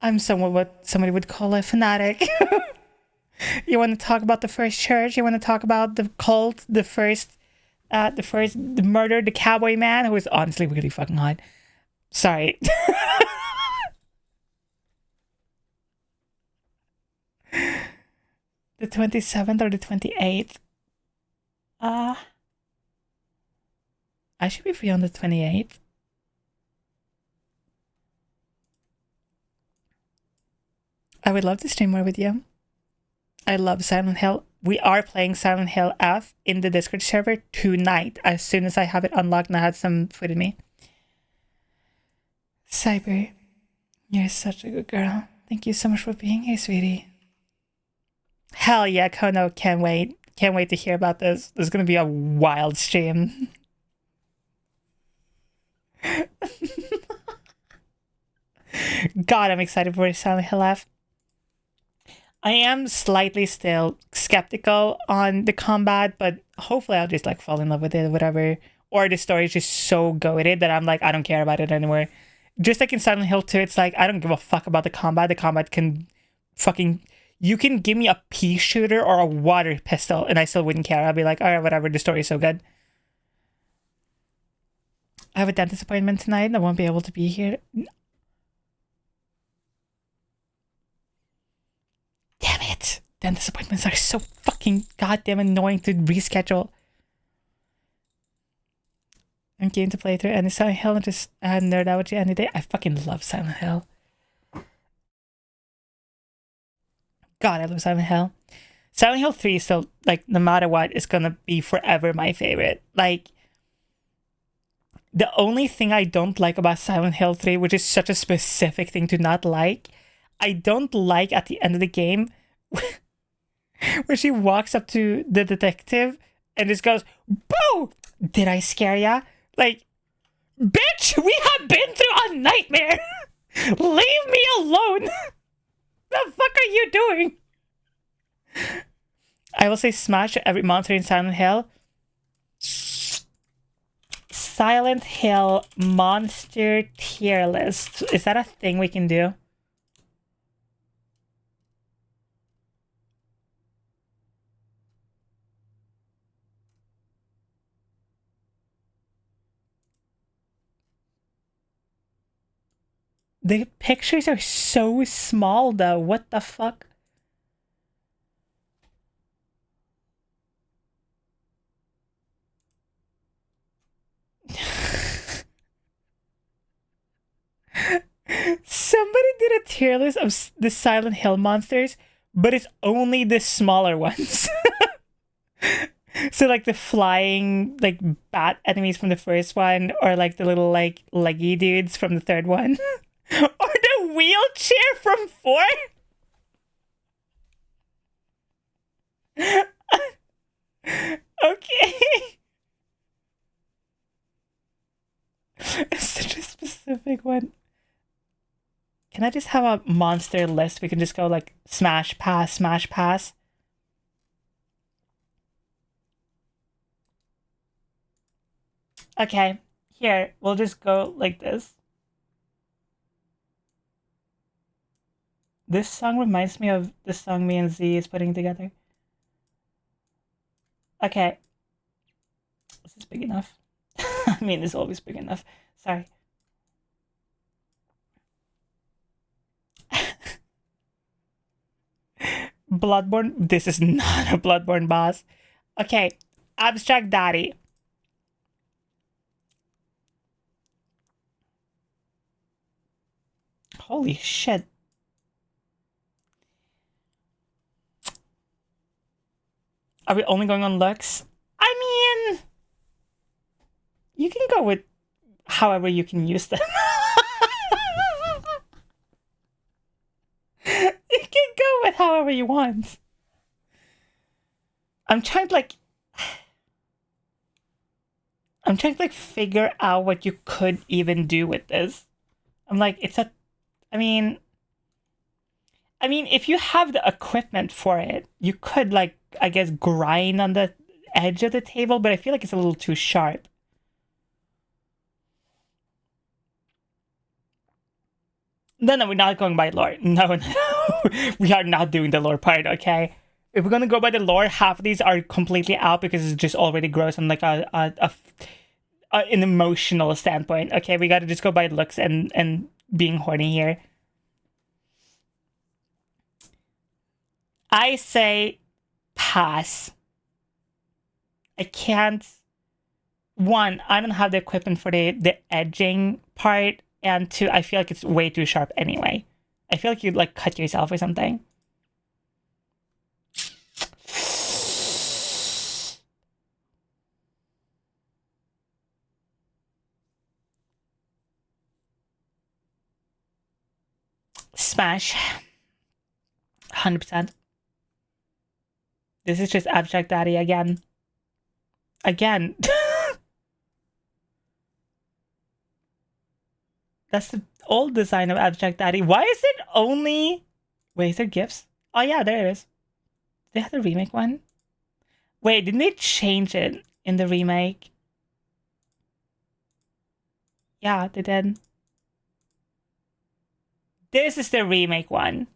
I'm somewhat what somebody would call a fanatic. You want to talk about the first church? You want to talk about the cult? The murder, the cowboy man, who was honestly really fucking hot. Sorry. The 27th or the 28th? I should be free on the 28th. I would love to stream more with you. I love Silent Hill. We are playing Silent Hill F in the Discord server tonight, as soon as I have it unlocked and I had some food in me. Cyber, you're such a good girl. Thank you so much for being here, sweetie. Hell yeah, Kono, can't wait. Can't wait to hear about this. This is gonna be a wild stream. God, I'm excited for Silent Hill F. I am slightly still skeptical on the combat, but hopefully I'll just like fall in love with it or whatever. Or the story is just so goated that I'm like, I don't care about it anymore. Just like in Silent Hill 2, it's like, I don't give a fuck about the combat. The combat can fucking, you can give me a pea shooter or a water pistol and I still wouldn't care. I'd be like, alright, whatever, the story's so good. I have a dentist appointment tonight and I won't be able to be here. Damn it! Dentist appointments are so fucking goddamn annoying to reschedule. I'm game to play through any Silent Hill and just nerd out with you any day. I fucking love Silent Hill. God, I love Silent Hill. Silent Hill 3 is still, like, no matter what, is gonna be forever my favorite. Like, the only thing I don't like about Silent Hill 3, which is such a specific thing to not like, I don't like at the end of the game where she walks up to the detective and just goes, "Boo! Did I scare ya?" Like, bitch, we have been through a nightmare. Leave me alone. The fuck are you doing? I will say smash every monster in Silent Hill. Silent Hill monster tier list. Is that a thing we can do? The pictures are so small though. What the fuck? Somebody did a tier list of the Silent Hill monsters, but it's only the smaller ones. So like the flying like bat enemies from the first one, or like the little like leggy dudes from the third one. Or the wheelchair from 4? Okay. It's such a specific one. Can I just have a monster list? We can just go like smash, pass, smash, pass. Okay, here, we'll just go like this. This song reminds me of the song me and Z is putting together. Okay. This is big enough. I mean, it's always big enough. Sorry. Bloodborne. This is not a Bloodborne boss. Okay. Abstract Daddy. Holy shit. Are we only going on looks? I mean, you can go with however you can use them. You can go with however you want. I'm trying to like figure out what you could even do with this. I'm like, I mean, if you have the equipment for it, you could like, I guess, grind on the edge of the table, but I feel like it's a little too sharp. No, we're not going by lore. No. We are not doing the lore part, okay? If we're gonna go by the lore, half of these are completely out because it's just already gross on like an emotional standpoint. Okay, we gotta just go by looks and being horny here. I say pass. I can't. One, I don't have the equipment for the edging part, and two, I feel like it's way too sharp anyway. I feel like you'd like cut yourself or something. Smash. 100%. This is just Abstract Daddy again. Again. That's the old design of Abstract Daddy. Why is it only... Wait, is there gifts? Oh yeah, there it is. They had the remake one? Wait, didn't they change it in the remake? Yeah, they did. This is the remake one.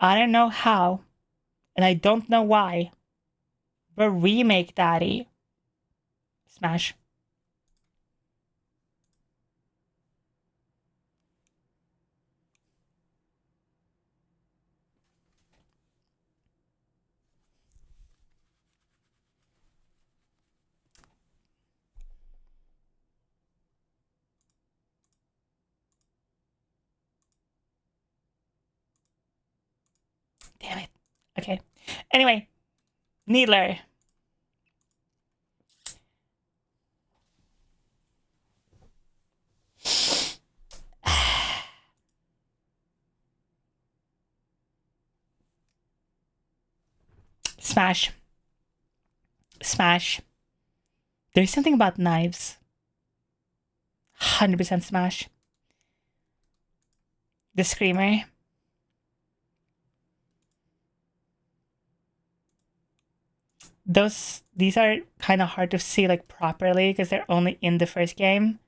I don't know how, and I don't know why, but remake Daddy. Smash. Damn it. Okay. Anyway, Needler. Smash. Smash. There's something about knives. 100% smash. The Screamer. These are kind of hard to see like properly because they're only in the first game.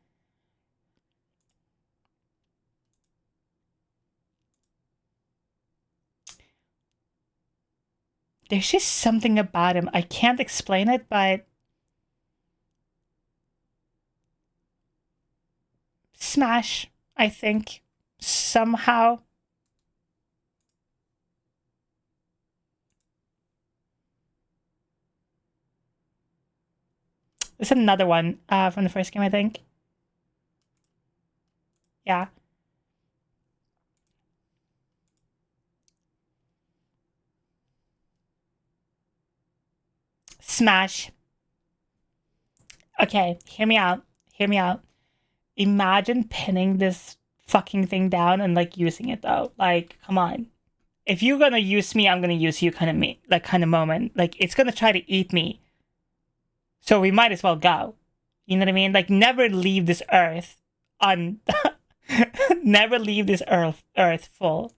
There's just something about him. I can't explain it, but smash, I think, somehow. There's another one from the first game, I think. Yeah. Smash. Okay, hear me out. Hear me out. Imagine pinning this fucking thing down and like using it though. Like, come on. If you're gonna use me, I'm gonna use you kind of moment. Like, it's gonna try to eat me. So we might as well go. You know what I mean? Like, never leave this earth never leave this earth full.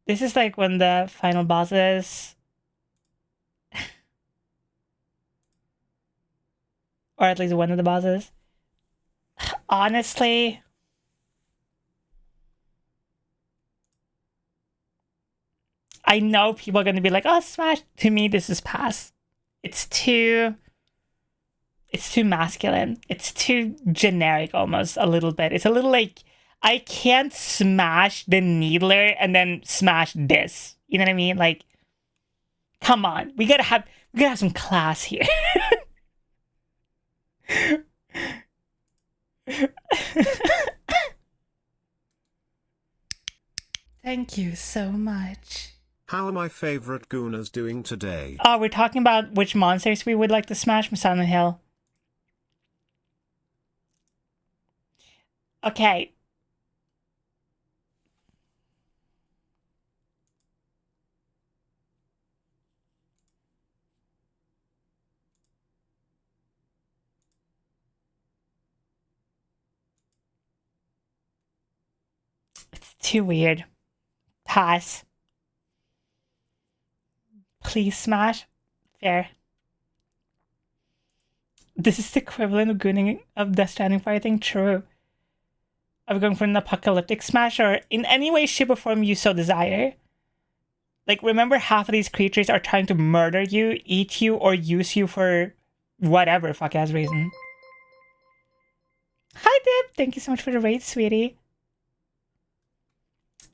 This is like when the final bosses, or at least one of the bosses. Honestly, I know people are gonna be like, "Oh, Smash." To me, this is pass. It's too masculine. It's too generic, almost a little bit. It's a little like, I can't smash the Needler and then smash this. You know what I mean? Like, come on, we gotta have some class here. Thank you so much. How are my favorite Goonas doing today? Oh, we're talking about which monsters we would like to smash from Silent Hill. Okay. It's too weird. Pass. Please smash. Fair. This is the equivalent of gooning of Death Stranding fire thing. True. Are we going for an apocalyptic smash, or in any way, shape, or form you so desire? Like, remember, half of these creatures are trying to murder you, eat you, or use you for whatever fuck ass reason. Hi, Dib. Thank you so much for the raid, sweetie.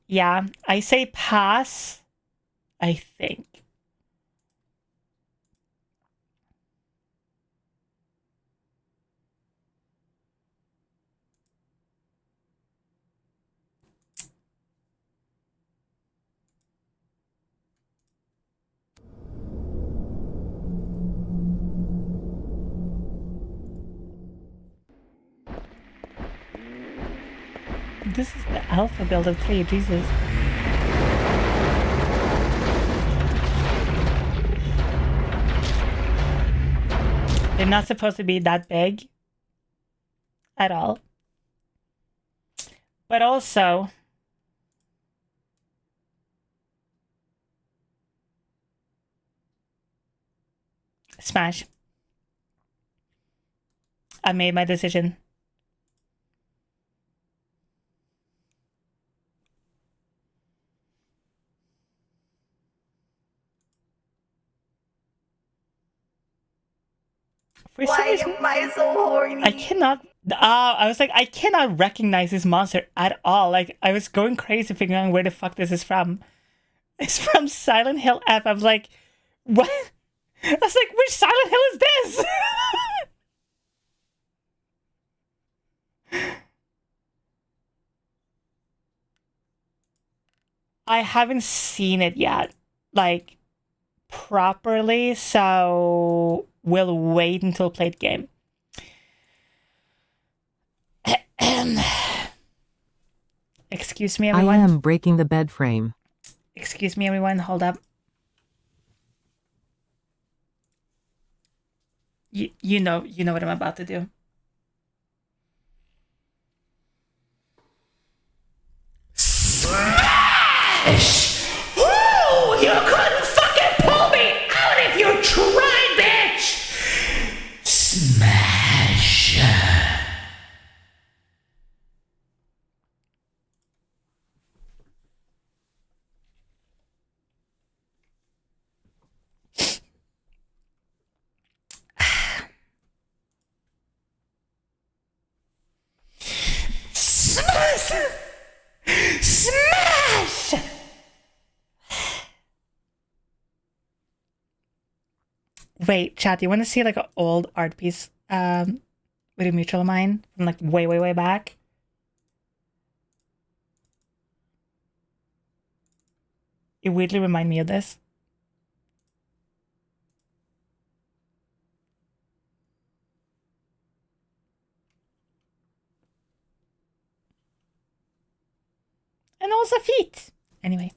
Yeah, I say pass. I think. This is the alpha build of 3, Jesus. They're not supposed to be that big at all. But also, smash. I made my decision. Why am I so horny? I cannot. I was like, I cannot recognize this monster at all. Like, I was going crazy figuring out where the fuck this is from. It's from Silent Hill F. I was like, what? I was like, which Silent Hill is this? I haven't seen it yet, like, properly, so we'll wait until play the game. Excuse me, everyone. I am breaking the bed frame. Excuse me, everyone. Hold up. You know what I'm about to do. Smash! Woo! You couldn't fucking pull me out if you tried, bitch! Smash! Smash! Smash! Wait, chat, do you want to see like an old art piece with a mutual of mine from like way back? It weirdly reminded me of this. And also feet. Anyway.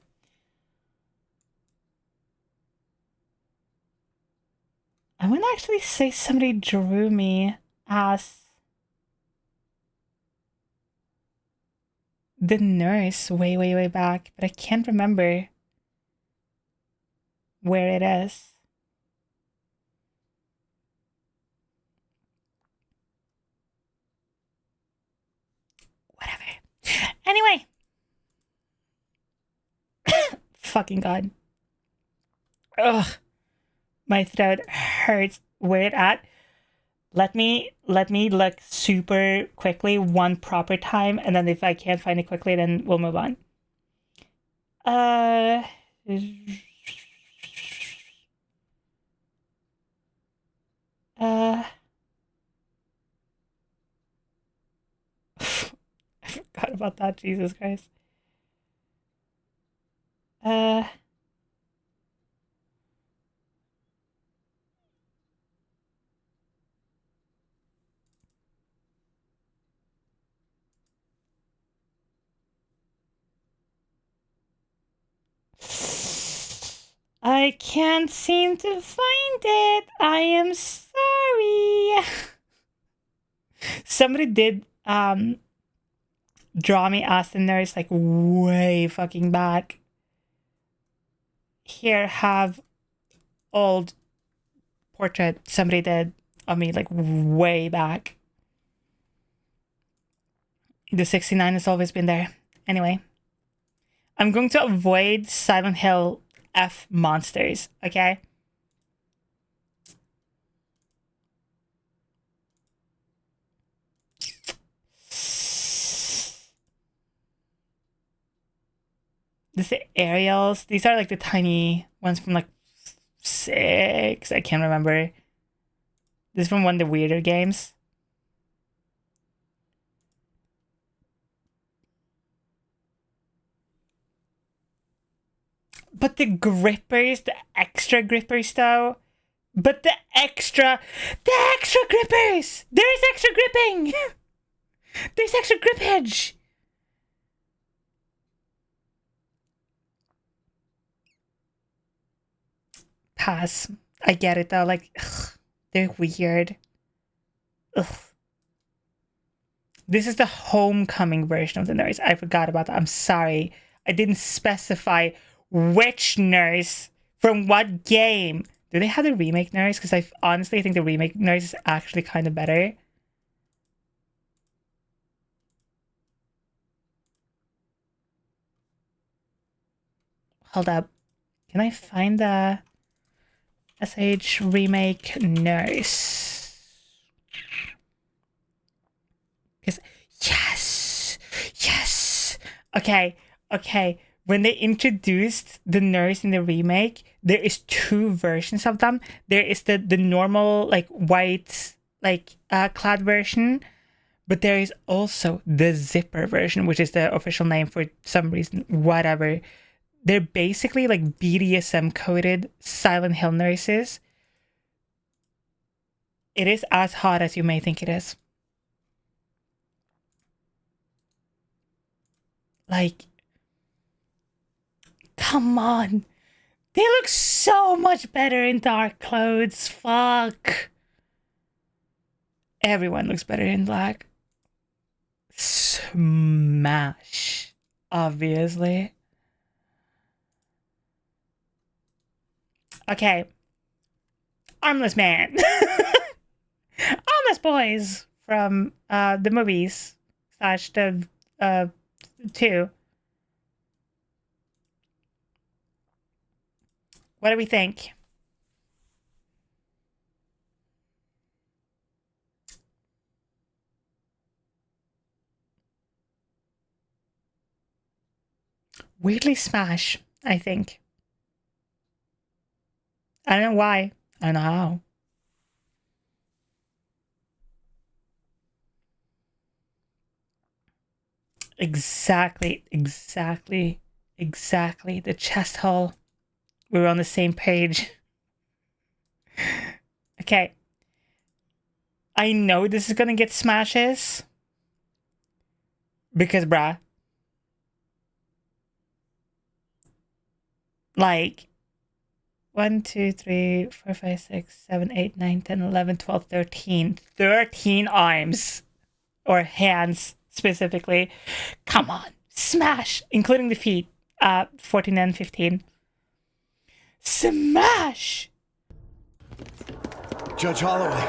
I wouldn't actually say somebody drew me as the nurse way back, but I can't remember where it is. Whatever. Anyway. Fucking God. Ugh. My throat hurts. Where it at? Let me look super quickly one proper time, and then if I can't find it quickly, then we'll move on. I forgot about that. Jesus Christ. I can't seem to find it. I am sorry. Somebody did draw me as the nurse like way fucking back. Here, have old portrait somebody did of me like way back. The 69 has always been there. Anyway, I'm going to avoid Silent Hill F monsters, okay? This is aerials. These are like the tiny ones from like 6. I can't remember. This is from one of the weirder games. But the grippers, the extra grippers though. But the extra grippers! There is extra gripping! There's extra grip edge! Pass. I get it though, like, ugh, they're weird. Ugh. This is the homecoming version of the nurse. I forgot about that. I'm sorry. I didn't specify which nurse from what game. Do they have the remake nurse? Because I honestly think the remake nurse is actually kind of better. hold up. Can I find the SH remake nurse? Yes. Okay. When they introduced the nurse in the remake, there is 2 versions of them. There is the normal like white like clad version, but there is also the zipper version, which is the official name for some reason, whatever. They're basically like BDSM coded Silent Hill nurses. It is as hot as you may think it is. Like, come on. They look so much better in dark clothes. Fuck. Everyone looks better in black. Smash. Obviously. Okay. Armless Man. Armless Boys from the movies / the 2. What do we think? Weirdly smash, I think. I don't know why. I don't know how. Exactly. The chest hole. We were on the same page. Okay. I know this is gonna get smashes. Because, bruh. Like, 1, 2, 3, 4, 5, 6, 7, 8, 9, 10, 11, 12, 13. 13 arms. Or hands, specifically. Come on. Smash! Including the feet. 14 and 15. Smash! Judge Holloway.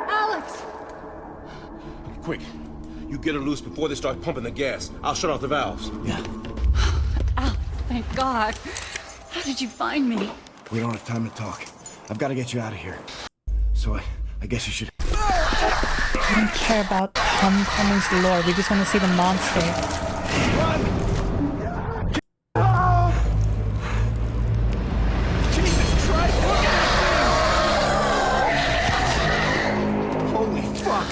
Alex! Quick. You get her loose before they start pumping the gas. I'll shut off the valves. Yeah. Alex, thank God. How did you find me? We don't have time to talk. I've got to get you out of here. So I guess you should... We don't care about Homecoming's lore. We just want to see the monster. Run! Jesus Christ! Look at that thing! Holy fuck!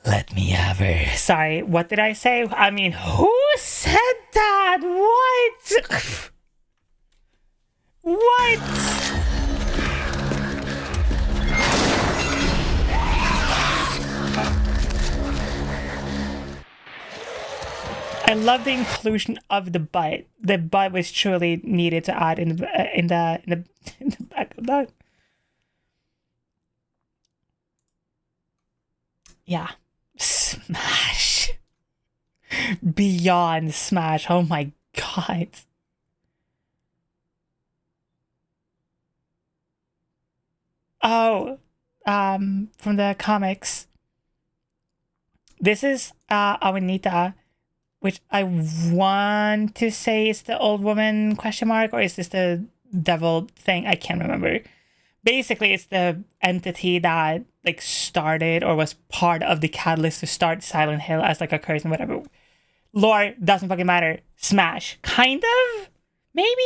Let me have her. Sorry, what did I say? I mean, who said that? What? What? I love the inclusion of the butt. The butt was truly needed to add in the back of that. Yeah. Smash. Beyond smash. Oh my god. Oh, from the comics. This is Awanita, which I want to say is the old woman question mark, or is this the devil thing? I can't remember. Basically, it's the entity that like started or was part of the catalyst to start Silent Hill as like a curse and whatever. Lore doesn't fucking matter. Smash. Kind of? Maybe?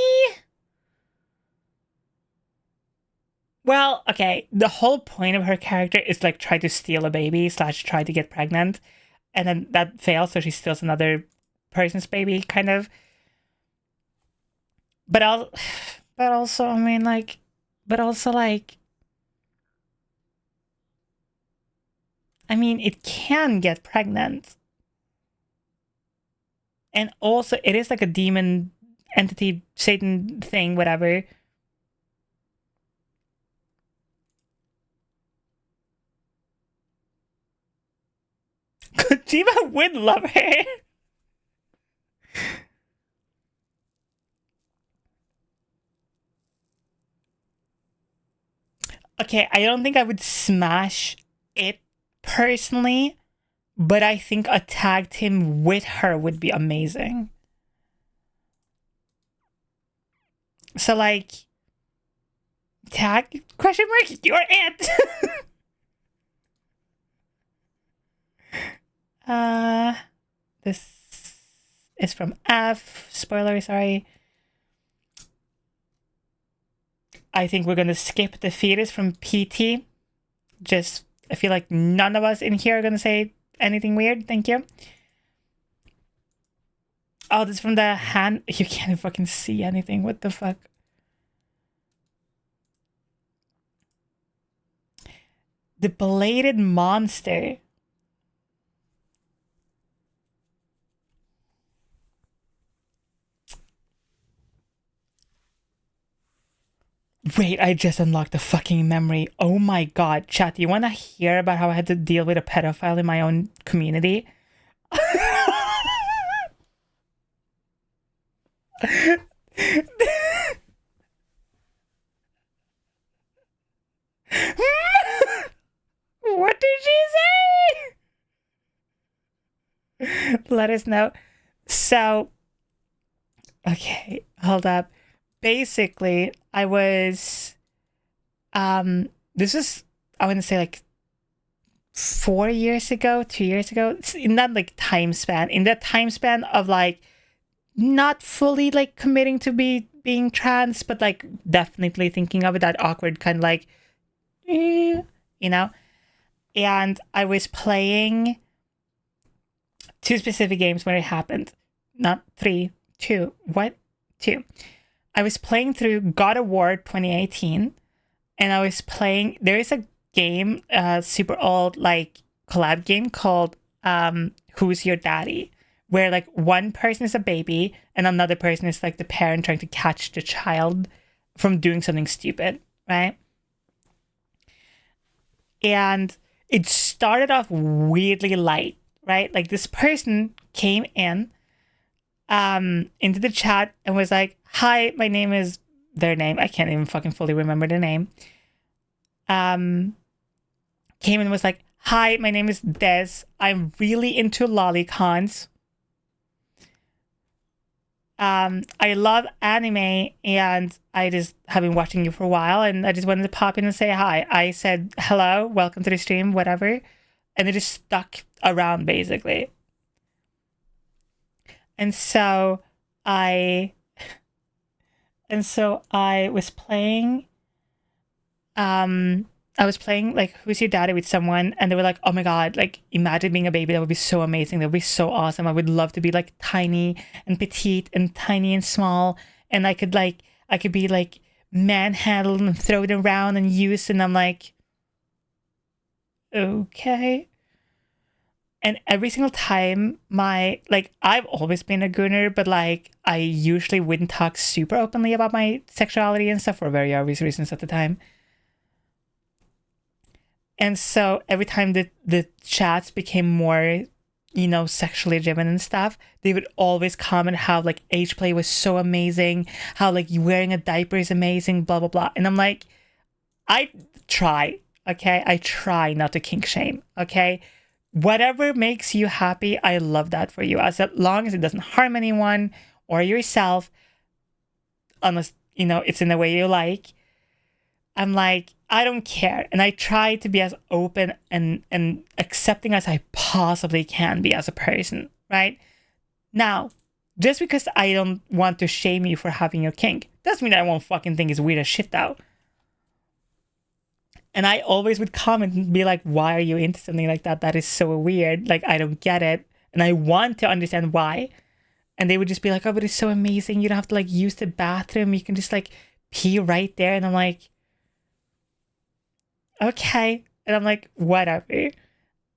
Well, okay. The whole point of her character is like try to steal a baby / try to get pregnant. And then that fails, so she steals another person's baby, kind of. But also, I mean, like... But also, like... I mean, it can get pregnant. And also, it is like a demon entity, Satan thing, whatever. Kojima would love her. Okay, I don't think I would smash it personally, but I think a tag team with her would be amazing. So like, tag question mark, you're it. This is from F. Spoiler, sorry. I think we're gonna skip the fetus from PT. Just, I feel like none of us in here are gonna say anything weird. Thank you. Oh, this is from the hand. You can't fucking see anything. What the fuck? The belated monster. Wait, I just unlocked the fucking memory. Oh my god. Chat, you want to hear about how I had to deal with a pedophile in my own community? What did she say? Let us know. So, okay, hold up. Basically, I was, this is, I want to say like 4 years ago, 2 years ago, in that like time span, in that time span of like not fully like committing to being trans, but like definitely thinking of it, that awkward kind of like, you know, and I was playing 2 specific games when it happened, not 3, 2, what? 2. I was playing through God of War 2018, and I was playing, there is a game, super old, like, collab game called Who's Your Daddy? Where, like, one person is a baby, and another person is, like, the parent trying to catch the child from doing something stupid, right? And it started off weirdly light, right? Like, this person came in into the chat and was like, hi, my name is their name. I can't even fucking fully remember the name. Came in and was like, hi, my name is Des. I'm really into lolicons. I love anime and I just have been watching you for a while and I just wanted to pop in and say hi. I said, hello, welcome to the stream, whatever. And it just stuck around basically. And so I was playing, like, Who's Your Daddy with someone, and they were like, oh my god, like, imagine being a baby, that would be so amazing, that would be so awesome, I would love to be, like, tiny and petite and tiny and small, and I could be, like, manhandled and thrown around and used, and I'm like, okay. And every single time I've always been a gooner, but like I usually wouldn't talk super openly about my sexuality and stuff for very obvious reasons at the time. And so every time the chats became more, sexually driven and stuff, they would always comment how like age play was so amazing, how like you wearing a diaper is amazing, blah, blah, blah. And I'm like, I try, okay? I try not to kink shame, okay? Whatever makes you happy, I love that for you. As long as it doesn't harm anyone or yourself, unless, it's in the way you like. I'm like, I don't care. And I try to be as open and accepting as I possibly can be as a person, right? Now, just because I don't want to shame you for having your kink, doesn't mean I won't fucking think it's weird as shit though. And I always would comment and be like, why are you into something like that? That is so weird. Like, I don't get it. And I want to understand why. And they would just be like, oh, but it's so amazing. You don't have to like use the bathroom. You can just like pee right there. And I'm like, okay. And I'm like, whatever.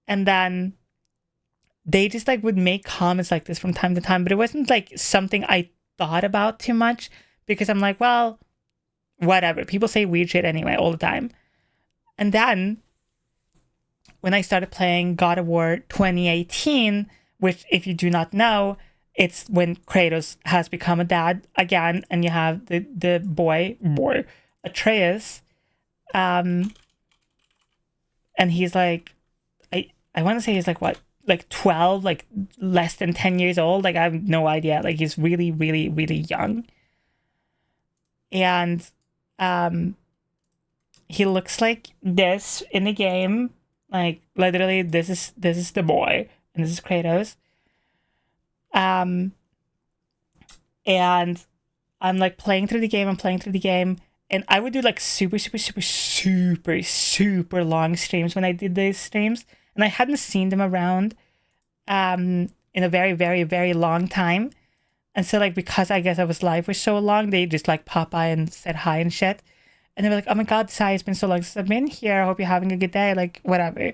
And then they just like would make comments like this from time to time. But it wasn't like something I thought about too much because I'm like, well, whatever. People say weird shit anyway all the time. And then, when I started playing God of War 2018, which, if you do not know, it's when Kratos has become a dad again, and you have the boy, Atreus, And he's like, I want to say he's like what, like 12, like less than 10 years old. Like I have no idea. Like he's really, really, really young. And he looks like this in the game. Like literally, this is the boy, and this is Kratos. And I'm like playing through the game. And I would do like super, super, super, super, super long streams when I did these streams, and I hadn't seen them around in a very, very, very long time. And so like, because I guess I was live for so long, they just like pop by and said hi and shit. And they were like, oh my God, Sai, it's been so long since I've been here. I hope you're having a good day. Like, whatever.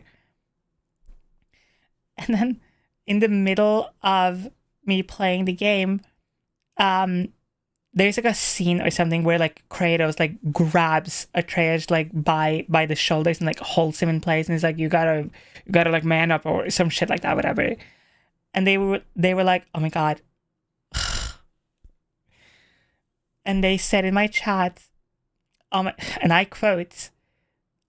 And then in the middle of me playing the game, there's like a scene or something where like Kratos like grabs Atreus like by the shoulders and like holds him in place. And he's like, you gotta like man up or some shit like that, whatever. And they were like, oh my God. And they said in my chat, and I quote,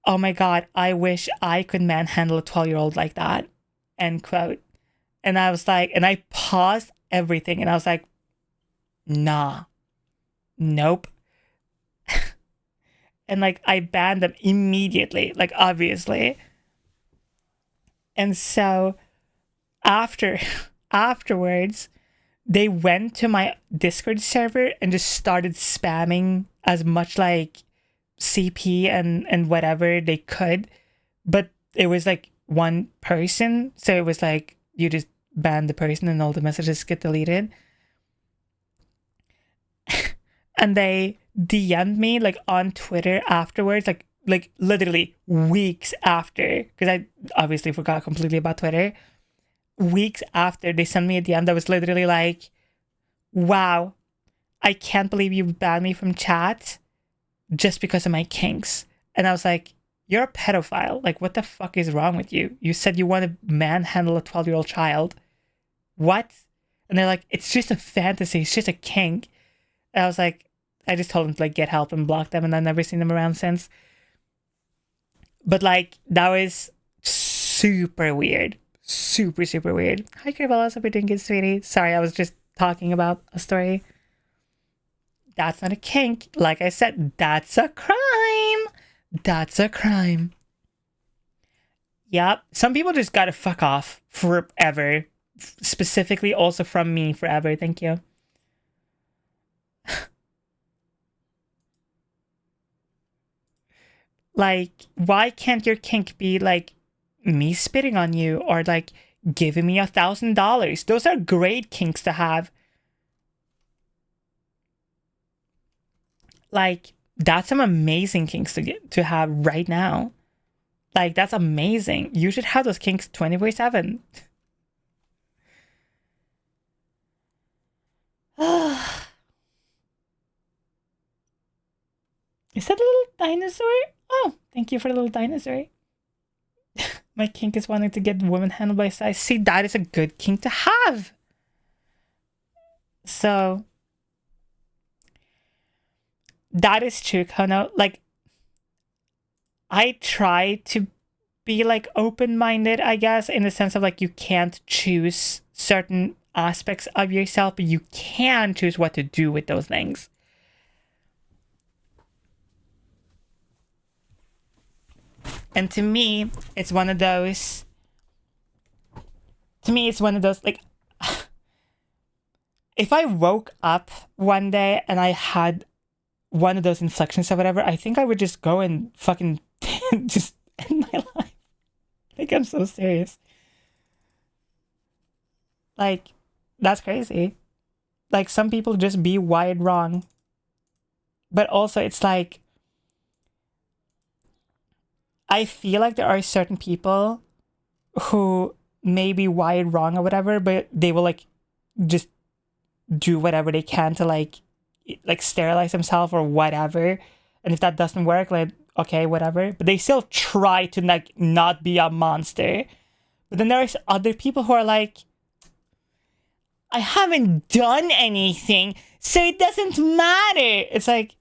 oh my God, I wish I could manhandle a 12-year-old like that, end quote. And I was like, and I paused everything and I was like, nah, nope. And like, I banned them immediately, like obviously. And so afterwards, they went to my Discord server and just started spamming as much like CP and whatever they could, but it was like one person, so it was like you just ban the person and all the messages get deleted. And they DM'd me like on Twitter afterwards, like literally weeks after, because I obviously forgot completely about Twitter. Weeks after, they sent me a DM that was literally like, wow, I can't believe you banned me from chat just because of my kinks. And I was like, you're a pedophile. Like, what the fuck is wrong with you? You said you want to manhandle a 12-year-old child. What? And they're like, it's just a fantasy. It's just a kink. And I was like, I just told them to like get help and block them, and I've never seen them around since. But like, that was super weird. Super, super weird. Hi, Carvelos. Hope you're doing good, sweetie. Sorry, I was just talking about a story. That's not a kink. Like I said, that's a crime. That's a crime. Yep. Some people just gotta fuck off forever. Specifically also from me forever. Thank you. Like, why can't your kink be like me spitting on you or like giving me $1,000? Those are great kinks to have. Like, that's some amazing kinks to have right now. Like, that's amazing. You should have those kinks 24/7. Is that a little dinosaur? Oh, thank you for the little dinosaur. My kink is wanting to get women handled by size. See, that is a good kink to have. So, that is true, Kono. Like, I try to be like open-minded, I guess, in the sense of like you can't choose certain aspects of yourself, but you can choose what to do with those things. And to me, it's one of those. Like, if I woke up one day and I had one of those inflections or whatever, I think I would just go and fucking just end my life. Like, I'm so serious. Like, that's crazy. Like, some people just be wired wrong. But also, it's like, I feel like there are certain people who may be wired wrong or whatever, but they will like just do whatever they can to like sterilize themselves or whatever. And if that doesn't work, like, okay, whatever. But they still try to like not be a monster. But then there's other people who are like, I haven't done anything, so it doesn't matter. It's like,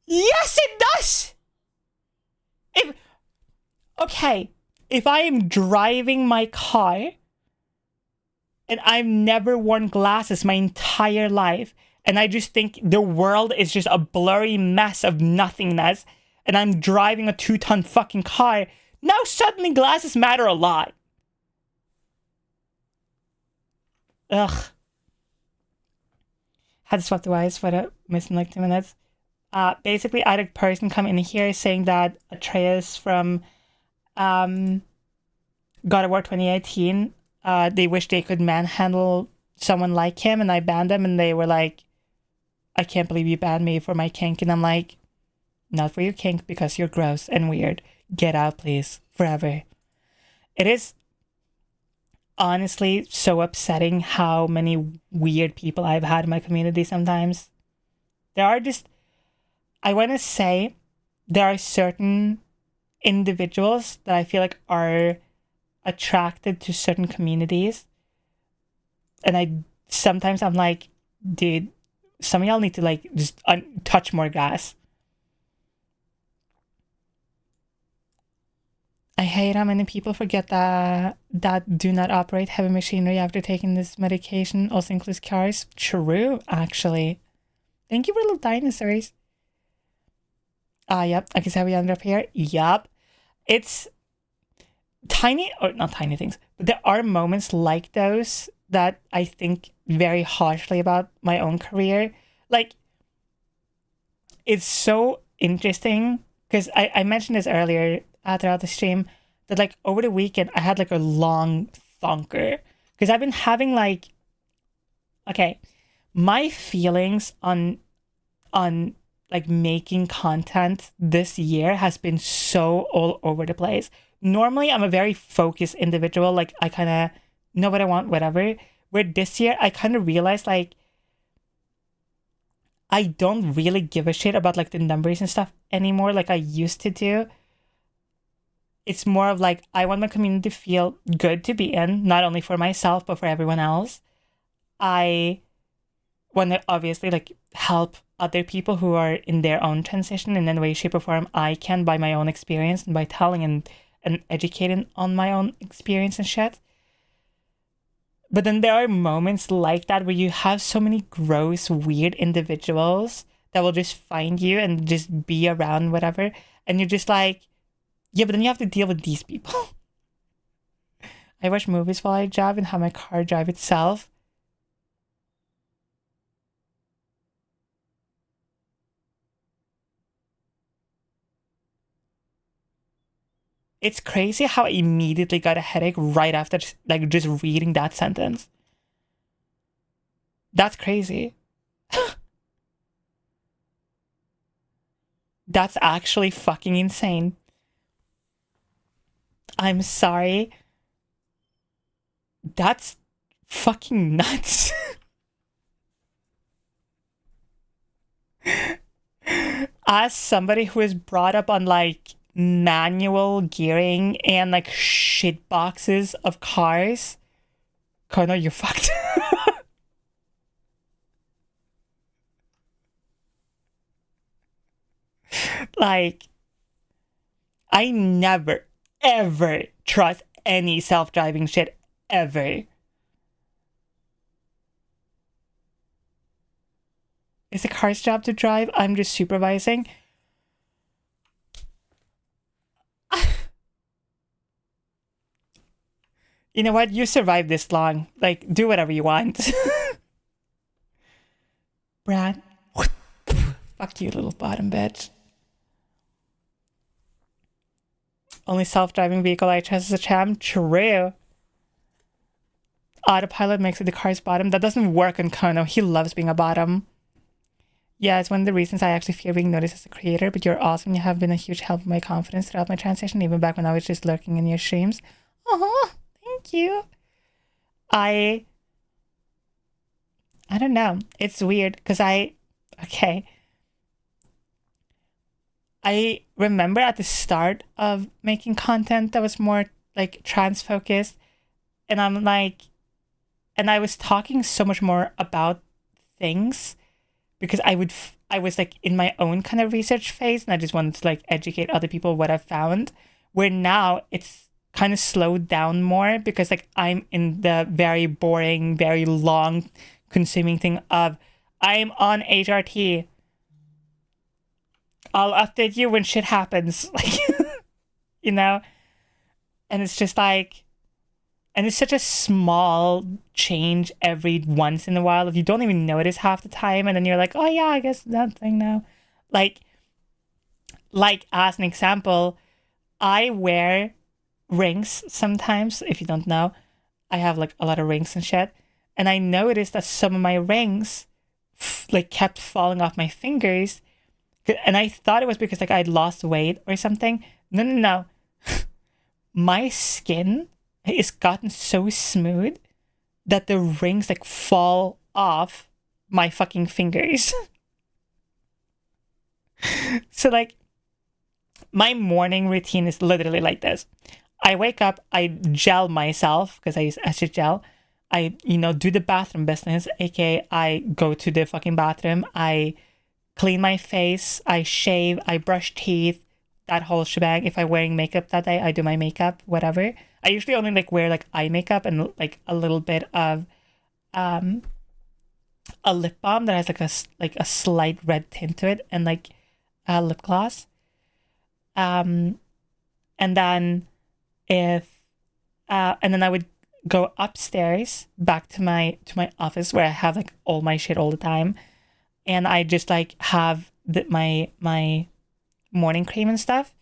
Yes, it does! If I am driving my car and I've never worn glasses my entire life, and I just think the world is just a blurry mess of nothingness, and I'm driving a 2-ton fucking car, now suddenly glasses matter a lot. Ugh. Had to swap the wires for it, missing like 2 minutes. Basically, I had a person come in here saying that Atreus from God of War 2018, they wish they could manhandle someone like him, and I banned them, and they were like, I can't believe you banned me for my kink. And I'm like, not for your kink, because you're gross and weird. Get out, please, forever. It is honestly so upsetting how many weird people I've had in my community sometimes. There are just, I want to say, there are certain individuals that I feel like are attracted to certain communities, and sometimes I'm like, dude, some of y'all need to like just touch more grass. I hate how many people forget that do not operate heavy machinery after taking this medication also includes cars. True, actually. Thank you for little dinosaurs. Yep, I can see how we ended up here. Yep. It's tiny, or not tiny things, but there are moments like those that I think very harshly about my own career. Like, it's so interesting, because I mentioned this earlier throughout the stream, that like over the weekend I had like a long thunker, because I've been having like, okay, my feelings on like making content this year has been so all over the place. Normally I'm a very focused individual, like I kind of know what I want, whatever. Where this year I kind of realized like I don't really give a shit about like the numbers and stuff anymore like I used to do. It's more of like, I want my community to feel good to be in, not only for myself, but for everyone else. I want to obviously like help other people who are in their own transition in any way, shape, or form I can, by my own experience and by telling and educating on my own experience and shit. But then there are moments like that where you have so many gross, weird individuals that will just find you and just be around whatever. And you're just like, yeah, but then you have to deal with these people. I watch movies while I drive and have my car drive itself. It's crazy how I immediately got a headache right after like just reading that sentence. That's crazy. That's actually fucking insane. I'm sorry. That's fucking nuts. As somebody who is brought up on like manual gearing and like shit boxes of cars, Connor, you're fucked. Like, I never, ever trust any self-driving shit, ever. Is the car's job to drive? I'm just supervising. You know what? You survived this long. Like, do whatever you want. Brad. Fuck you, little bottom bitch. Only self-driving vehicle I trust is a tram. True. Autopilot makes it the car's bottom. That doesn't work on Kono. He loves being a bottom. Yeah, it's one of the reasons I actually fear being noticed as a creator, but you're awesome. You have been a huge help in my confidence throughout my transition, even back when I was just lurking in your streams. Oh, thank you. I don't know. It's weird because I remember at the start of making content that was more like trans focused, and I was talking so much more about things because I was like in my own kind of research phase, and I just wanted to like educate other people what I found. Where now it's kind of slowed down more because like I'm in the very boring, very long consuming thing of I'm on HRT. I'll update you when shit happens. Like, you know? And it's just like, and it's such a small change every once in a while. If you don't even notice half the time, and then you're like, oh yeah, I guess that thing now. Like as an example, I wear rings sometimes. If you don't know, I have like a lot of rings and shit. And I noticed that some of my rings like kept falling off my fingers. And I thought it was because like I'd lost weight or something. No. My skin is gotten so smooth that the rings like fall off my fucking fingers. So like my morning routine is literally like this. I wake up, I gel myself because I use acid gel. I, do the bathroom business, aka I go to the fucking bathroom, I clean my face, I shave, I brush teeth, that whole shebang. If I'm wearing makeup that day, I do my makeup, whatever. I usually only like wear like eye makeup and like a little bit of a lip balm that has like a slight red tint to it, and like a lip gloss. And then and then I would go upstairs back to my office where I have like all my shit all the time, and I just like have my morning cream and stuff,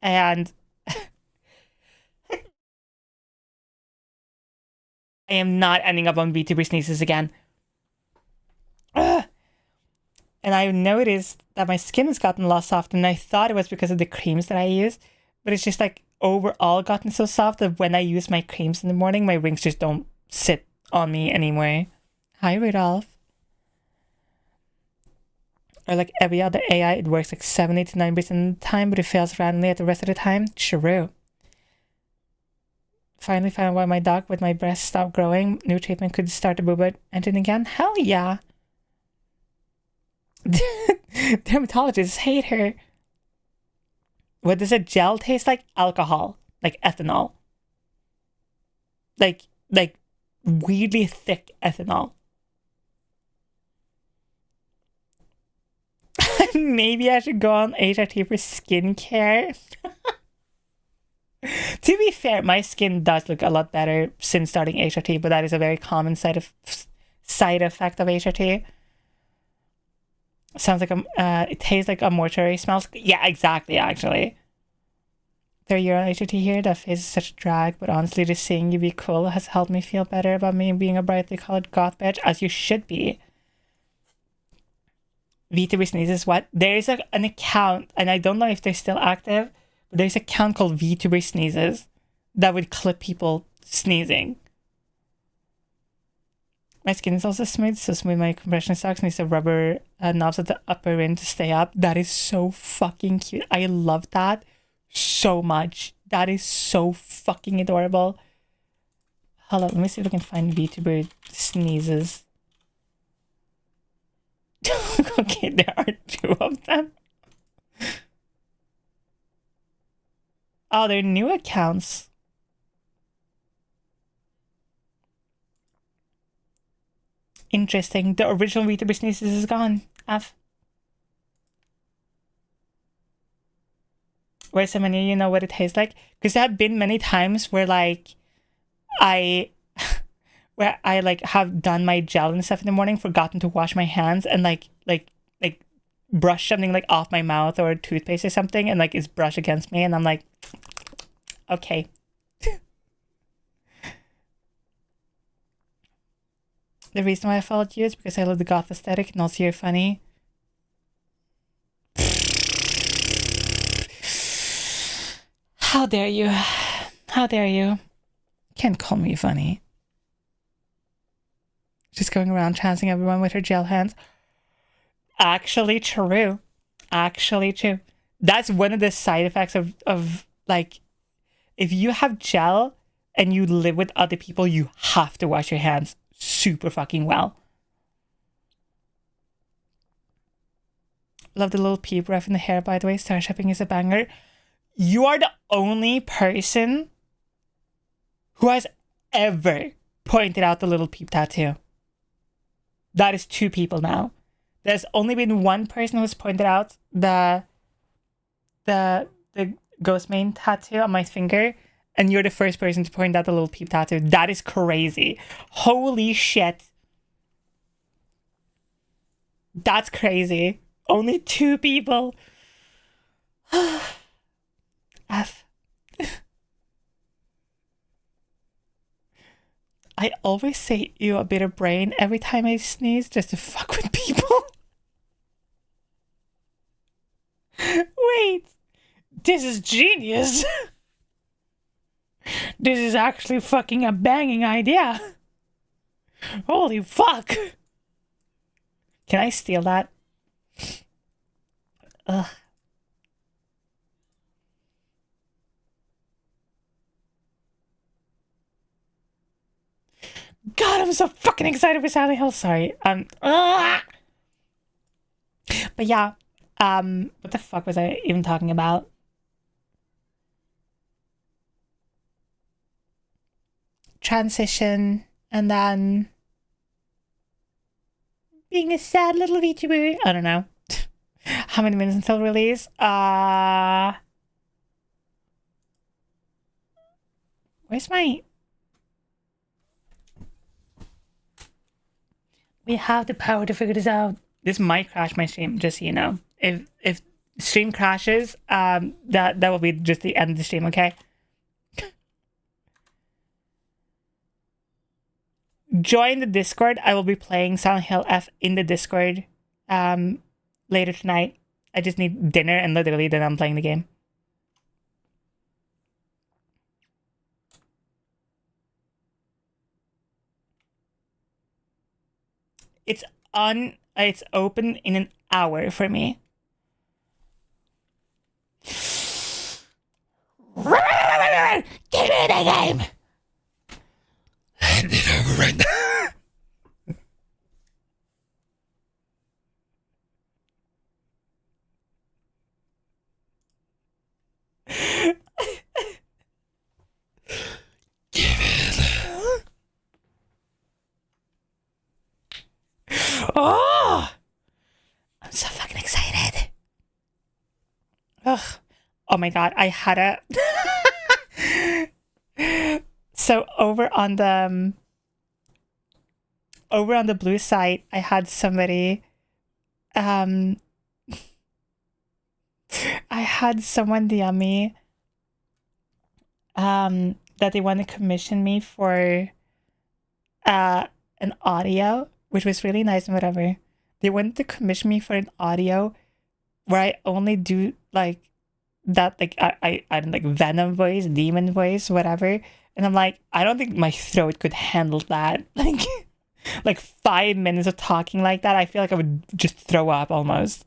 and I am not ending up on VTuber sneezes again. And I noticed that my skin has gotten a lot softer, and I thought it was because of the creams that I use, but it's just like overall gotten so soft that when I use my creams in the morning, my rings just don't sit on me anymore. Hi, Rudolph. Or like every other AI, it works like 70 to 9% of the time, but it fails randomly at the rest of the time. True. Finally found why my dog with my breast stopped growing. New treatment could start the boob engine again. Hell yeah. Dermatologists hate her. What does a gel taste like? Alcohol. Like ethanol. Like weirdly thick ethanol. Maybe I should go on HRT for skincare. To be fair, my skin does look a lot better since starting HRT, but that is a very common side effect of HRT. Sounds like it tastes like a mortuary smells. Yeah, exactly, actually. 3-year on HRT here, that face is such a drag, but honestly, just seeing you be cool has helped me feel better about me being a brightly colored goth bitch, as you should be. VTuber sneezes what? There is an account, and I don't know if they're still active, but there's an account called VTuber sneezes that would clip people sneezing. My skin is also smooth, so smooth my compression socks needs the rubber knobs at the upper rim to stay up. That is so fucking cute. I love that so much. That is so fucking adorable. Hold on, let me see if I can find VTuber sneezes. Okay, there are 2 of them. Oh, they're new accounts. Interesting. The original VTuber sneezes is gone. Where's so many, you know what it tastes like? Because there have been many times where like I like have done my gel and stuff in the morning, forgotten to wash my hands, and like brush something like off my mouth or toothpaste or something, and like it's brushed against me, and I'm like, okay. The reason why I followed you is because I love the goth aesthetic and also you're funny. How dare you? How dare you? Can't call me funny. Just going around chancing everyone with her gel hands. Actually true. Actually true. That's one of the side effects of like, if you have gel and you live with other people, you have to wash your hands super fucking well. Love the little peep ref in the hair, by the way. Star Shipping is a banger. You are the only person who has ever pointed out the little peep tattoo. That is 2 people now. There's only been one person who's pointed out the ghost main tattoo on my finger, and you're the first person to point out the little peep tattoo. That is crazy. Holy shit. That's crazy. Only 2 people. F. I always say ew, a bit of brain every time I sneeze just to fuck with people. Wait. This is genius. This is actually fucking a banging idea. Holy fuck. Can I steal that? Ugh. God, I'm so fucking excited for Silent Hill. Sorry. But yeah, what the fuck was I even talking about? Transition, and then being a sad little VTuber. I don't know. How many minutes until release? Where's my... We have the power to figure this out. This might crash my stream, just so you know. If stream crashes, that will be just the end of the stream, okay? Join the Discord. I will be playing Silent Hill F in the Discord later tonight. I just need dinner, and literally then I'm playing the game. It's open in an hour for me. Give me the game. Hand it over right now. Give it. Oh, I'm so fucking excited. Ugh. Oh my god, I had a so over on the blue site, I had somebody I had someone DM me that they want to commission me for an audio, which was really nice and whatever. They wanted to commission me for an audio where I only do like that, like I don't like Venom voice, demon voice, whatever. And I'm like, I don't think my throat could handle that. Like 5 minutes of talking like that, I feel like I would just throw up almost.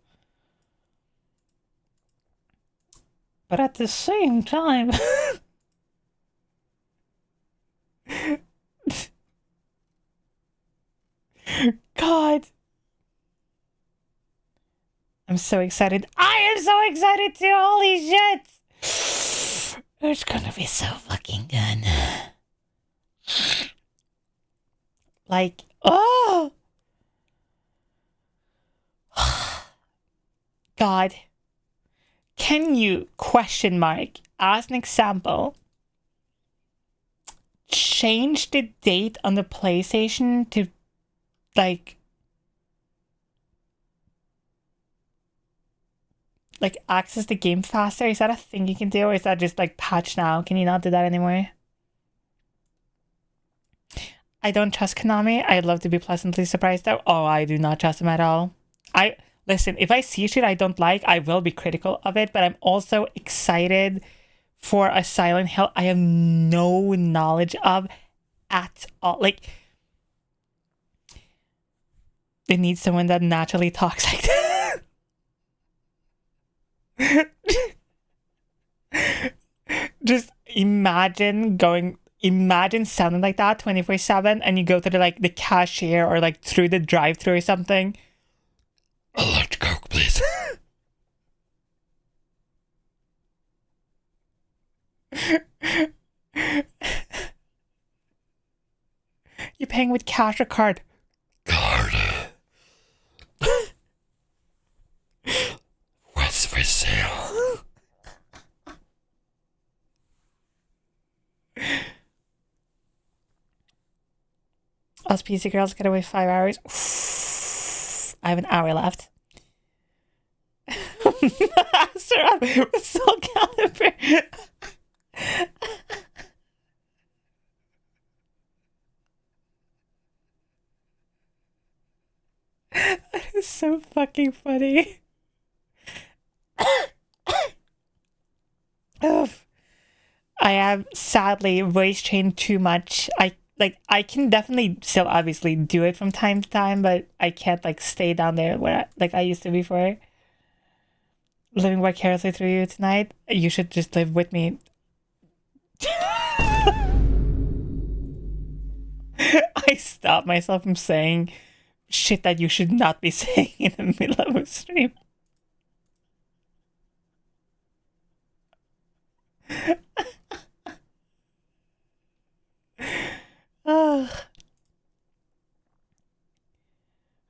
But at the same time, God, I'm so excited. I am so excited too. Holy shit. It's gonna be so fucking good. Like, oh. God. Can you, question mark, as an example, change the date on the PlayStation to, like access the game faster? Is that a thing you can do, or is that just like patch now? Can you not do that anymore? I don't trust Konami. I'd love to be pleasantly surprised though. Oh, I do not trust them at all. Listen, if I see shit I don't like, I will be critical of it, but I'm also excited for a Silent Hill I have no knowledge of at all. Like, they need someone that naturally talks like that. Just imagine sounding like that 24/7, and you go to the cashier or like through the drive-thru or something. A large Coke, please. please. You paying with cash or card? Card. What's for sale? Us PC girls get away 5 hours. I have an hour left. Master with Soul Calibur. That is so fucking funny. I have sadly voice trained too much. I can definitely still obviously do it from time to time, but I can't like stay down there where I used to before. Living vicariously through you tonight. You should just live with me. I stopped myself from saying shit that you should not be saying in the middle of a stream. Oh.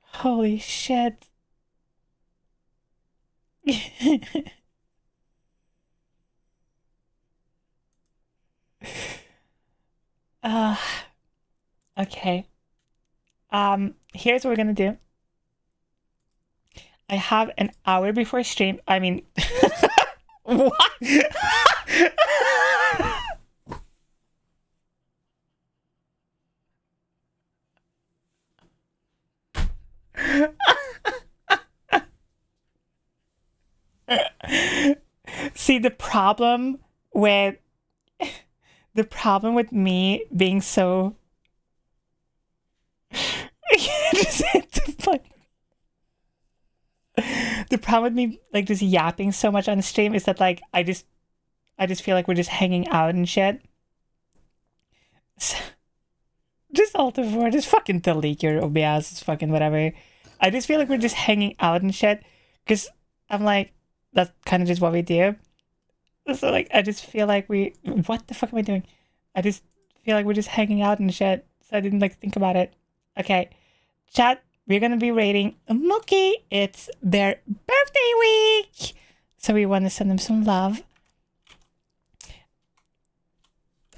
Holy shit. Okay. Here's what we're gonna do. I have an hour before stream. I mean, what? See, the problem with me being so just hit the button. The problem with me like just yapping so much on stream is that like I just feel like we're just hanging out and shit. So, just Alt F4, just fucking delete your OBS, fucking whatever. I just feel like we're just hanging out and shit because I'm like, that's kind of just what we do. So like I just feel like what the fuck am I doing? I just feel like we're just hanging out and shit. So I didn't like think about it. Okay, chat, we're gonna be rating Mookie. It's their birthday week, so we want to send them some love.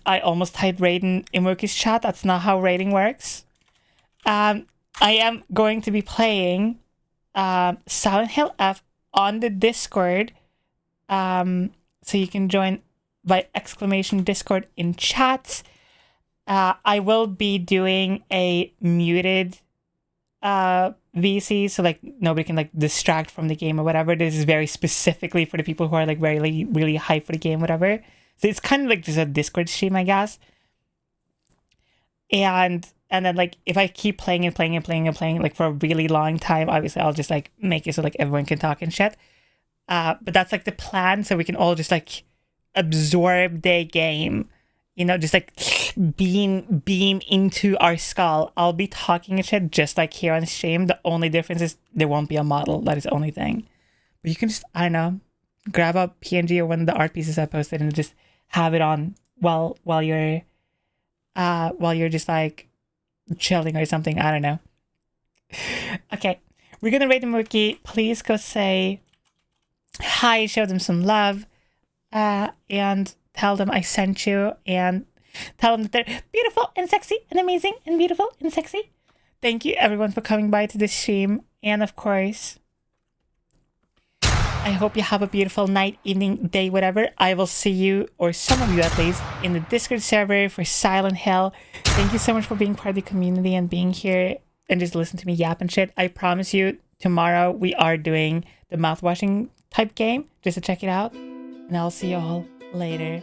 I almost typed rating in Mookie's chat. That's not how rating works. I am going to be playing Silent Hill F on the Discord. So you can join by exclamation Discord in chat. I will be doing a muted VC, so like nobody can like distract from the game or whatever. This is very specifically for the people who are like really, really hyped for the game, whatever. So it's kind of like just a Discord stream, I guess. And then like if I keep playing like for a really long time, obviously I'll just like make it so like everyone can talk and shit. But that's like the plan, so we can all just like absorb the game, you know, just like beam into our skull. I'll be talking and shit just like here on stream. The only difference is there won't be a model. That is the only thing. But you can just, I don't know, grab a PNG or one of the art pieces I posted and just have it on while you're just like chilling or something. I don't know. Okay, we're gonna rate the Mookie. Please go say hi, show them some love, and tell them I sent you, and tell them that they're beautiful and sexy and amazing and beautiful and sexy. Thank you everyone for coming by to this stream, and of course, I hope you have a beautiful night, evening, day, whatever. I will see you, or some of you at least, in the Discord server for Silent Hill. Thank you so much for being part of the community and being here and just listen to me yap and shit. I promise you, tomorrow we are doing the mouthwashing type game, just to check it out. And I'll see you all later.